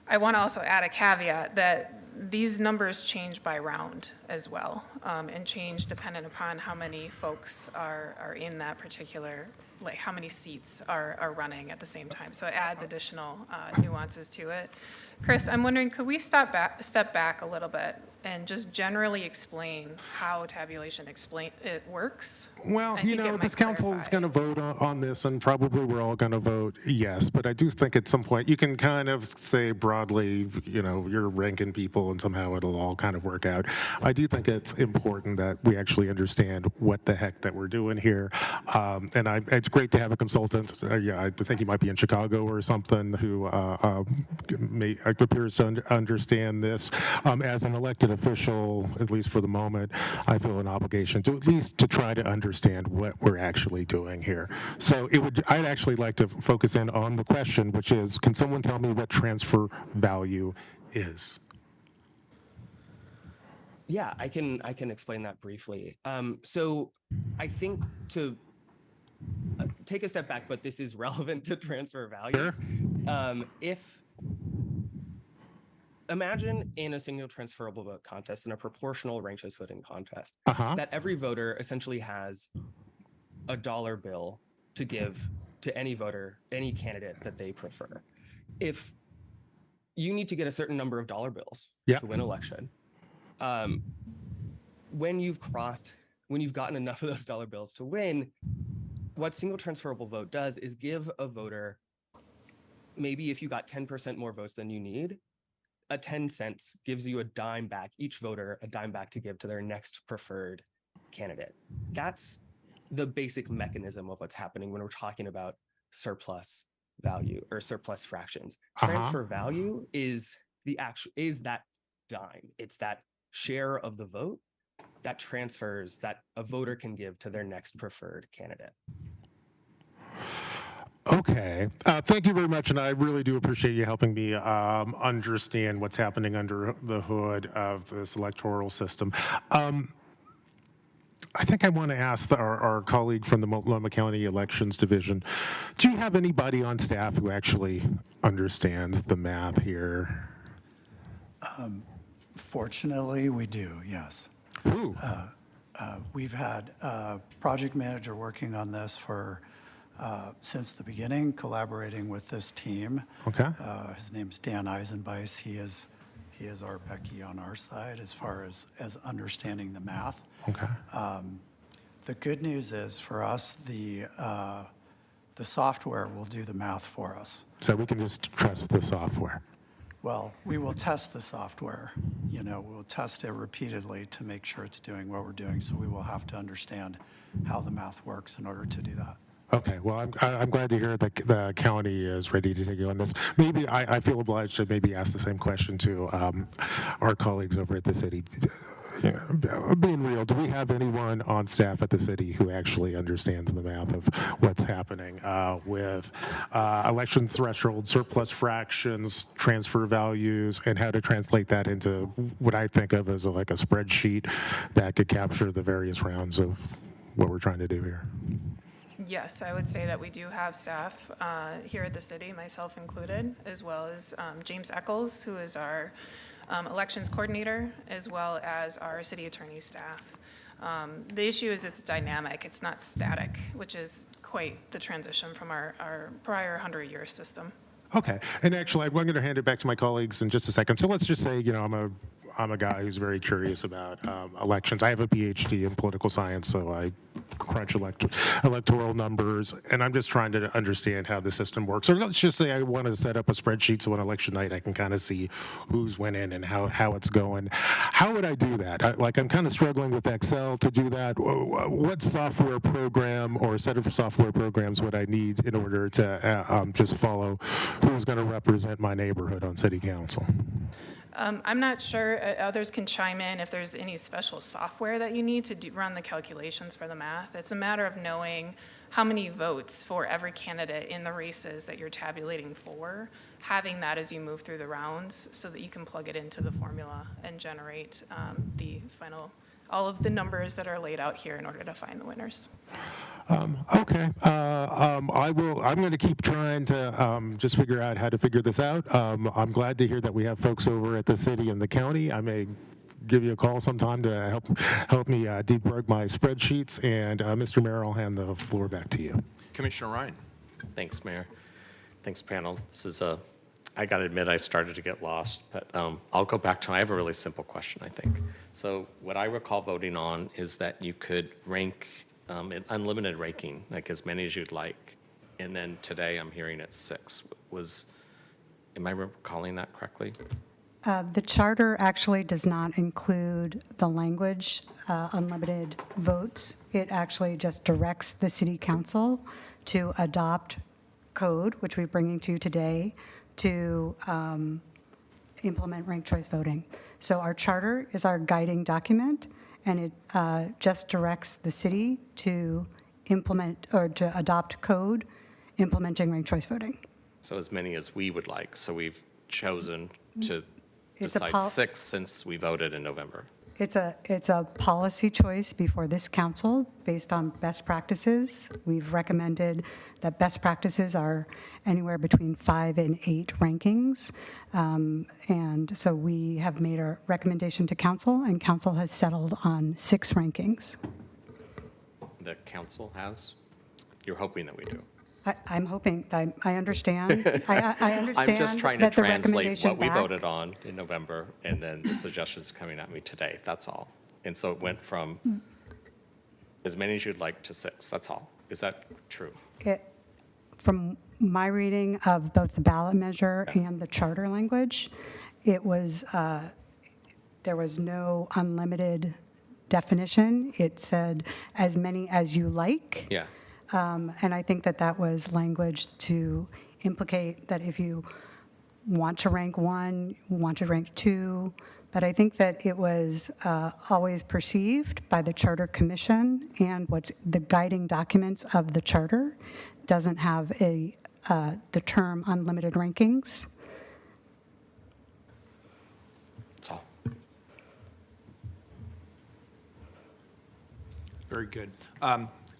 Speaker 13: I want to also add a caveat that these numbers change by round as well, and change dependent upon how many folks are in that particular, like how many seats are running at the same time. So it adds additional nuances to it. Chris, I'm wondering, could we step back a little bit and just generally explain how tabulation works?
Speaker 6: Well,
Speaker 13: I think it might
Speaker 6: this council is going to vote on this, and probably we're all going to vote yes. But I do think at some point you can kind of say broadly, you're ranking people, and somehow it'll all kind of work out. I do think it's important that we actually understand what the heck that we're doing here. And it's great to have a consultant. I think he might be in Chicago or something who appears to understand this. As an elected official, at least for the moment, I feel an obligation to at least to try to understand what we're actually doing here. So I'd actually like to focus in on the question, which is, can someone tell me what transfer value is?
Speaker 16: Yeah, I can explain that briefly. So I think to take a step back, but this is relevant to transfer value.
Speaker 6: Sure.
Speaker 16: Imagine in a single transferable vote contest, in a proportional ranked choice voting contest, that every voter essentially has a dollar bill to give to any voter, any candidate that they prefer. If you need to get a certain number of dollar bills to win election, when you've gotten enough of those dollar bills to win, what single transferable vote does is give a voter, maybe if you got 10% more votes than you need, a 10 cents gives you a dime back, each voter a dime back to give to their next preferred candidate. That's the basic mechanism of what's happening when we're talking about surplus value or surplus fractions. Transfer value is that dime. It's that share of the vote that transfers that a voter can give to their next preferred candidate.
Speaker 6: Okay. Thank you very much, and I really do appreciate you helping me understand what's happening under the hood of this electoral system. I think I want to ask our colleague from the Multnomah County Elections Division, do you have anybody on staff who actually understands the math here?
Speaker 15: Fortunately, we do, yes.
Speaker 6: Who?
Speaker 15: We've had a project manager working on this since the beginning, collaborating with this team.
Speaker 6: Okay.
Speaker 15: His name's Dan Eisenbeis. He is our Becky on our side as far as understanding the math.
Speaker 6: Okay.
Speaker 15: The good news is for us, the software will do the math for us.
Speaker 6: So we can just trust the software.
Speaker 15: Well, we will test the software. We'll test it repeatedly to make sure it's doing what we're doing. So we will have to understand how the math works in order to do that.
Speaker 6: Okay, well, I'm glad to hear that the county is ready to take you on this. Maybe I feel obliged to maybe ask the same question to our colleagues over at the city. Being real, do we have anyone on staff at the city who actually understands the math of what's happening with election thresholds, surplus fractions, transfer values, and how to translate that into what I think of as like a spreadsheet that could capture the various rounds of what we're trying to do here?
Speaker 13: Yes, I would say that we do have staff here at the city, myself included, as well as James Eccles, who is our elections coordinator, as well as our city attorney staff. The issue is it's dynamic, it's not static, which is quite the transition from our prior 100-year system.
Speaker 6: Okay, and actually, I'm going to hand it back to my colleagues in just a second. So let's just say, I'm a guy who's very curious about elections. I have a PhD in political science, so I crunch electoral numbers, and I'm just trying to understand how the system works. Or let's just say I want to set up a spreadsheet so on election night I can kind of see who's winning and how it's going. How would I do that? I'm kind of struggling with Excel to do that. What software program or set of software programs would I need in order to just follow who's going to represent my neighborhood on city council?
Speaker 13: I'm not sure, others can chime in if there's any special software that you need to run the calculations for the math. It's a matter of knowing how many votes for every candidate in the races that you're tabulating for, having that as you move through the rounds so that you can plug it into the formula and generate the final, all of the numbers that are laid out here in order to find the winners.
Speaker 6: Okay. I'm going to keep trying to just figure out how to figure this out. I'm glad to hear that we have folks over at the city and the county. I may give you a call sometime to help me debug my spreadsheets. And Mr. Mayor, I'll hand the floor back to you.
Speaker 1: Commissioner Ryan.
Speaker 7: Thanks, Mayor. Thanks, panel. This is I got to admit, I started to get lost, but I'll go back to, I have a really simple question, I think. So what I recall voting on is that you could rank an unlimited ranking, like as many as you'd like. And then today I'm hearing it's 6. Am I recalling that correctly?
Speaker 14: The charter actually does not include the language, unlimited votes. It actually just directs the city council to adopt code, which we're bringing to you today, to implement ranked choice voting. So our charter is our guiding document, and it just directs the city to implement or to adopt code implementing ranked choice voting.
Speaker 7: So as many as we would like. So we've chosen to
Speaker 14: It's a
Speaker 7: decide 6 since we voted in November.
Speaker 14: It's a policy choice before this council based on best practices. We've recommended that best practices are anywhere between 5 and 8 rankings. And so we have made a recommendation to council, and council has settled on 6 rankings.
Speaker 7: The council has? You're hoping that we do.
Speaker 14: I'm hoping, I understand. I understand
Speaker 7: I'm just trying to
Speaker 14: that the
Speaker 7: translate
Speaker 14: recommendation
Speaker 7: what we
Speaker 14: back-
Speaker 7: voted on in November and then the suggestions coming at me today, that's all. And so it went from as many as you'd like to 6, that's all. Is that true?
Speaker 14: From my reading of both the ballot measure and the charter language, it was, there was no unlimited definition. It said as many as you like.
Speaker 7: Yeah.
Speaker 14: And I think that that was language to implicate that if you want to rank 1, want to rank 2, but I think that it was always perceived by the Charter Commission, and what's the guiding documents of the charter doesn't have the term unlimited rankings.
Speaker 7: That's all.
Speaker 1: Very good.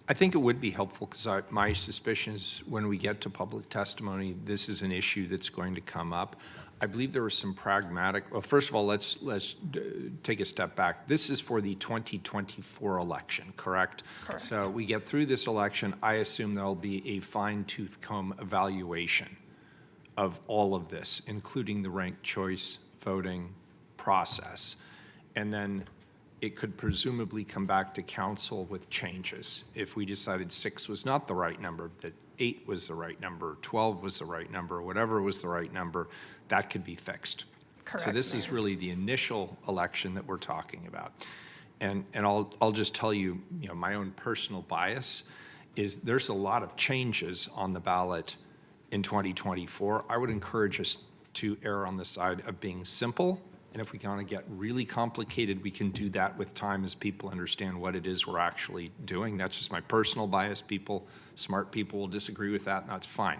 Speaker 1: I think it would be helpful because my suspicion is when we get to public testimony, this is an issue that's going to come up. I believe there was some pragmatic, well, first of all, let's take a step back. This is for the 2024 election, correct?
Speaker 13: Correct.
Speaker 1: So we get through this election, I assume there'll be a fine-tooth comb evaluation of all of this, including the ranked choice voting process. And then it could presumably come back to council with changes. If we decided 6 was not the right number, that 8 was the right number, 12 was the right number, whatever was the right number, that could be fixed.
Speaker 13: Correct,
Speaker 1: So this is
Speaker 13: Mayor.
Speaker 1: really the initial election that we're talking about. And I'll just tell you, my own personal bias is there's a lot of changes on the ballot in 2024. I would encourage us to err on the side of being simple. And if we want to get really complicated, we can do that with time as people understand what it is we're actually doing. That's just my personal bias. Smart people will disagree with that, and that's fine.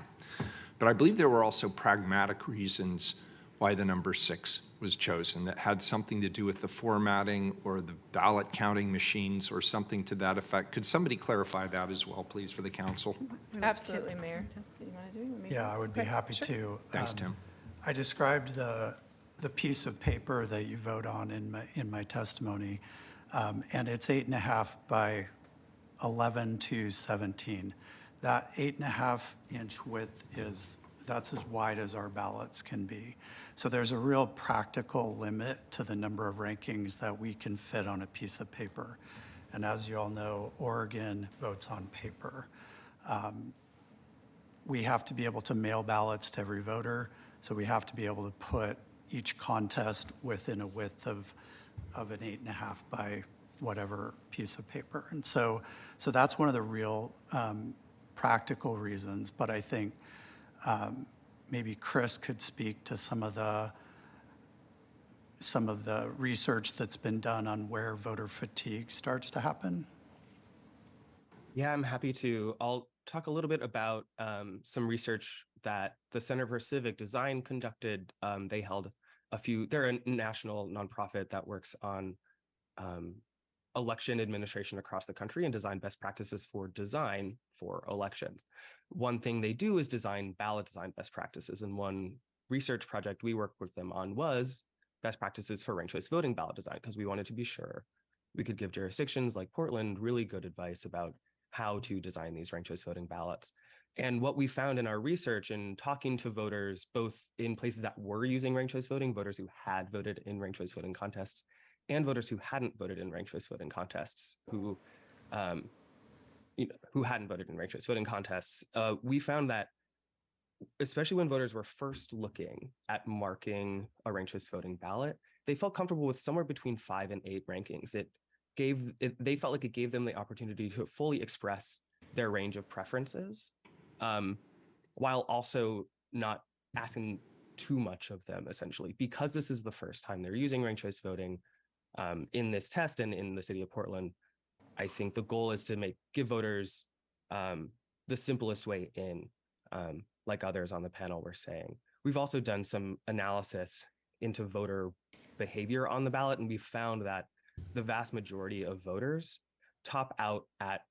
Speaker 1: But I believe there were also pragmatic reasons why the number 6 was chosen that had something to do with the formatting or the ballot counting machines or something to that effect. Could somebody clarify that as well, please, for the council?
Speaker 13: Absolutely, Mayor. You want to do it?
Speaker 15: Yeah, I would be happy to.
Speaker 1: Thanks, Tim.
Speaker 15: I described the piece of paper that you vote on in my testimony, and it's 8.5 by 11 to 17. That 8.5 inch width that's as wide as our ballots can be. So there's a real practical limit to the number of rankings that we can fit on a piece of paper. And as you all know, Oregon votes on paper. We have to be able to mail ballots to every voter, so we have to be able to put each contest within a width of an 8.5 by whatever piece of paper. And so that's one of the real practical reasons, but I think maybe Chris could speak to some of the research that's been done on where voter fatigue starts to happen.
Speaker 16: Yeah, I'm happy to. I'll talk a little bit about some research that the Center for Civic Design conducted. They held they're a national nonprofit that works on election administration across the country and design best practices for design for elections. One thing they do is design ballot design best practices. And one research project we worked with them on was best practices for ranked choice voting ballot design, because we wanted to be sure we could give jurisdictions like Portland really good advice about how to design these ranked choice voting ballots. And what we found in our research and talking to voters, both in places that were using ranked choice voting, voters who had voted in ranked choice voting contests, and voters who hadn't voted in ranked choice voting contests, who hadn't voted in ranked choice voting contests, we found that, especially when voters were first looking at marking a ranked choice voting ballot, they felt comfortable with somewhere between 5 and 8 rankings. They felt like it gave them the opportunity to fully express their range of preferences, while also not asking too much of them, essentially. Because this is the first time they're using ranked choice voting in this test and in the city of Portland, I think the goal is to give voters the simplest way in, like others on the panel were saying. We've also done some analysis into voter behavior on the ballot, and we found that the vast majority of voters top out at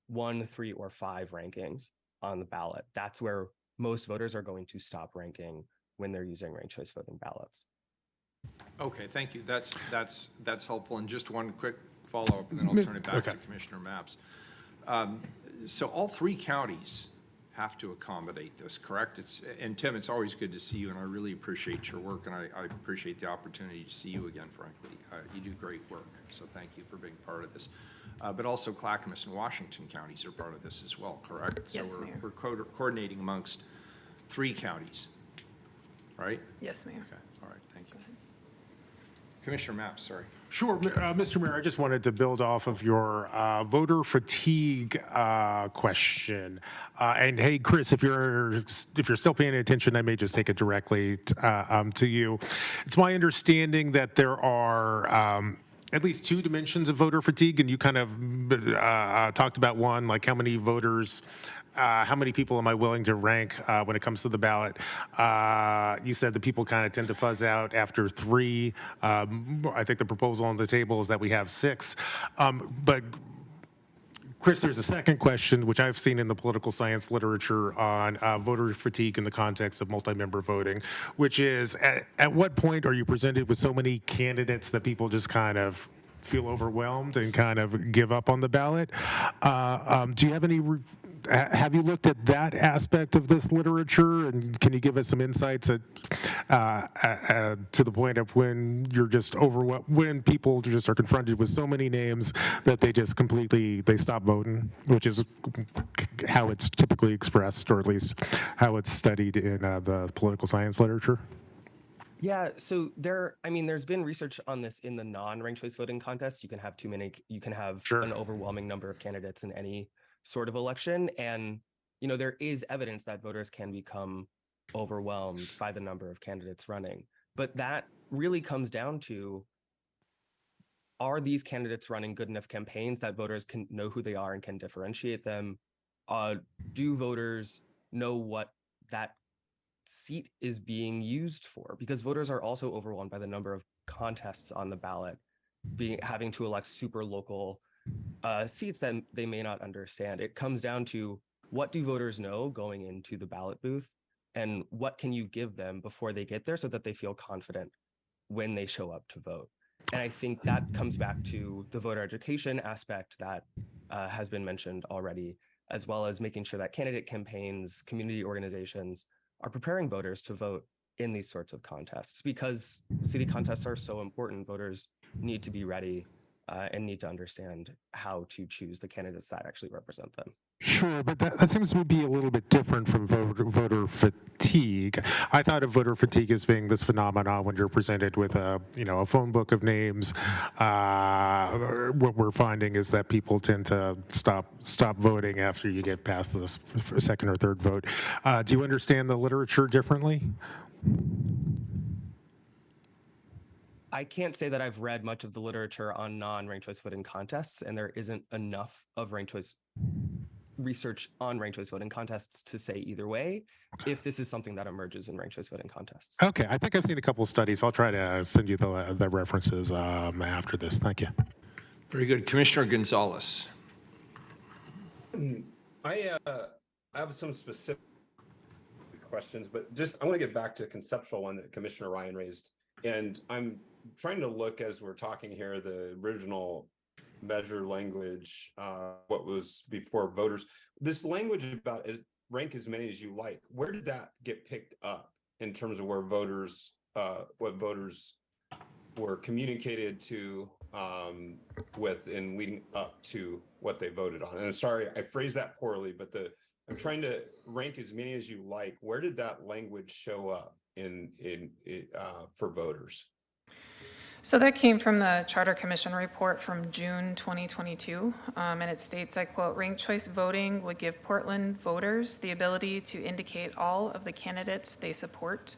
Speaker 16: 1, 3, or 5 rankings on the ballot. That's where most voters are going to stop ranking when they're using ranked choice voting ballots.
Speaker 1: Okay, thank you. That's helpful. And just one quick follow-up, and then I'll turn it back to Commissioner Mapps. So all 3 counties have to accommodate this, correct? And Tim, it's always good to see you, and I really appreciate your work, and I appreciate the opportunity to see you again, frankly. You do great work, so thank you for being part of this. But also Clackamas and Washington counties are part of this as well, correct?
Speaker 13: Yes,
Speaker 1: so
Speaker 13: Mayor.
Speaker 1: We're coordinating amongst 3 counties, right?
Speaker 13: Yes, Mayor.
Speaker 1: Okay, all right, thank you. Commissioner Mapps, sorry.
Speaker 6: Sure, Mr. Mayor, I just wanted to build off of your voter fatigue question. And hey, Chris, if you're still paying attention, I may just take it directly to you. It's my understanding that there are at least 2 dimensions of voter fatigue, and you kind of talked about one, like how many voters, how many people am I willing to rank when it comes to the ballot? You said that people kind of tend to fuzz out after 3. I think the proposal on the table is that we have 6. But Chris, there's a second question, which I've seen in the political science literature on voter fatigue in the context of multi-member voting, which is at what point are you presented with so many candidates that people just kind of feel overwhelmed and kind of give up on the ballot? Do you have any have you looked at that aspect of this literature, and can you give us some insights to the point of when you're just overwhelmed, when people just are confronted with so many names that they just completely stop voting, which is how it's typically expressed, or at least how it's studied in the political science literature?
Speaker 16: Yeah, so there's been research on this in the non-ranked choice voting contest. You can have an overwhelming number of candidates in any sort of election. And, there is evidence that voters can become overwhelmed by the number of candidates running. But that really comes down to, are these candidates running good enough campaigns that voters can know who they are and can differentiate them? Do voters know what that seat is being used for? Because voters are also overwhelmed by the number of contests on the ballot, having to elect super local seats that they may not understand. It comes down to, what do voters know going into the ballot booth, and what can you give them before they get there so that they feel confident when they show up to vote? And I think that comes back to the voter education aspect that has been mentioned already, as well as making sure that candidate campaigns, community organizations are preparing voters to vote in these sorts of contests. Because city contests are so important, voters need to be ready and need to understand how to choose the candidates that actually represent them.
Speaker 6: Sure, but that seems to be a little bit different from voter fatigue. I thought of voter fatigue as being this phenomenon when you're presented with a phone book of names. What we're finding is that people tend to stop voting after you get past the second or third vote. Do you understand the literature differently?
Speaker 16: I can't say that I've read much of the literature on non-ranked choice voting contests, and there isn't enough of ranked choice research on ranked choice voting contests to say either way if this is something that emerges in ranked choice voting contests.
Speaker 6: Okay, I think I've seen a couple of studies. I'll try to send you the references after this. Thank you.
Speaker 1: Very good. Commissioner Gonzalez.
Speaker 12: I have some specific questions, but just I want to get back to a conceptual one that Commissioner Ryan raised. And I'm trying to look as we're talking here, the original measure language, what was before voters. This language about rank as many as you like, where did that get picked up in terms of where voters, what voters were communicated to with in leading up to what they voted on? And I'm sorry, I phrased that poorly, but I'm trying to rank as many as you like. Where did that language show up for voters?
Speaker 13: So that came from the Charter Commission report from June 2022, and it states, I quote, "Ranked choice voting would give Portland voters the ability to indicate all of the candidates they support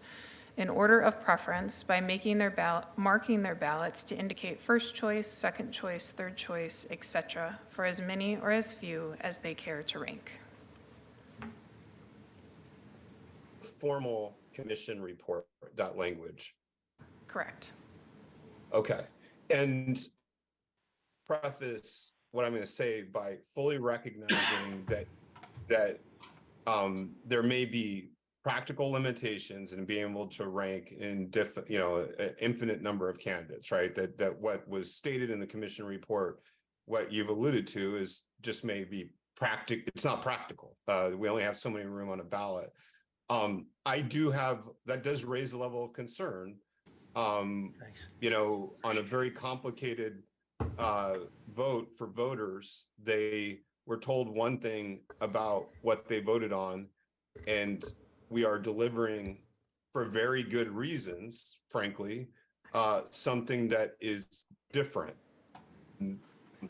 Speaker 13: in order of preference by marking their ballots to indicate first choice, second choice, third choice, etc., for as many or as few as they care to rank."
Speaker 12: Formal commission report, that language.
Speaker 13: Correct.
Speaker 12: Okay. And preface what I'm going to say by fully recognizing that there may be practical limitations in being able to rank in an infinite number of candidates, right? That what was stated in the commission report, what you've alluded to is just maybe it's not practical. We only have so many room on a ballot. That does raise a level of concern. On a very complicated vote for voters, they were told one thing about what they voted on, and we are delivering, for very good reasons, frankly, something that is different.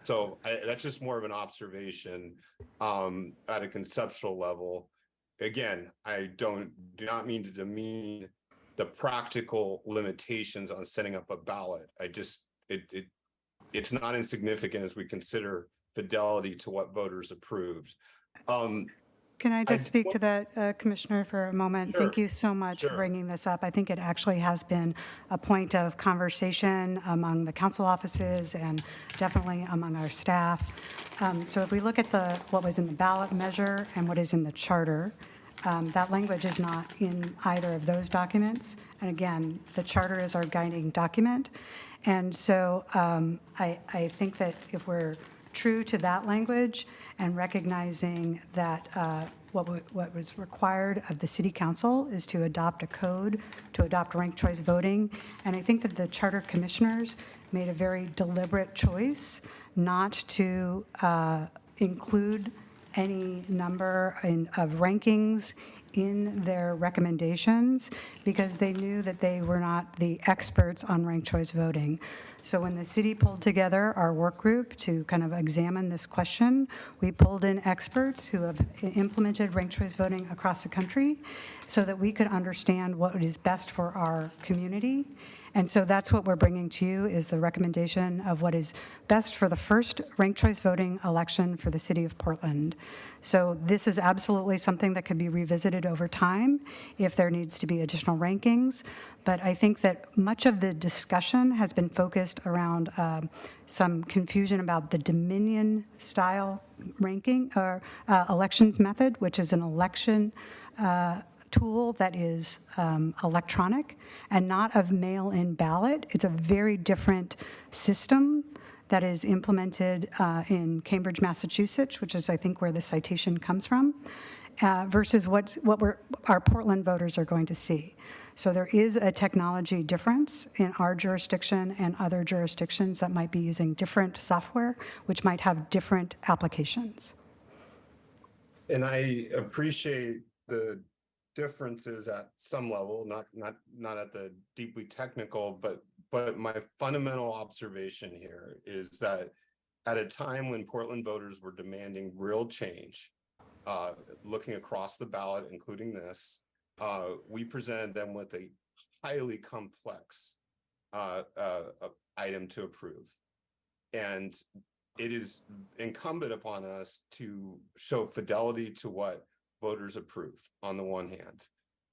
Speaker 12: So that's just more of an observation at a conceptual level. Again, I do not mean to demean the practical limitations on setting up a ballot. It's not insignificant as we consider fidelity to what voters approved.
Speaker 14: Can I just speak to that, Commissioner, for a moment?
Speaker 12: Sure.
Speaker 14: Thank you so much for bringing this up. I think it actually has been a point of conversation among the council offices and definitely among our staff. So if we look at what was in the ballot measure and what is in the charter, that language is not in either of those documents. And again, the charter is our guiding document. And so I think that if we're true to that language and recognizing that what was required of the city council is to adopt a code, to adopt ranked choice voting. And I think that the charter commissioners made a very deliberate choice not to include any number of rankings in their recommendations because they knew that they were not the experts on ranked choice voting. So when the city pulled together our work group to kind of examine this question, we pulled in experts who have implemented ranked choice voting across the country so that we could understand what is best for our community. And so that's what we're bringing to you is the recommendation of what is best for the first ranked choice voting election for the city of Portland. So this is absolutely something that could be revisited over time if there needs to be additional rankings. But I think that much of the discussion has been focused around some confusion about the Dominion style ranking or elections method, which is an election tool that is electronic and not of mail-in ballot. It's a very different system that is implemented in Cambridge, Massachusetts, which is, I think, where the citation comes from. versus what our Portland voters are going to see. So there is a technology difference in our jurisdiction and other jurisdictions that might be using different software, which might have different applications.
Speaker 12: And I appreciate the differences at some level, not at the deeply technical, but my fundamental observation here is that at a time when Portland voters were demanding real change, looking across the ballot, including this, we presented them with a highly complex item to approve. And it is incumbent upon us to show fidelity to what voters approved on the one hand.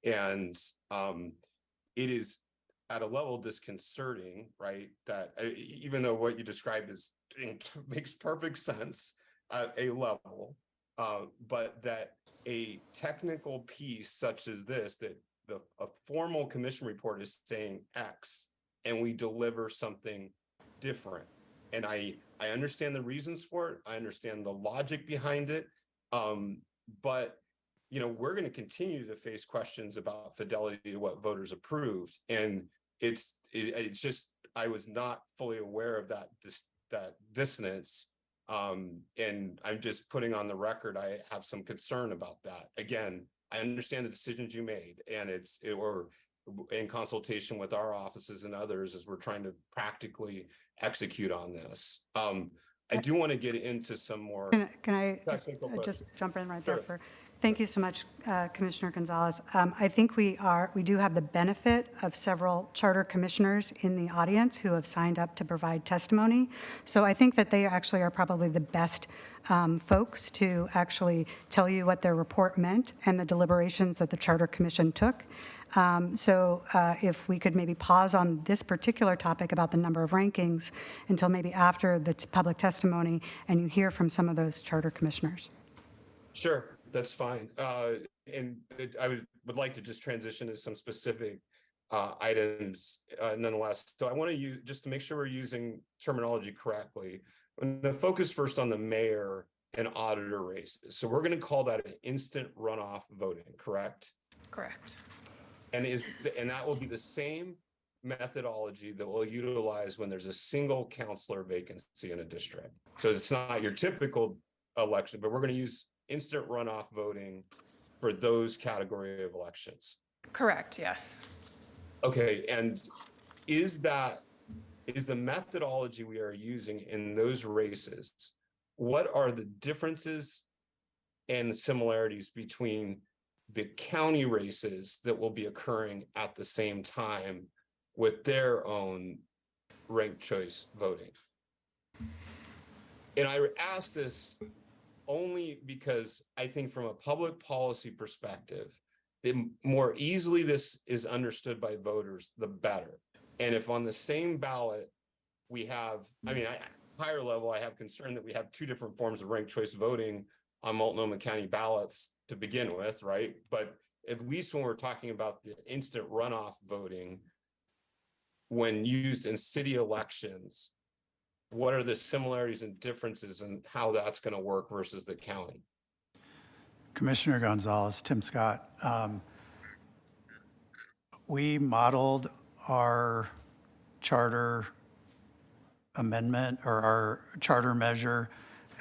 Speaker 12: And it is at a level disconcerting, right? That even though what you described makes perfect sense at a level, but that a technical piece such as this, that a formal commission report is saying X and we deliver something different. And I understand the reasons for it. I understand the logic behind it. But we're going to continue to face questions about fidelity to what voters approved. And it's just, I was not fully aware of that dissonance. And I'm just putting on the record, I have some concern about that. Again, I understand the decisions you made, and or in consultation with our offices and others as we're trying to practically execute on this. I do want to get into some more.
Speaker 14: Can I just jump in right there? Thank you so much, Commissioner Gonzalez. I think we do have the benefit of several charter commissioners in the audience who have signed up to provide testimony. So I think that they actually are probably the best folks to actually tell you what their report meant and the deliberations that the Charter Commission took. So if we could maybe pause on this particular topic about the number of rankings until maybe after the public testimony and you hear from some of those charter commissioners.
Speaker 12: Sure, that's fine. And I would like to just transition to some specific items nonetheless. So I want to use, just to make sure we're using terminology correctly, I'm going to focus first on the mayor and auditor races. So we're going to call that an instant runoff voting, correct?
Speaker 13: Correct.
Speaker 12: And that will be the same methodology that we'll utilize when there's a single councillor vacancy in a district. So it's not your typical election, but we're going to use instant runoff voting for those category of elections.
Speaker 13: Correct, yes.
Speaker 12: Okay, and is the methodology we are using in those races, what are the differences and the similarities between the county races that will be occurring at the same time with their own ranked choice voting? And I ask this only because I think from a public policy perspective, the more easily this is understood by voters, the better. And if on the same ballot we have, higher level, I have concern that we have two different forms of ranked choice voting on Multnomah County ballots to begin with, right? But at least when we're talking about the instant runoff voting, when used in city elections, what are the similarities and differences in how that's going to work versus the county?
Speaker 15: Commissioner Gonzalez, Tim Scott. We modeled our charter amendment or our charter measure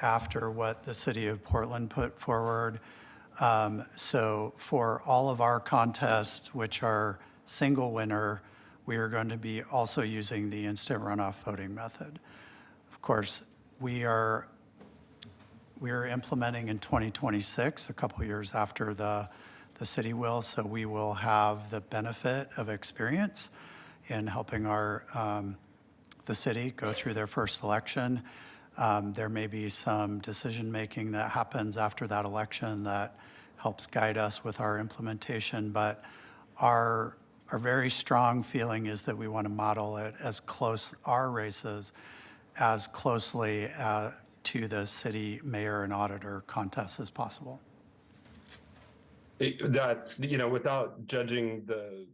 Speaker 15: after what the city of Portland put forward. So for all of our contests, which are single winner, we are going to be also using the instant runoff voting method. Of course, we are implementing in 2026, a couple years after the city will, so we will have the benefit of experience in helping the city go through their first election. There may be some decision-making that happens after that election that helps guide us with our implementation, but our very strong feeling is that we want to model it our races as closely to the city mayor and auditor contests as possible.
Speaker 12: Without judging the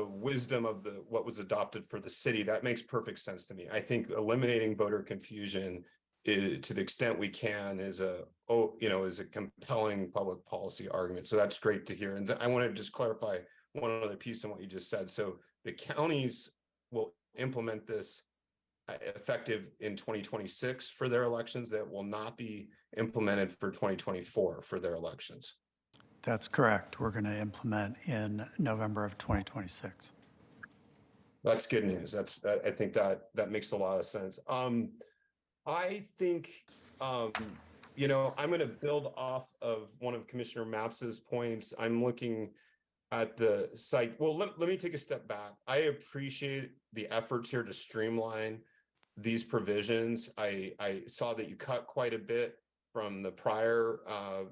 Speaker 12: wisdom of what was adopted for the city, that makes perfect sense to me. I think eliminating voter confusion to the extent we can is a is a compelling public policy argument. So that's great to hear. And I want to just clarify one other piece on what you just said. So the counties will implement this effective in 2026 for their elections. That will not be implemented for 2024 for their elections.
Speaker 15: That's correct. We're going to implement in November of 2026.
Speaker 12: That's good news. I think that makes a lot of sense. I think, I'm going to build off of one of Commissioner Maps's points. I'm looking at the site. Well, let me take a step back. I appreciate the efforts here to streamline these provisions. I saw that you cut quite a bit from the prior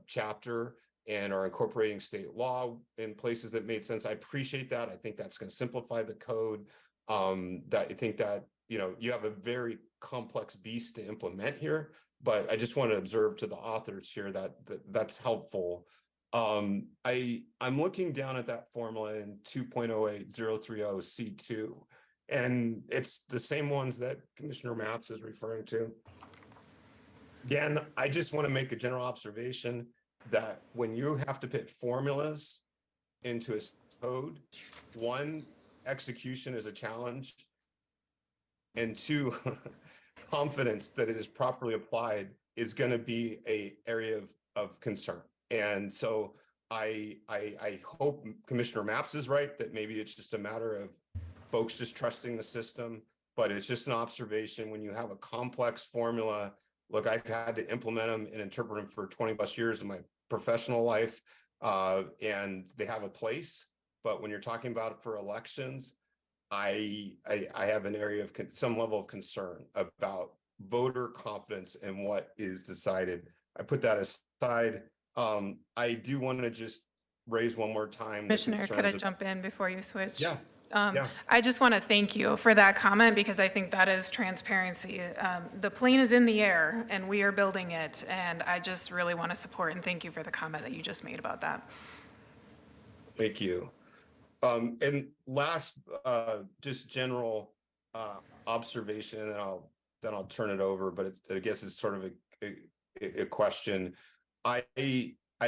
Speaker 12: chapter and are incorporating state law in places that made sense. I appreciate that. I think that's going to simplify the code. That I think that, you have a very complex beast to implement here, but I just want to observe to the authors here that that's helpful. I'm looking down at that formula in 2.08030C2, and it's the same ones that Commissioner Maps is referring to. Again, I just want to make a general observation that when you have to put formulas into a code, one, execution is a challenge, and two, confidence that it is properly applied is going to be an area of concern. And so I hope Commissioner Maps is right, that maybe it's just a matter of folks just trusting the system, but it's just an observation when you have a complex formula. Look, I've had to implement them and interpret them for 20 plus years in my professional life, and they have a place. But when you're talking about it for elections, I have an area of some level of concern about voter confidence in what is decided. I put that aside. I do want to just raise one more time.
Speaker 13: Commissioner, could I jump in before you switch?
Speaker 12: Yeah.
Speaker 13: I just want to thank you for that comment because I think that is transparency. The plane is in the air and we are building it. And I just really want to support and thank you for the comment that you just made about that.
Speaker 12: Thank you. And last, just general observation, and then I'll turn it over. But I guess it's sort of a question. I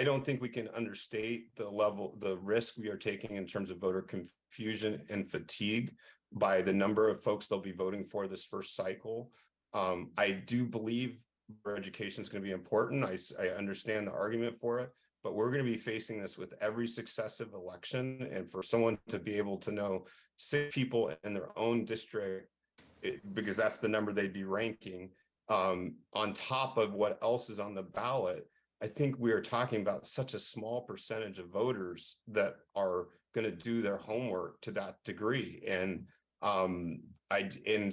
Speaker 12: don't think we can understate the risk we are taking in terms of voter confusion and fatigue by the number of folks they'll be voting for this first cycle. I do believe voter education is going to be important. I understand the argument for it. But we're going to be facing this with every successive election. And for someone to be able to know 6 people in their own district, because that's the number they'd be ranking, on top of what else is on the ballot, I think we are talking about such a small percentage of voters that are going to do their homework to that degree. And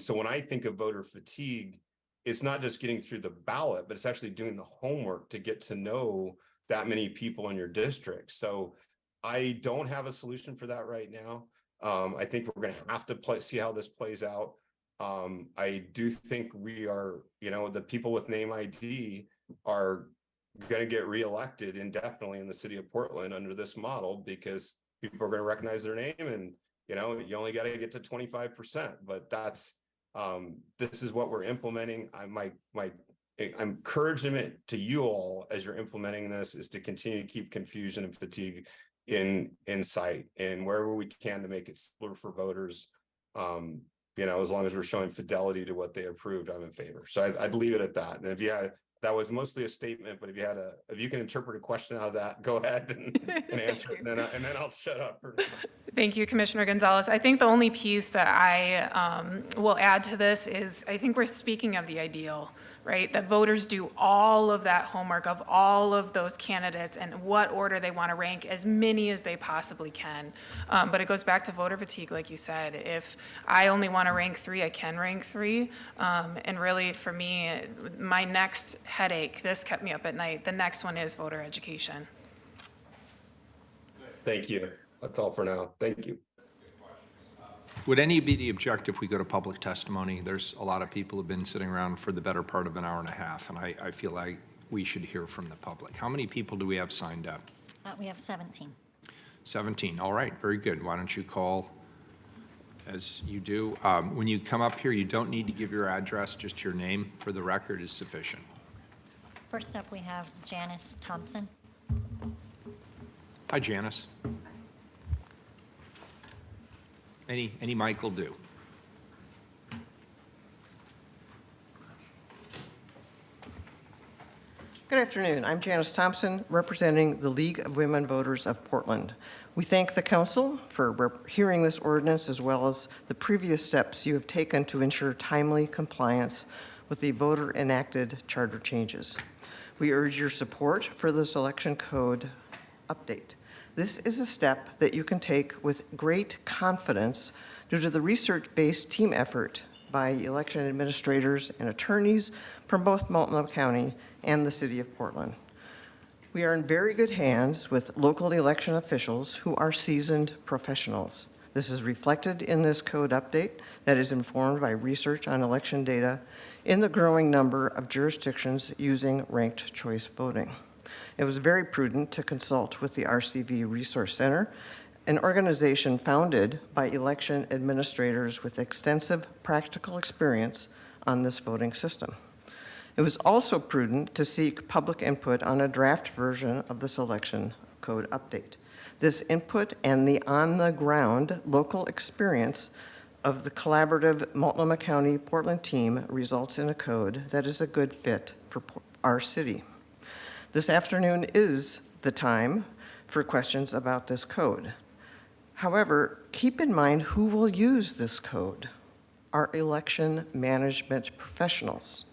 Speaker 12: so when I think of voter fatigue, it's not just getting through the ballot, but it's actually doing the homework to get to know that many people in your district. So I don't have a solution for that right now. I think we're going to have to see how this plays out. I do think we are, the people with name ID are going to get reelected indefinitely in the city of Portland under this model because people are going to recognize their name, and you only got to get to 25%. But that's this is what we're implementing. My encouragement to you all as you're implementing this is to continue to keep confusion and fatigue in sight, and wherever we can to make it simpler for voters. As long as we're showing fidelity to what they approved, I'm in favor. So I'd leave it at that. And that was mostly a statement, but if you can interpret a question out of that, go ahead and answer it, and then I'll shut up for now.
Speaker 13: Thank you, Commissioner Gonzalez. I think the only piece that I will add to this is I think we're speaking of the ideal, right? That voters do all of that homework of all of those candidates and what order they want to rank, as many as they possibly can. But it goes back to voter fatigue, like you said. If I only want to rank 3, I can rank 3. And really, for me, my next headache, this kept me up at night, the next one is voter education.
Speaker 12: Thank you. That's all for now. Thank you.
Speaker 1: Would anybody object if we go to public testimony? There's a lot of people who have been sitting around for the better part of an hour and a half, and I feel like we should hear from the public. How many people do we have signed up?
Speaker 2: We have 17.
Speaker 1: 17. All right, very good. Why don't you call as you do. When you come up here, you don't need to give your address, just your name for the record is sufficient.
Speaker 2: First up, we have Janice Thompson.
Speaker 1: Hi, Janice. Any mic will do.
Speaker 17: Good afternoon. I'm Janice Thompson, representing the League of Women Voters of Portland. We thank the council for hearing this ordinance as well as the previous steps you have taken to ensure timely compliance with the voter-enacted charter changes. We urge your support for this election code update. This is a step that you can take with great confidence due to the research-based team effort by election administrators and attorneys from both Multnomah County and the City of Portland. We are in very good hands with local election officials who are seasoned professionals. This is reflected in this code update that is informed by research on election data in the growing number of jurisdictions using ranked choice voting. It was very prudent to consult with the RCV Resource Center, an organization founded by election administrators with extensive practical experience on this voting system. It was also prudent to seek public input on a draft version of this election code update. This input and the on-the-ground local experience of the collaborative Multnomah County Portland team results in a code that is a good fit for our city. This afternoon is the time for questions about this code. However, keep in mind who will use this code: our election management professionals.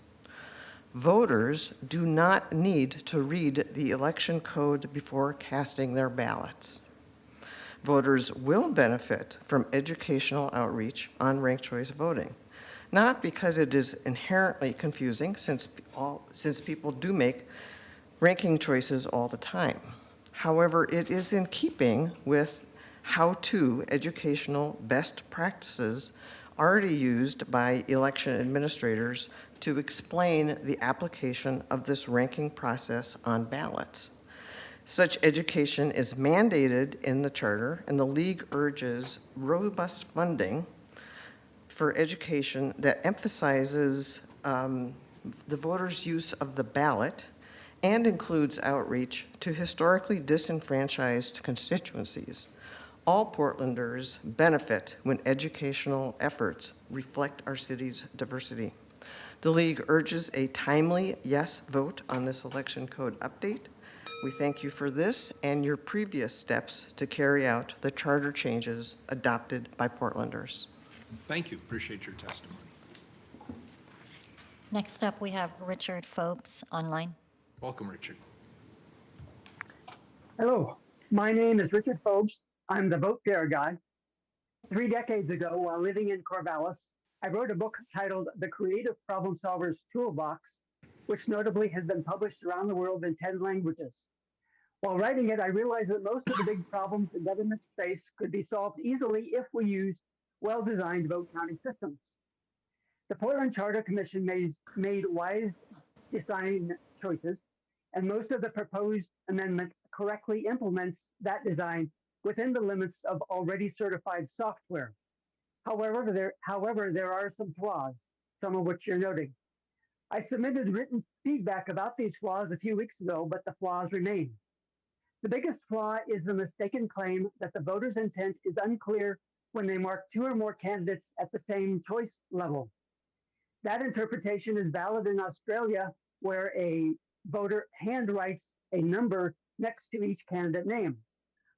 Speaker 17: Voters do not need to read the election code before casting their ballots. Voters will benefit from educational outreach on ranked choice voting, not because it is inherently confusing, since people do make ranking choices all the time. However, it is in keeping with how-to educational best practices already used by election administrators to explain the application of this ranking process on ballots. Such education is mandated in the charter, and the League urges robust funding for education that emphasizes the voters' use of the ballot and includes outreach to historically disenfranchised constituencies. All Portlanders benefit when educational efforts reflect our city's diversity. The League urges a timely yes vote on this election code update. We thank you for this and your previous steps to carry out the charter changes adopted by Portlanders.
Speaker 1: Thank you. Appreciate your testimony.
Speaker 2: Next up, we have Richard Phobes online.
Speaker 1: Welcome, Richard.
Speaker 18: Hello, my name is Richard Phobes. I'm the vote care guy. 3 decades ago, while living in Corvallis, I wrote a book titled The Creative Problem Solver's Toolbox, which notably has been published around the world in 10 languages. While writing it, I realized that most of the big problems in government space could be solved easily if we used well-designed vote counting systems. The Portland Charter Commission made wise design choices, and most of the proposed amendment correctly implements that design within the limits of already certified software. However, there are some flaws, some of which you're noting. I submitted written feedback about these flaws a few weeks ago, but the flaws remain. The biggest flaw is the mistaken claim that the voter's intent is unclear when they mark 2 or more candidates at the same choice level. That interpretation is valid in Australia, where a voter handwrites a number next to each candidate name.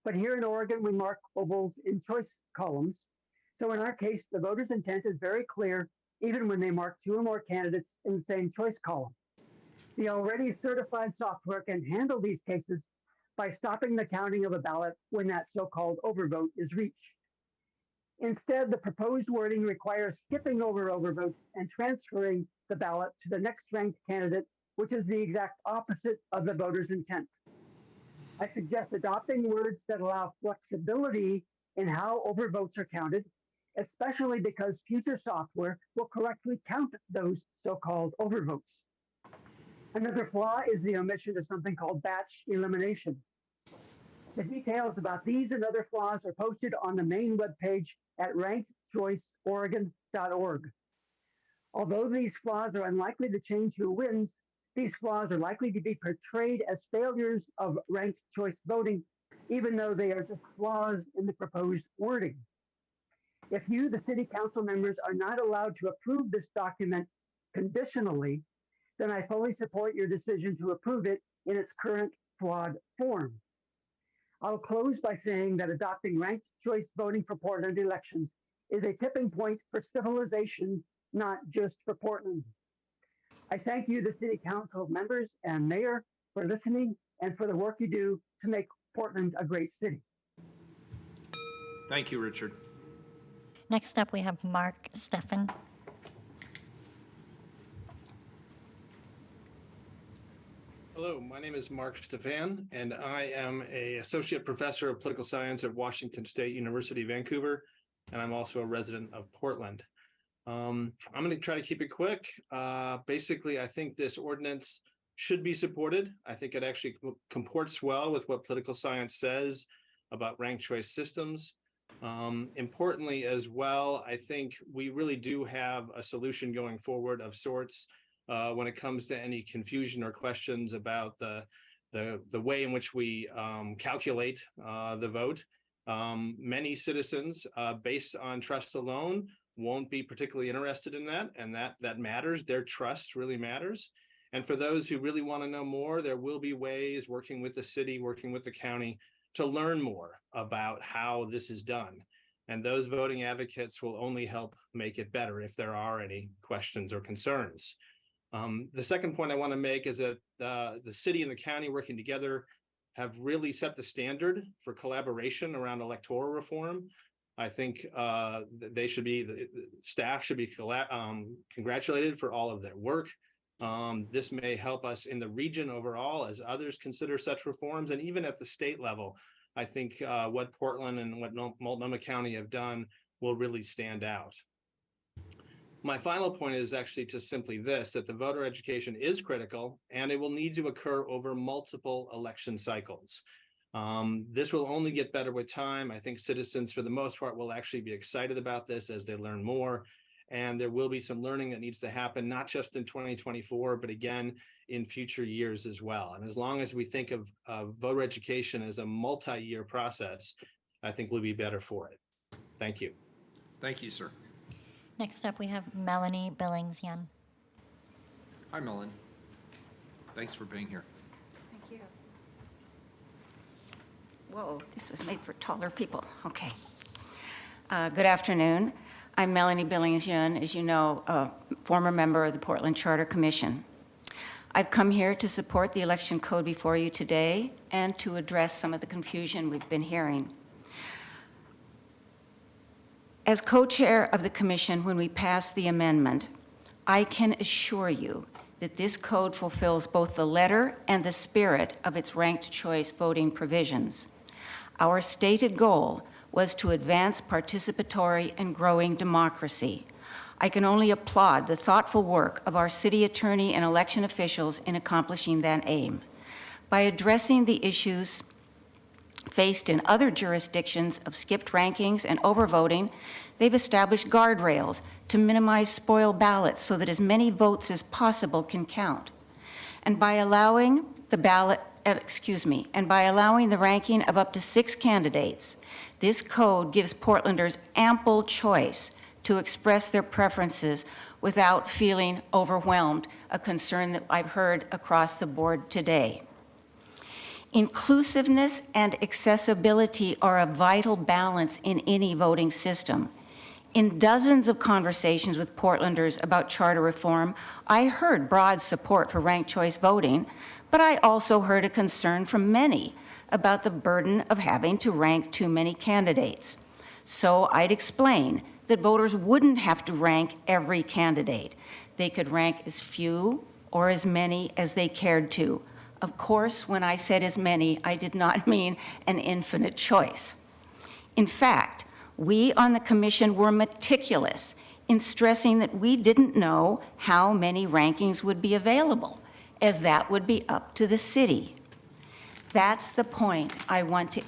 Speaker 18: But here in Oregon, we mark ovals in choice columns. So in our case, the voter's intent is very clear, even when they mark 2 or more candidates in the same choice column. The already certified software can handle these cases by stopping the counting of a ballot when that so-called overvote is reached. Instead, the proposed wording requires skipping over overvotes and transferring the ballot to the next ranked candidate, which is the exact opposite of the voter's intent. I suggest adopting words that allow flexibility in how overvotes are counted, especially because future software will correctly count those so-called overvotes. Another flaw is the omission of something called batch elimination. The details about these and other flaws are posted on the main webpage at rankedchoiceoregon.org. Although these flaws are unlikely to change who wins, These flaws are likely to be portrayed as failures of ranked choice voting, even though they are just flaws in the proposed wording. If you, the city council members, are not allowed to approve this document conditionally, then I fully support your decision to approve it in its current flawed form. I'll close by saying that adopting ranked choice voting for Portland elections is a tipping point for civilization, not just for Portland. I thank you, the city council members and mayor, for listening and for the work you do to make Portland a great city.
Speaker 1: Thank you, Richard.
Speaker 2: Next up, we have Mark Steffen.
Speaker 19: Hello, my name is Mark Stefan, and I am an associate professor of political science at Washington State University, Vancouver, and I'm also a resident of Portland. I'm going to try to keep it quick. Basically, I think this ordinance should be supported. I think it actually comports well with what political science says about ranked choice systems. Importantly as well, I think we really do have a solution going forward of sorts when it comes to any confusion or questions about the way in which we calculate the vote. Many citizens, based on trust alone, won't be particularly interested in that, and that matters. Their trust really matters. And for those who really want to know more, there will be ways, working with the city, working with the county, to learn more about how this is done. And those voting advocates will only help make it better if there are any questions or concerns. The second point I want to make is that the city and the county working together have really set the standard for collaboration around electoral reform. I think the staff should be congratulated for all of their work. This may help us in the region overall as others consider such reforms, and even at the state level. I think what Portland and what Multnomah County have done will really stand out. My final point is actually just simply this, that the voter education is critical and it will need to occur over multiple election cycles. This will only get better with time. I think citizens, for the most part, will actually be excited about this as they learn more. And there will be some learning that needs to happen, not just in 2024, but again, in future years as well. And as long as we think of voter education as a multi-year process, I think we'll be better for it. Thank you.
Speaker 1: Thank you, sir.
Speaker 2: Next up, we have Melanie Billings-Young.
Speaker 1: Hi, Melanie. Thanks for being here.
Speaker 20: Thank you. Whoa, this was made for taller people. Okay. Good afternoon. I'm Melanie Billings-Young, as you know, a former member of the Portland Charter Commission. I've come here to support the election code before you today and to address some of the confusion we've been hearing. As co-chair of the commission when we passed the amendment, I can assure you that this code fulfills both the letter and the spirit of its ranked choice voting provisions. Our stated goal was to advance participatory and growing democracy. I can only applaud the thoughtful work of our city attorney and election officials in accomplishing that aim. By addressing the issues faced in other jurisdictions of skipped rankings and overvoting, they've established guardrails to minimize spoiled ballots so that as many votes as possible can count. And by allowing the ranking of up to 6 candidates, this code gives Portlanders ample choice to express their preferences without feeling overwhelmed, a concern that I've heard across the board today. Inclusiveness and accessibility are a vital balance in any voting system. In dozens of conversations with Portlanders about charter reform, I heard broad support for ranked choice voting, but I also heard a concern from many about the burden of having to rank too many candidates. So I'd explain that voters wouldn't have to rank every candidate. They could rank as few or as many as they cared to. Of course, when I said as many, I did not mean an infinite choice. In fact, we on the commission were meticulous in stressing that we didn't know how many rankings would be available, as that would be up to the city. That's the point I want to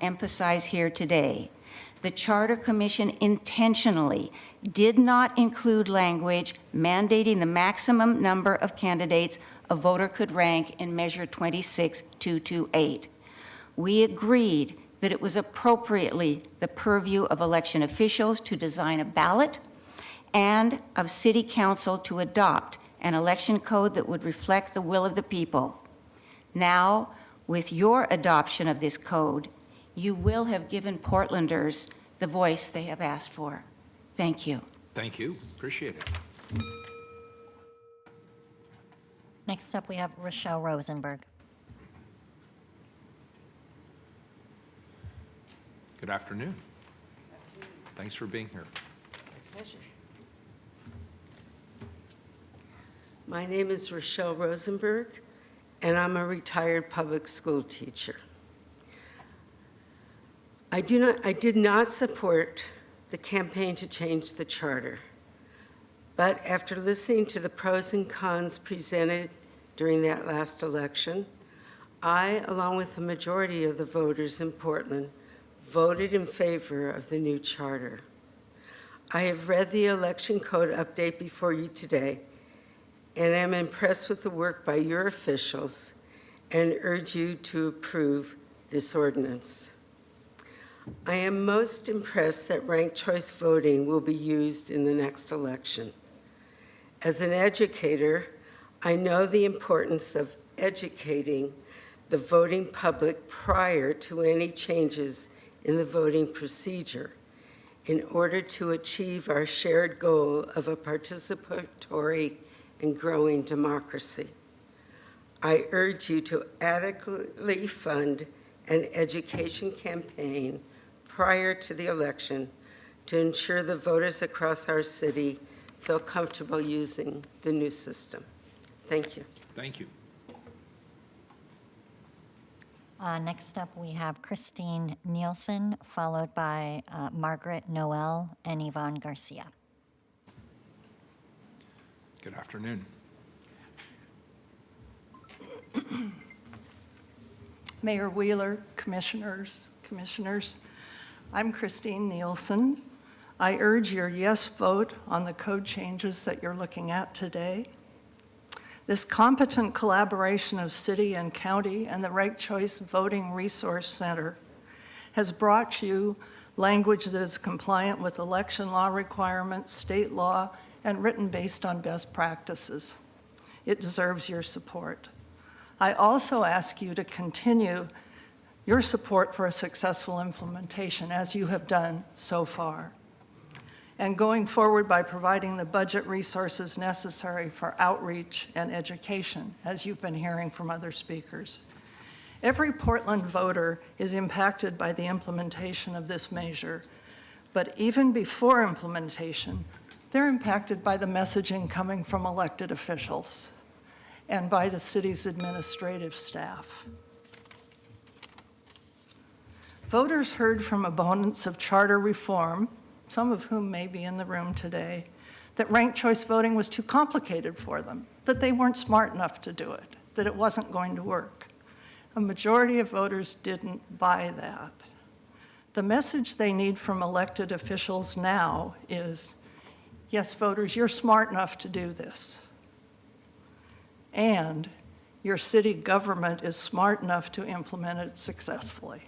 Speaker 20: emphasize here today. The Charter Commission intentionally did not include language mandating the maximum number of candidates a voter could rank in Measure 26228. We agreed that it was appropriately the purview of election officials to design a ballot and of City Council to adopt an election code that would reflect the will of the people. Now, with your adoption of this code, you will have given Portlanders the voice they have asked for. Thank you.
Speaker 1: Thank you. Appreciate it.
Speaker 2: Next up, we have Rochelle Rosenberg.
Speaker 1: Good afternoon. Thanks for being here.
Speaker 21: Pleasure. My name is Rochelle Rosenberg, and I'm a retired public school teacher. I did not support the campaign to change the charter, but after listening to the pros and cons presented during that last election, I, along with the majority of the voters in Portland, voted in favor of the new charter. I have read the election code update before you today, and am impressed with the work by your officials and urge you to approve this ordinance. I am most impressed that ranked choice voting will be used in the next election. As an educator, I know the importance of educating the voting public prior to any changes in the voting procedure in order to achieve our shared goal of a participatory and growing democracy. I urge you to adequately fund an education campaign prior to the election to ensure the voters across our city feel comfortable using the new system. Thank you.
Speaker 1: Thank you.
Speaker 2: Next up, we have Christine Nielsen, followed by Margaret Noel and Yvonne Garcia.
Speaker 1: Good afternoon.
Speaker 22: Mayor Wheeler, commissioners, I'm Christine Nielsen. I urge your yes vote on the code changes that you're looking at today. This competent collaboration of city and county and the Right Choice Voting Resource Center has brought you language that is compliant with election law requirements, state law, and written based on best practices. It deserves your support. I also ask you to continue your support for a successful implementation, as you have done so far, and going forward by providing the budget resources necessary for outreach and education, as you've been hearing from other speakers. Every Portland voter is impacted by the implementation of this measure, but even before implementation, they're impacted by the messaging coming from elected officials and by the city's administrative staff. Voters heard from opponents of charter reform, some of whom may be in the room today, that ranked choice voting was too complicated for them, that they weren't smart enough to do it, that it wasn't going to work. A majority of voters didn't buy that. The message they need from elected officials now is, yes, voters, you're smart enough to do this. And your city government is smart enough to implement it successfully.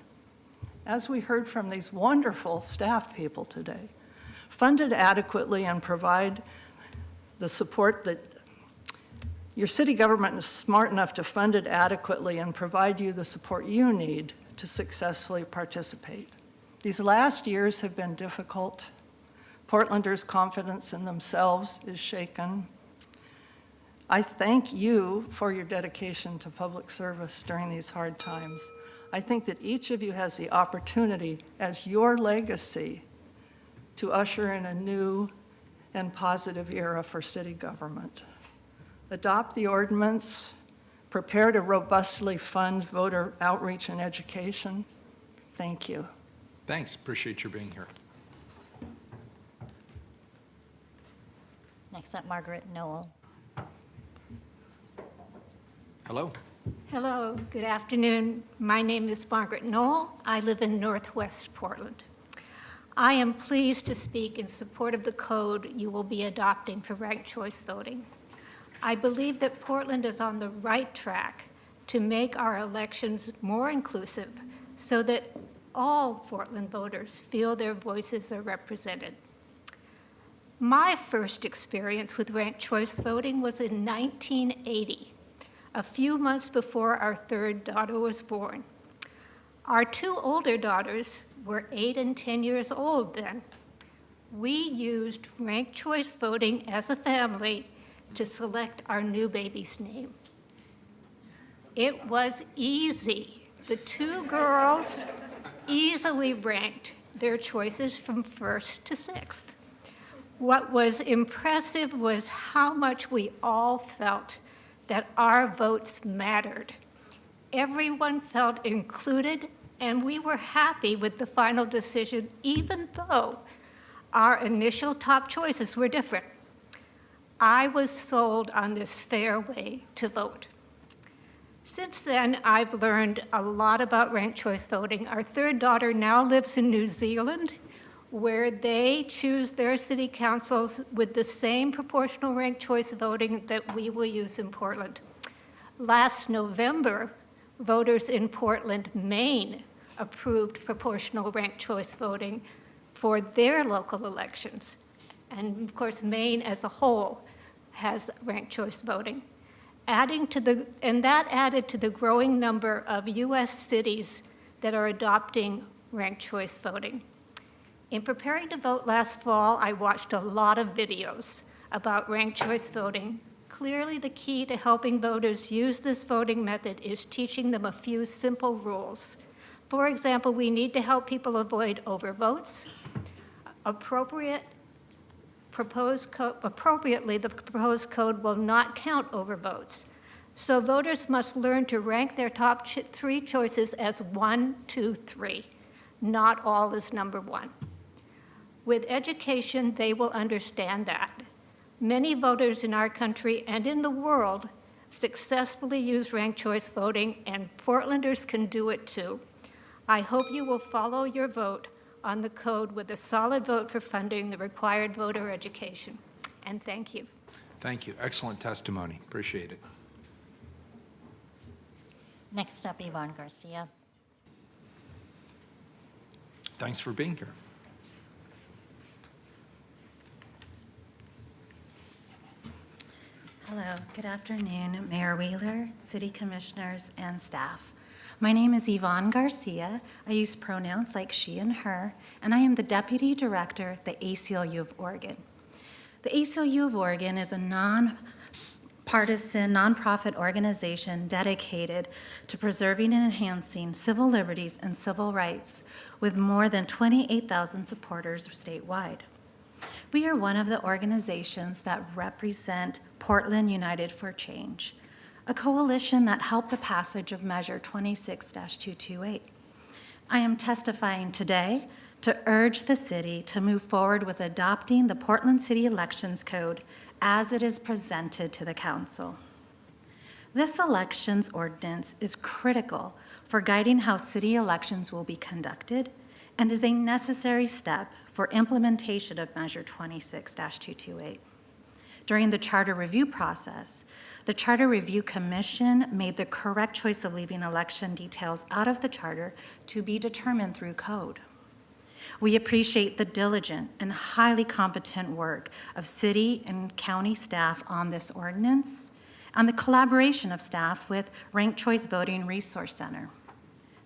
Speaker 22: As we heard from these wonderful staff people today, funded adequately and provide the support that your city government is smart enough to fund it adequately and provide you the support you need to successfully participate. These last years have been difficult. Portlanders' confidence in themselves is shaken. I thank you for your dedication to public service during these hard times. I think that each of you has the opportunity as your legacy to usher in a new and positive era for city government. Adopt the ordinance, prepare to robustly fund voter outreach and education. Thank you.
Speaker 1: Thanks. Appreciate your being here.
Speaker 2: Next up, Margaret Noel.
Speaker 1: Hello.
Speaker 23: Hello, good afternoon. My name is Margaret Knoll. I live in Northwest Portland. I am pleased to speak in support of the code you will be adopting for ranked choice voting. I believe that Portland is on the right track to make our elections more inclusive so that all Portland voters feel their voices are represented. My first experience with ranked choice voting was in 1980, a few months before our third daughter was born. Our two older daughters were 8 and 10 years old then. We used ranked choice voting as a family to select our new baby's name. It was easy. The two girls easily ranked their choices from first to sixth. What was impressive was how much we all felt that our votes mattered. Everyone felt included, and we were happy with the final decision, even though our initial top choices were different. I was sold on this fair way to vote. Since then, I've learned a lot about ranked choice voting. Our third daughter now lives in New Zealand, where they choose their city councils with the same proportional ranked choice voting that we will use in Portland. Last November, voters in Portland, Maine, approved proportional ranked choice voting for their local elections. And of course, Maine as a whole has ranked choice voting. That added to the growing number of US cities that are adopting ranked choice voting. In preparing to vote last fall, I watched a lot of videos about ranked choice voting. Clearly, the key to helping voters use this voting method is teaching them a few simple rules. For example, we need to help people avoid overvotes. Appropriately, the proposed code will not count overvotes. So voters must learn to rank their top 3 choices as 1, 2, 3, not all as number 1. With education, they will understand that. Many voters in our country and in the world successfully use ranked choice voting, and Portlanders can do it too. I hope you will follow your vote on the code with a solid vote for funding the required voter education. And thank you.
Speaker 1: Thank you. Excellent testimony. Appreciate it.
Speaker 2: Next up, Yvonne Garcia.
Speaker 1: Thanks for being here.
Speaker 3: Hello, good afternoon, Mayor Wheeler, City Commissioners, and staff. My name is Yvonne Garcia. I use pronouns like she and her, and I am the Deputy Director at the ACLU of Oregon. The ACLU of Oregon is a nonpartisan, nonprofit organization dedicated to preserving and enhancing civil liberties and civil rights with more than 28,000 supporters statewide. We are one of the organizations that represent Portland United for Change, a coalition that helped the passage of Measure 26-228. I am testifying today to urge the city to move forward with adopting the Portland City Elections Code as it is presented to the council. This elections ordinance is critical for guiding how city elections will be conducted and is a necessary step for implementation of Measure 26-228. During the charter review process, the Charter Review Commission made the correct choice of leaving election details out of the charter to be determined through code. We appreciate the diligent and highly competent work of city and county staff on this ordinance and the collaboration of staff with Ranked Choice Voting Resource Center.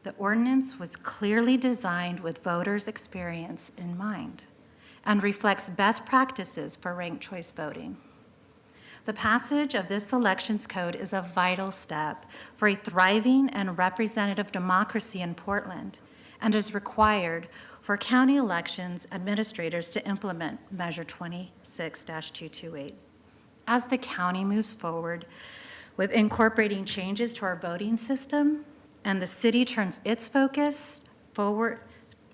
Speaker 3: The ordinance was clearly designed with voters' experience in mind and reflects best practices for ranked choice voting. The passage of this elections code is a vital step for a thriving and representative democracy in Portland and is required for county elections administrators to implement Measure 26-228. As the county moves forward with incorporating changes to our voting system and the city turns its focus forward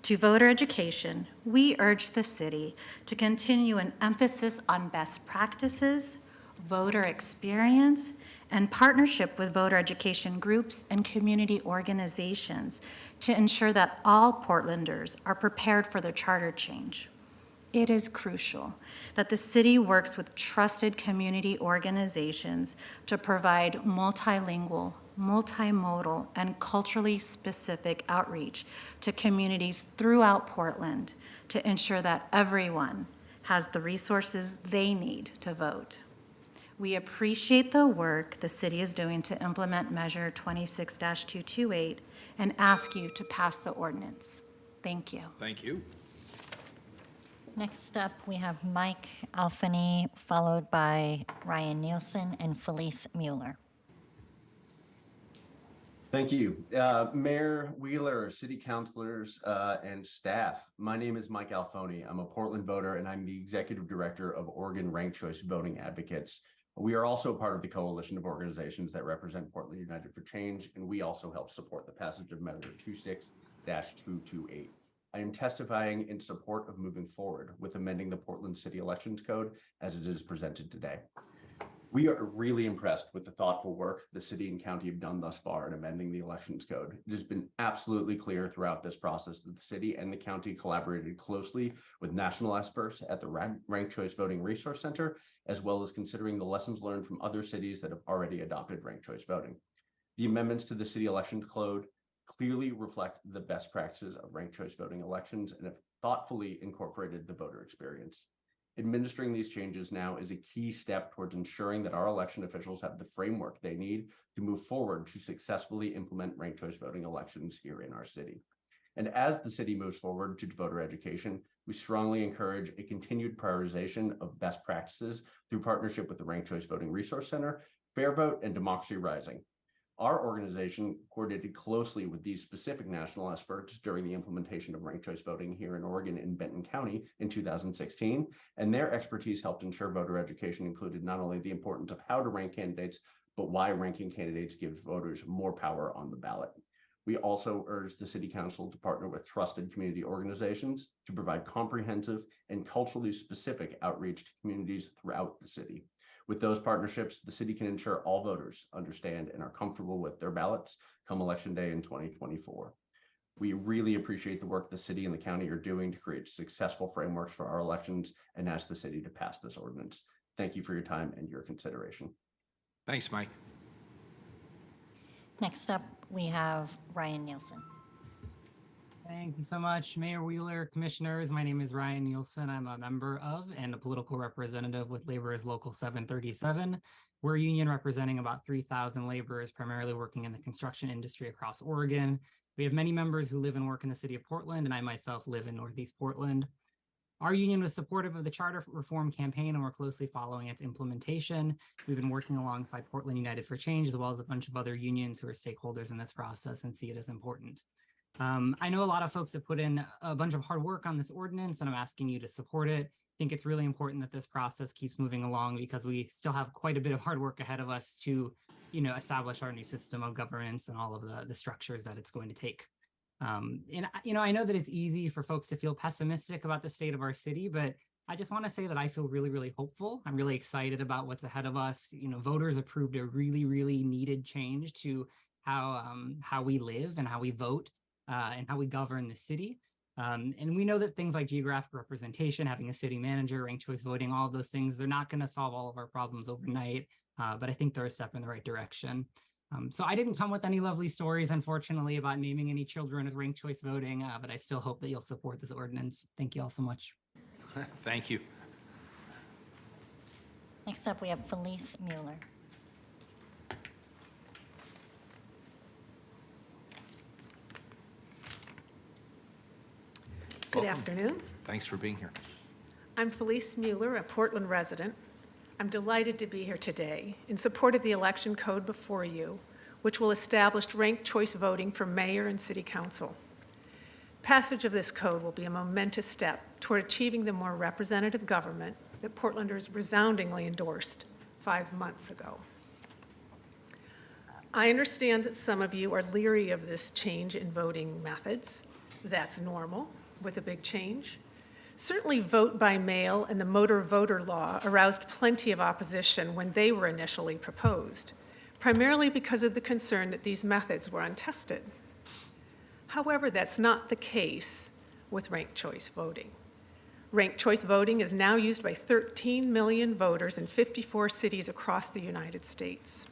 Speaker 3: to voter education, we urge the city to continue an emphasis on best practices, voter experience, and partnership with voter education groups and community organizations to ensure that all Portlanders are prepared for the charter change. It is crucial that the city works with trusted community organizations to provide multilingual, multimodal, and culturally specific outreach to communities throughout Portland to ensure that everyone has the resources they need to vote. We appreciate the work the city is doing to implement Measure 26-228 and ask you to pass the ordinance. Thank you.
Speaker 1: Thank you.
Speaker 2: Next up, we have Mike Alfani, followed by Ryan Nielsen and Felice Mueller.
Speaker 8: Thank you. Mayor Wheeler, city councilors, and staff. My name is Mike Alfoni. I'm a Portland voter, and I'm the executive director of Oregon Ranked Choice Voting Advocates. We are also part of the coalition of organizations that represent Portland United for Change, and we also help support the passage of Measure 26-228. I am testifying in support of moving forward with amending the Portland City Elections Code as it is presented today. We are really impressed with the thoughtful work the city and county have done thus far in amending the Elections Code. It has been absolutely clear throughout this process that the city and the county collaborated closely with national experts at the Ranked Choice Voting Resource Center, as well as considering the lessons learned from other cities that have already adopted ranked choice voting. The amendments to the city elections code clearly reflect the best practices of ranked choice voting elections and have thoughtfully incorporated the voter experience. Administering these changes now is a key step towards ensuring that our election officials have the framework they need to move forward to successfully implement ranked choice voting elections here in our city. And as the city moves forward to voter education, we strongly encourage a continued prioritization of best practices through partnership with the Ranked Choice Voting Resource Center, Fair Vote, and Democracy Rising. Our organization coordinated closely with these specific national experts during the implementation of ranked choice voting here in Oregon in Benton County in 2016, and their expertise helped ensure voter education included not only the importance of how to rank candidates, but why ranking candidates gives voters more power on the ballot. We also urge the City Council to partner with trusted community organizations to provide comprehensive and culturally specific outreach to communities throughout the city. With those partnerships, the city can ensure all voters understand and are comfortable with their ballots come Election Day in 2024. We really appreciate the work the city and the county are doing to create successful frameworks for our elections and ask the city to pass this ordinance. Thank you for your time and your consideration.
Speaker 1: Thanks, Mike.
Speaker 2: Next up, we have Ryan Nielsen.
Speaker 10: Thank you so much, Mayor Wheeler, commissioners. My name is Ryan Nielsen. I'm a member of and a political representative with Laborers Local 737. We're a union representing about 3,000 laborers, primarily working in the construction industry across Oregon. We have many members who live and work in the city of Portland, and I myself live in Northeast Portland. Our union was supportive of the charter reform campaign, and we're closely following its implementation. We've been working alongside Portland United for Change, as well as a bunch of other unions who are stakeholders in this process and see it as important. I know a lot of folks have put in a bunch of hard work on this ordinance, and I'm asking you to support it. I think it's really important that this process keeps moving along because we still have quite a bit of hard work ahead of us to, establish our new system of governance and all of the structures that it's going to take. I know that it's easy for folks to feel pessimistic about the state of our city, but I just want to say that I feel really, really hopeful. I'm really excited about what's ahead of us. Voters approved a really, really needed change to how we live and how we vote. And how we govern the city. And we know that things like geographic representation, having a city manager, ranked choice voting, all of those things, they're not going to solve all of our problems overnight, but I think they're a step in the right direction. So I didn't come with any lovely stories, unfortunately, about naming any children with ranked choice voting, but I still hope that you'll support this ordinance. Thank you all so much.
Speaker 1: Thank you.
Speaker 2: Next up, we have Felice Mueller.
Speaker 11: Good afternoon.
Speaker 1: Thanks for being here.
Speaker 11: I'm Felice Mueller, a Portland resident. I'm delighted to be here today in support of the election code before you, which will establish ranked choice voting for mayor and city council. Passage of this code will be a momentous step toward achieving the more representative government that Portlanders resoundingly endorsed 5 months ago. I understand that some of you are leery of this change in voting methods. That's normal with a big change. Certainly vote by mail and the motor voter law aroused plenty of opposition when they were initially proposed, primarily because of the concern that these methods were untested. However, that's not the case with ranked choice voting. Ranked choice voting is now used by 13 million voters in 54 cities across the United States.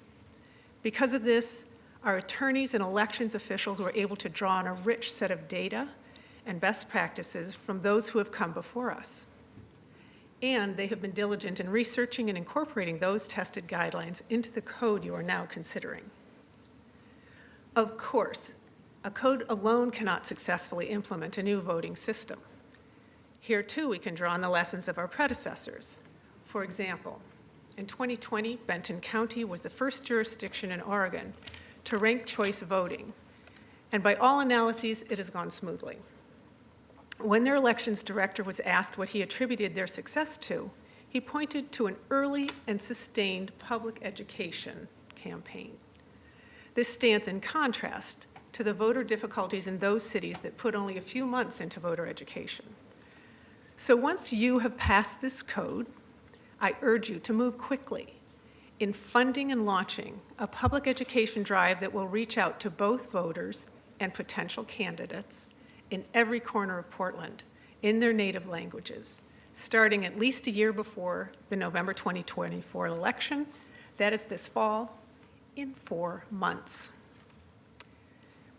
Speaker 11: Because of this, our attorneys and elections officials were able to draw on a rich set of data and best practices from those who have come before us. And they have been diligent in researching and incorporating those tested guidelines into the code you are now considering. Of course, a code alone cannot successfully implement a new voting system. Here, too, we can draw on the lessons of our predecessors. For example, in 2020, Benton County was the first jurisdiction in Oregon to rank choice voting, and by all analyses, it has gone smoothly. When their elections director was asked what he attributed their success to, he pointed to an early and sustained public education campaign. This stands in contrast to the voter difficulties in those cities that put only a few months into voter education. So once you have passed this code, I urge you to move quickly in funding and launching a public education drive that will reach out to both voters and potential candidates in every corner of Portland in their native languages, starting at least a year before the November 2024 election, that is this fall, in 4 months.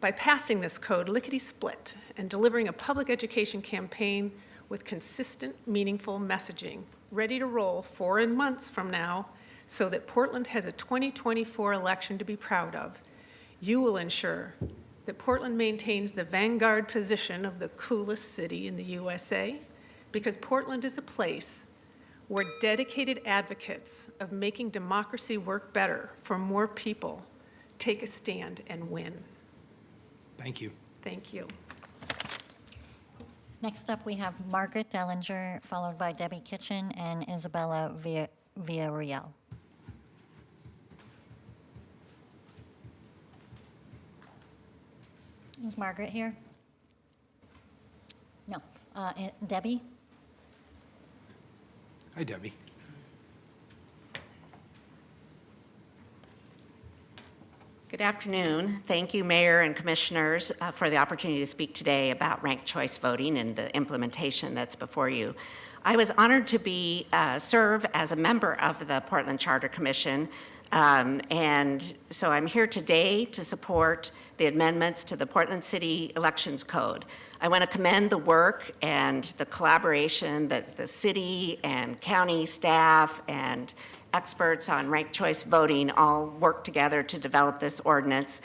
Speaker 11: By passing this code lickety-split and delivering a public education campaign with consistent, meaningful messaging ready to roll 4 months from now so that Portland has a 2024 election to be proud of, you will ensure that Portland maintains the vanguard position of the coolest city in the USA, because Portland is a place where dedicated advocates of making democracy work better for more people take a stand and win.
Speaker 1: Thank you.
Speaker 11: Thank you.
Speaker 2: Next up, we have Margaret Dellinger, followed by Debbie Kitchen and Isabella Villarreal. Is Margaret here? No. Debbie?
Speaker 1: Hi, Debbie.
Speaker 4: Good afternoon. Thank you, Mayor and Commissioners, for the opportunity to speak today about ranked choice voting and the implementation that's before you. I was honored to serve as a member of the Portland Charter Commission, and so I'm here today to support the amendments to the Portland City Elections Code. I want to commend the work and the collaboration that the city and county staff and experts on ranked choice voting all work together to develop this ordinance.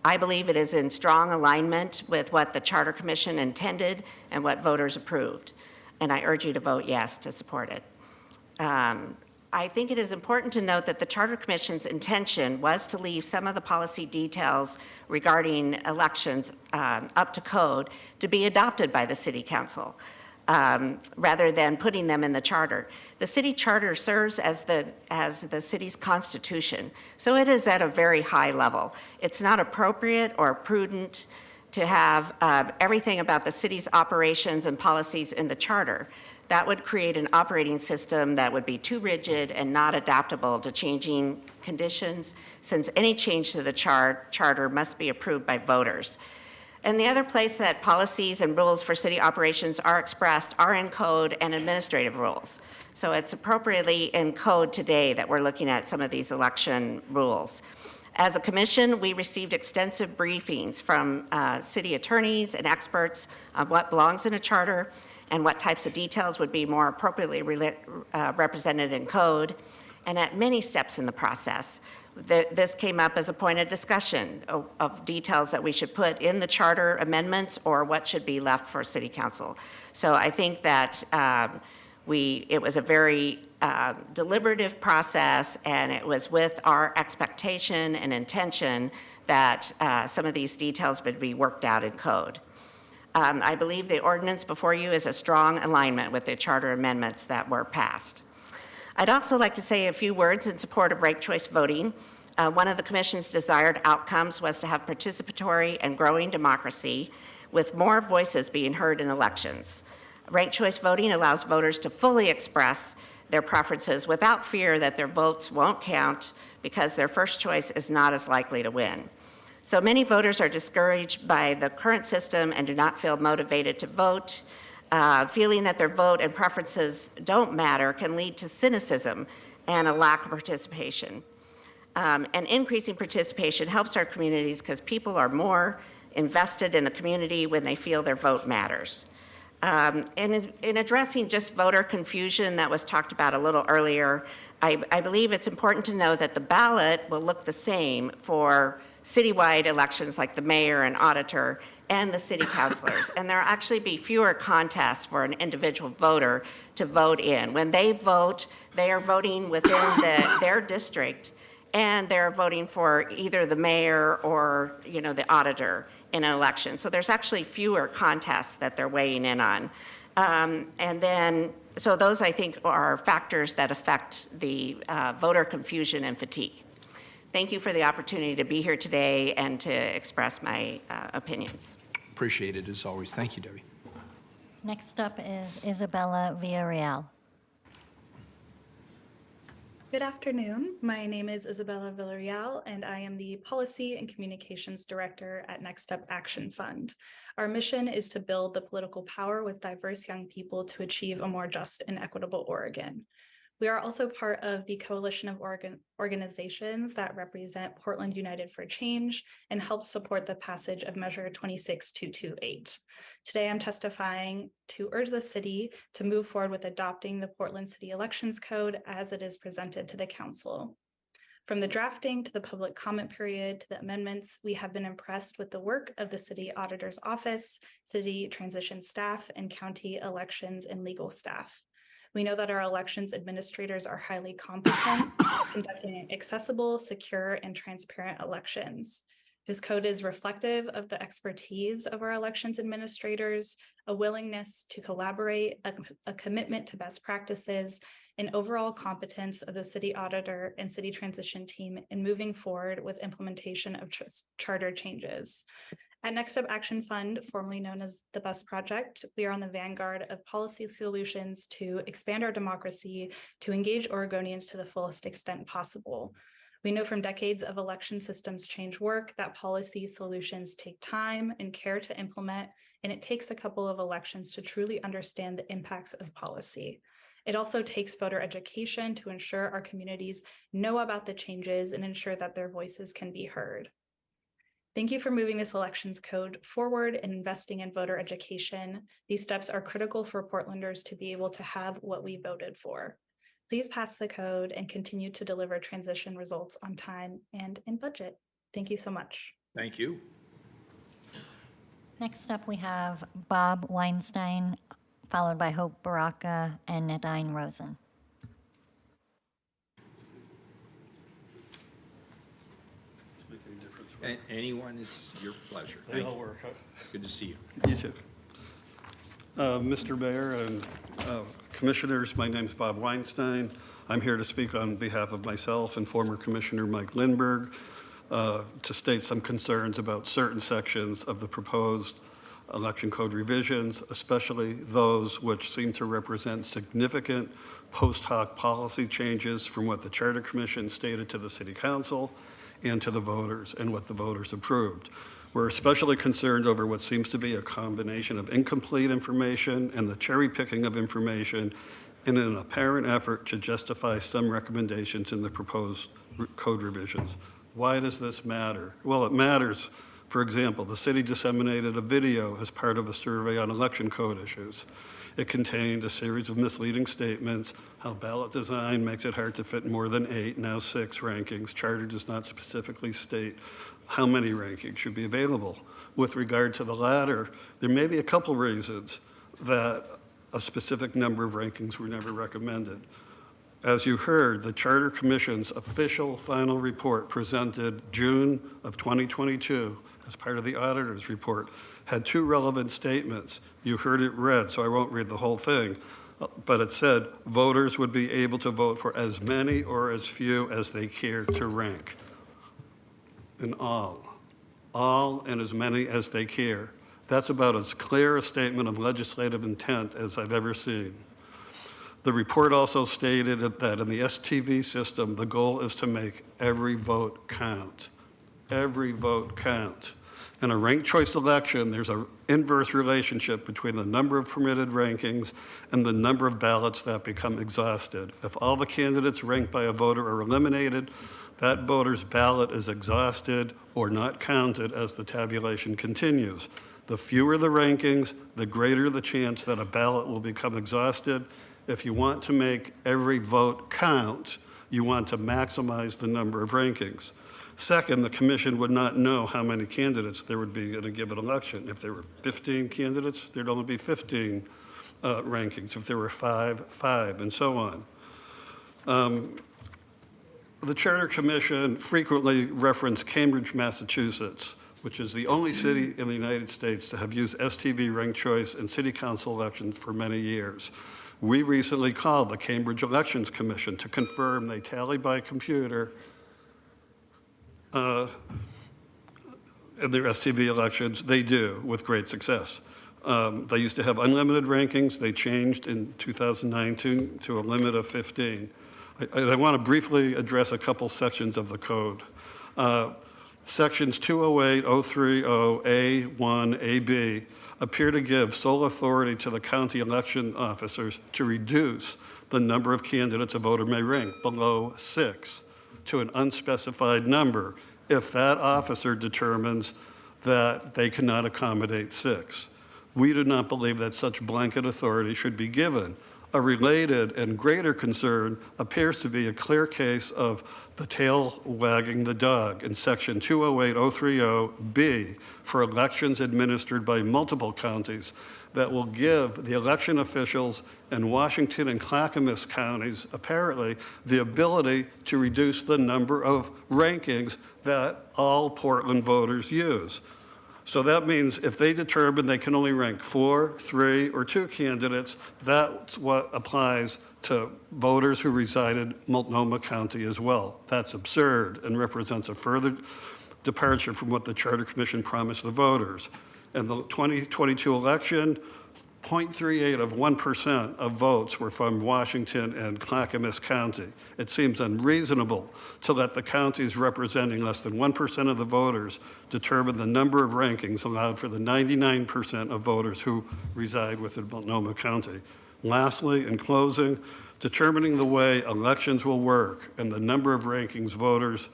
Speaker 4: I believe it is in strong alignment with what the Charter Commission intended and what voters approved, and I urge you to vote yes to support it. I think it is important to note that the Charter Commission's intention was to leave some of the policy details regarding elections up to code to be adopted by the City Council, rather than putting them in the charter. The city charter serves as the city's constitution, so it is at a very high level. It's not appropriate or prudent to have everything about the city's operations and policies in the charter. That would create an operating system that would be too rigid and not adaptable to changing conditions, since any change to the charter must be approved by voters. And the other place that policies and rules for city operations are expressed are in code and administrative rules. So it's appropriately in code today that we're looking at some of these election rules. As a commission, we received extensive briefings from city attorneys and experts on what belongs in a charter and what types of details would be more appropriately represented in code. And at many steps in the process, this came up as a point of discussion of details that we should put in the charter amendments or what should be left for City Council. So I think that it was a very deliberative process, and it was with our expectation and intention that some of these details would be worked out in code. I believe the ordinance before you is a strong alignment with the charter amendments that were passed. I'd also like to say a few words in support of ranked choice voting. One of the Commission's desired outcomes was to have participatory and growing democracy with more voices being heard in elections. Ranked choice voting allows voters to fully express their preferences without fear that their votes won't count because their first choice is not as likely to win. So many voters are discouraged by the current system and do not feel motivated to vote. Feeling that their vote and preferences don't matter can lead to cynicism and a lack of participation. And increasing participation helps our communities because people are more invested in the community when they feel their vote matters. And in addressing just voter confusion that was talked about a little earlier, I believe it's important to know that the ballot will look the same for citywide elections like the mayor and auditor and the city councilors. And there'll actually be fewer contests for an individual voter to vote in. When they vote, they are voting within their district, and they're voting for either the mayor or, the auditor in an election. So there's actually fewer contests that they're weighing in on. So those, I think, are factors that affect the voter confusion and fatigue. Thank you for the opportunity to be here today and to express my opinions.
Speaker 1: Appreciate it as always. Thank you, Debbie.
Speaker 2: Next up is Isabella Villarreal.
Speaker 5: Good afternoon. My name is Isabella Villarreal, and I am the Policy and Communications Director at Next Step Action Fund. Our mission is to build the political power with diverse young people to achieve a more just and equitable Oregon. We are also part of the coalition of organizations that represent Portland United for Change and help support the passage of Measure 26228. Today, I'm testifying to urge the city to move forward with adopting the Portland City Elections Code as it is presented to the council. From the drafting to the public comment period to the amendments, we have been impressed with the work of the City Auditor's Office, City Transition staff, and county elections and legal staff. We know that our elections administrators are highly competent, conducting accessible, secure, and transparent elections. This code is reflective of the expertise of our elections administrators, a willingness to collaborate, a commitment to best practices, and overall competence of the city auditor and city transition team in moving forward with implementation of charter changes. At Next Step Action Fund, formerly known as the BUS Project, we are on the vanguard of policy solutions to expand our democracy, to engage Oregonians to the fullest extent possible. We know from decades of election systems change work that policy solutions take time and care to implement, and it takes a couple of elections to truly understand the impacts of policy. It also takes voter education to ensure our communities know about the changes and ensure that their voices can be heard. Thank you for moving this elections code forward and investing in voter education. These steps are critical for Portlanders to be able to have what we voted for. Please pass the code and continue to deliver transition results on time and in budget. Thank you so much.
Speaker 1: Thank you.
Speaker 2: Next up, we have Bob Weinstein, followed by Hope Baraka and Nadine Rosen.
Speaker 1: Anyone is your pleasure.
Speaker 7: They all work, huh?
Speaker 1: Good to see you.
Speaker 7: You too. Mr. Mayor and Commissioners, my name is Bob Weinstein. I'm here to speak on behalf of myself and former Commissioner Mike Lindberg to state some concerns about certain sections of the proposed election code revisions, especially those which seem to represent significant post hoc policy changes from what the Charter Commission stated to the City Council and to the voters and what the voters approved. We're especially concerned over what seems to be a combination of incomplete information and the cherry picking of information in an apparent effort to justify some recommendations in the proposed code revisions. Why does this matter? Well, it matters. For example, the city disseminated a video as part of a survey on election code issues. It contained a series of misleading statements, how ballot design makes it hard to fit more than 8, now 6 rankings. Charter does not specifically state how many rankings should be available. With regard to the latter, there may be a couple reasons that a specific number of rankings were never recommended. As you heard, the Charter Commission's official final report presented June of 2022 as part of the auditor's report had 2 relevant statements. You heard it read, so I won't read the whole thing, but it said voters would be able to vote for as many or as few as they care to rank. And all and as many as they care. That's about as clear a statement of legislative intent as I've ever seen. The report also stated that in the STV system, the goal is to make every vote count. Every vote count. In a ranked choice election, there's an inverse relationship between the number of permitted rankings and the number of ballots that become exhausted. If all the candidates ranked by a voter are eliminated, that voter's ballot is exhausted or not counted as the tabulation continues. The fewer the rankings, the greater the chance that a ballot will become exhausted. If you want to make every vote count, you want to maximize the number of rankings. Second, the commission would not know how many candidates there would be in a given election. If there were 15 candidates, there'd only be 15 rankings. If there were 5, 5, and so on. The Charter Commission frequently referenced Cambridge, Massachusetts, which is the only city in the United States to have used STV ranked choice in city council elections for many years. We recently called the Cambridge Elections Commission to confirm they tally by computer in their STV elections. They do, with great success. They used to have unlimited rankings. They changed in 2019 to a limit of 15. I want to briefly address a couple sections of the code. Sections 208, 030, A1, AB appear to give sole authority to the county election officers to reduce the number of candidates a voter may rank below 6 to an unspecified number if that officer determines that they cannot accommodate 6. We do not believe that such blanket authority should be given. A related and greater concern appears to be a clear case of the tail wagging the dog in section 208.030B for elections administered by multiple counties that will give the election officials in Washington and Clackamas counties, apparently, the ability to reduce the number of rankings that all Portland voters use. So that means if they determine they can only rank 4, 3, or 2 candidates, that's what applies to voters who reside in Multnomah County as well. That's absurd and represents a further departure from what the Charter Commission promised the voters. In the 2022 election, 0.38 of 1% of votes were from Washington and Clackamas County. It seems unreasonable to let the counties representing less than 1% of the voters determine the number of rankings allowed for the 99% of voters who reside within Multnomah County. Lastly, in closing, determining the way elections will work and the number of rankings voters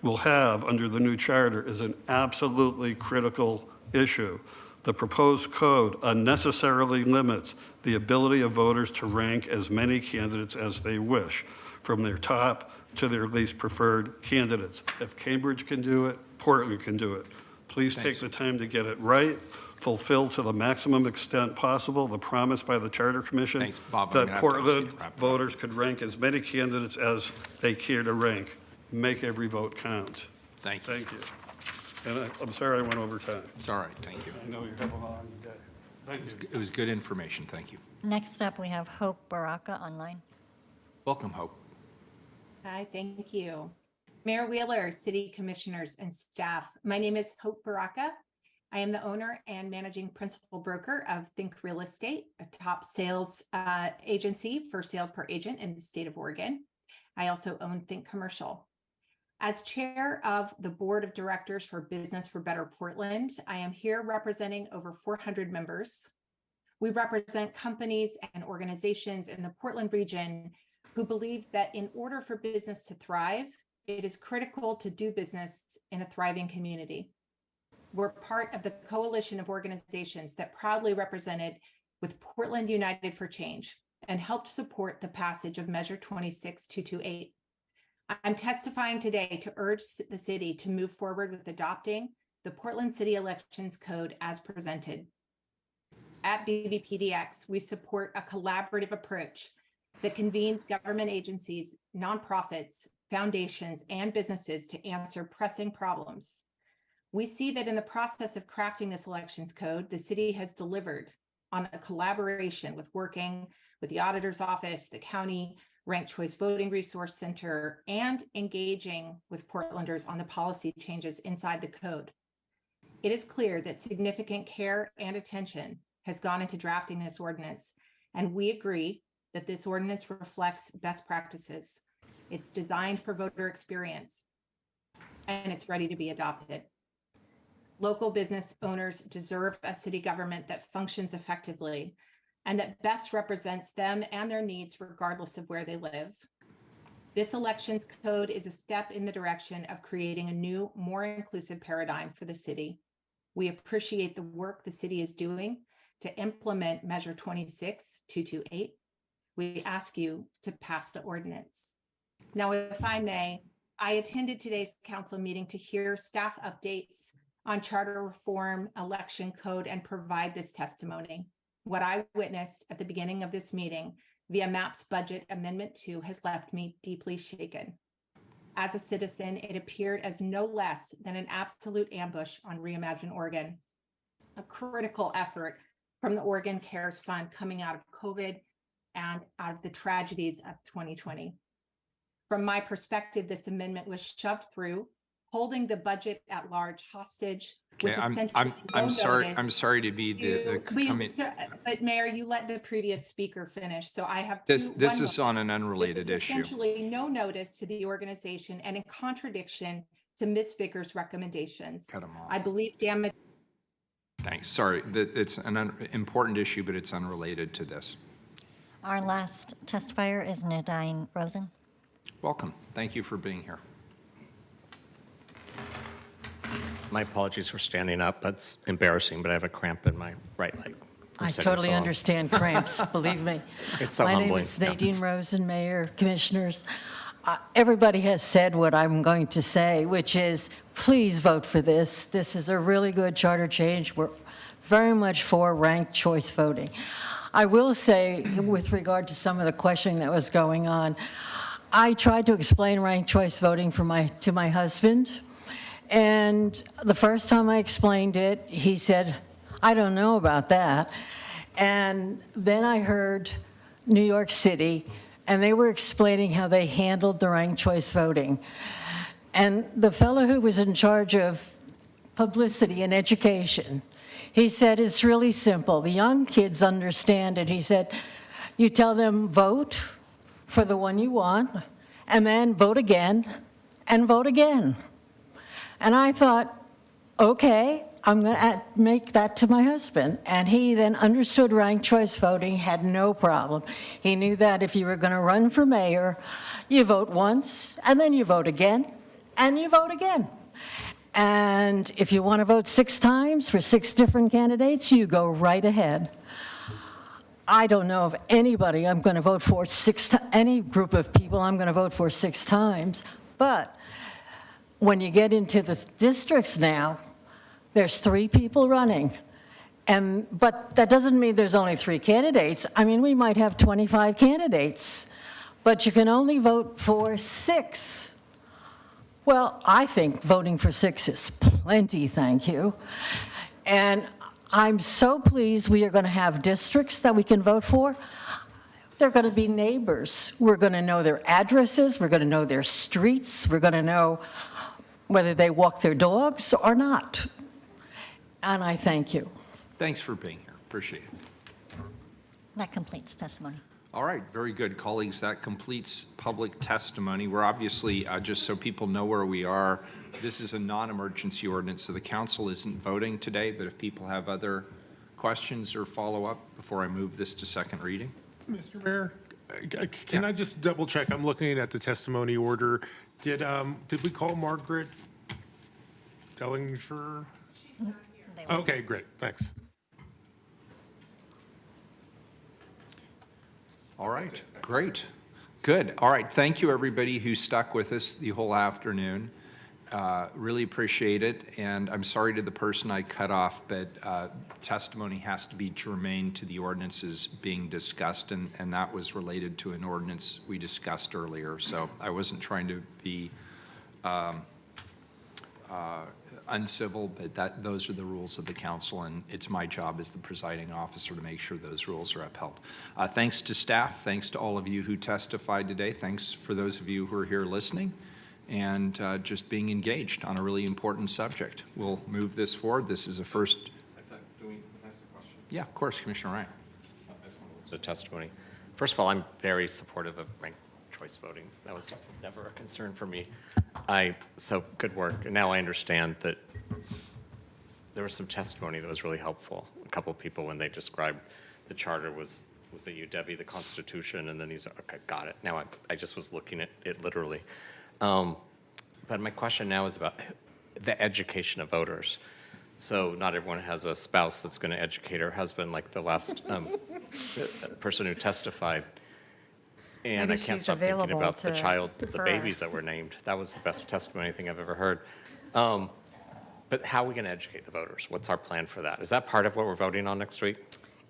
Speaker 7: will have under the new charter is an absolutely critical issue. The proposed code unnecessarily limits the ability of voters to rank as many candidates as they wish, from their top to their least preferred candidates. If Cambridge can do it, Portland can do it. Please take the time to get it right, fulfill to the maximum extent possible the promise by the Charter Commission that Portland voters could rank as many candidates as they care to rank. Make every vote count.
Speaker 1: Thank you.
Speaker 7: Thank you. And I'm sorry I went over time.
Speaker 1: It's all right, thank you.
Speaker 7: I know you have a long day. Thank you.
Speaker 1: It was good information, thank you.
Speaker 2: Next up, we have Hope Baraka online.
Speaker 1: Welcome, Hope.
Speaker 6: Hi, thank you. Mayor Wheeler, city commissioners and staff. My name is Hope Baraka. I am the owner and managing principal broker of Think Real Estate, a top sales agency for sales per agent in the state of Oregon. I also own Think Commercial. As chair of the board of directors for Business for Better Portland, I am here representing over 400 members. We represent companies and organizations in the Portland region who believe that in order for business to thrive, it is critical to do business in a thriving community. We're part of the coalition of organizations that proudly represented with Portland United for Change and helped support the passage of Measure 26228. I'm testifying today to urge the city to move forward with adopting the Portland City Elections Code as presented. At BBPDX, we support a collaborative approach that convenes government agencies, nonprofits, foundations, and businesses to answer pressing problems. We see that in the process of crafting this elections code, the city has delivered on a collaboration with working with the auditor's office, the county, Ranked Choice Voting Resource Center, and engaging with Portlanders on the policy changes inside the code. It is clear that significant care and attention has gone into drafting this ordinance, and we agree that this ordinance reflects best practices. It's designed for voter experience, and it's ready to be adopted. Local business owners deserve a city government that functions effectively and that best represents them and their needs regardless of where they live. This elections code is a step in the direction of creating a new, more inclusive paradigm for the city. We appreciate the work the city is doing to implement Measure 26228. We ask you to pass the ordinance. Now, if I may, I attended today's council meeting to hear staff updates on charter reform, election code, and provide this testimony. What I witnessed at the beginning of this meeting via MAP's Budget Amendment 2 has left me deeply shaken. As a citizen, it appeared as no less than an absolute ambush on Reimagine Oregon, a critical effort from the Oregon Cares Fund coming out of COVID and out of the tragedies of 2020. From my perspective, this amendment was shoved through, holding the budget at large hostage.
Speaker 1: Okay, I'm sorry to be
Speaker 6: But Mayor, you let the previous speaker finish, so I have
Speaker 1: this is on an unrelated
Speaker 6: this is
Speaker 1: issue.
Speaker 6: essentially no notice to the organization and in contradiction to Ms. Vickers' recommendations.
Speaker 1: Cut 'em off.
Speaker 6: I believe damage.
Speaker 1: Thanks. Sorry, it's an important issue, but it's unrelated to this.
Speaker 2: Our last testifier is Nadine Rosen.
Speaker 1: Welcome. Thank you for being here.
Speaker 9: My apologies for standing up. That's embarrassing, but I have a cramp in my right leg.
Speaker 14: I totally understand cramps, believe me.
Speaker 9: It's so
Speaker 14: My
Speaker 9: humbling.
Speaker 14: name is Nadine Rosen, Mayor, Commissioners. Everybody has said what I'm going to say, which is, please vote for this. This is a really good charter change. We're very much for ranked choice voting. I will say, with regard to some of the questioning that was going on, I tried to explain ranked choice voting to my husband. And the first time I explained it, he said, I don't know about that. And then I heard New York City, and they were explaining how they handled the ranked choice voting. And the fellow who was in charge of publicity and education, he said, it's really simple. The young kids understand it. He said, you tell them vote for the one you want, and then vote again, and vote again. And I thought, okay, I'm going to make that to my husband. And he then understood ranked choice voting, had no problem. He knew that if you were going to run for mayor, you vote once, and then you vote again, and you vote again. And if you want to vote 6 times for 6 different candidates, you go right ahead. I don't know of anybody I'm going to vote for any group of people I'm going to vote for 6 times, but when you get into the districts now, there's 3 people running. But that doesn't mean there's only 3 candidates. I mean, we might have 25 candidates, but you can only vote for 6. Well, I think voting for 6 is plenty, thank you. And I'm so pleased we are going to have districts that we can vote for. They're going to be neighbors. We're going to know their addresses. We're going to know their streets. We're going to know whether they walk their dogs or not. And I thank you.
Speaker 1: Thanks for being here. Appreciate it.
Speaker 2: That completes testimony.
Speaker 1: All right, very good, colleagues. That completes public testimony. We're obviously, just so people know where we are, this is a non-emergency ordinance, so the council isn't voting today, but if people have other questions or follow-up before I move this to second reading.
Speaker 16: Mr. Mayor, can I just double check? I'm looking at the testimony order. Did we call Margaret Dellinger? Okay, great, thanks.
Speaker 1: All right, great, good. All right, thank you, everybody who stuck with us the whole afternoon. Really appreciate it, and I'm sorry to the person I cut off, but testimony has to be germane to the ordinances being discussed, and that was related to an ordinance we discussed earlier. So I wasn't trying to be uncivil, but those are the rules of the council, and it's my job as the presiding officer to make sure those rules are upheld. Thanks to staff, thanks to all of you who testified today, thanks for those of you who are here listening, and just being engaged on a really important subject. We'll move this forward. This is a first.
Speaker 9: Can I ask a question?
Speaker 1: Yeah, of course, Commissioner Ryan.
Speaker 9: I just want to listen to testimony. First of all, I'm very supportive of ranked choice voting. That was never a concern for me. So good work. And now I understand that there was some testimony that was really helpful. A couple of people, when they described the charter, was it you, Debbie, the Constitution, and then these, okay, got it. Now I just was looking at it literally. But my question now is about the education of voters. So not everyone has a spouse that's going to educate her husband, like the last person who testified. And
Speaker 12: Maybe
Speaker 9: I can't
Speaker 12: she's
Speaker 9: stop thinking
Speaker 12: available
Speaker 9: about the
Speaker 12: to
Speaker 9: child, the
Speaker 12: defer.
Speaker 9: babies that were named. That was the best testimony thing I've ever heard. But how are we going to educate the voters? What's our plan for that? Is that part of what we're voting on next week?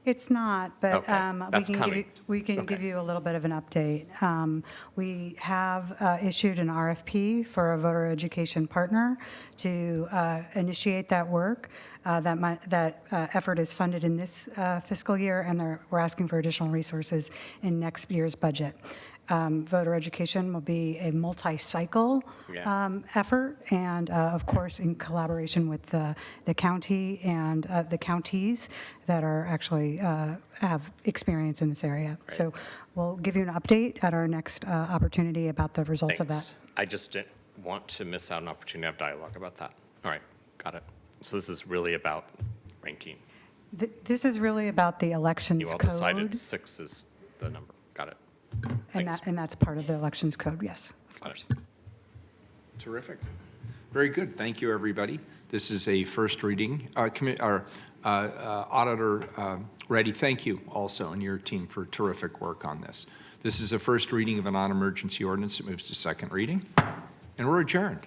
Speaker 12: It's not, but
Speaker 9: Okay, that's coming.
Speaker 12: we can give you a little bit of an update. We have issued an RFP for a voter education partner to initiate that work. That effort is funded in this fiscal year, and we're asking for additional resources in next year's budget. Voter education will be a multi-cycle effort, and of course, in collaboration with the county and the counties that are actually have experience in this area. So we'll give you an update at our next opportunity about the results of that.
Speaker 9: Thanks. I just didn't want to miss out an opportunity to have dialogue about that. All right, got it. So this is really about ranking.
Speaker 12: This is really about the elections
Speaker 9: You all
Speaker 12: code.
Speaker 9: decided 6 is the number. Got it.
Speaker 12: And that's part of the elections code, yes.
Speaker 9: Got it.
Speaker 1: Terrific. Very good. Thank you, everybody. This is a first reading. Our auditor, Reddy, thank you also and your team for terrific work on this. This is a first reading of a non-emergency ordinance. It moves to second reading, and we're adjourned.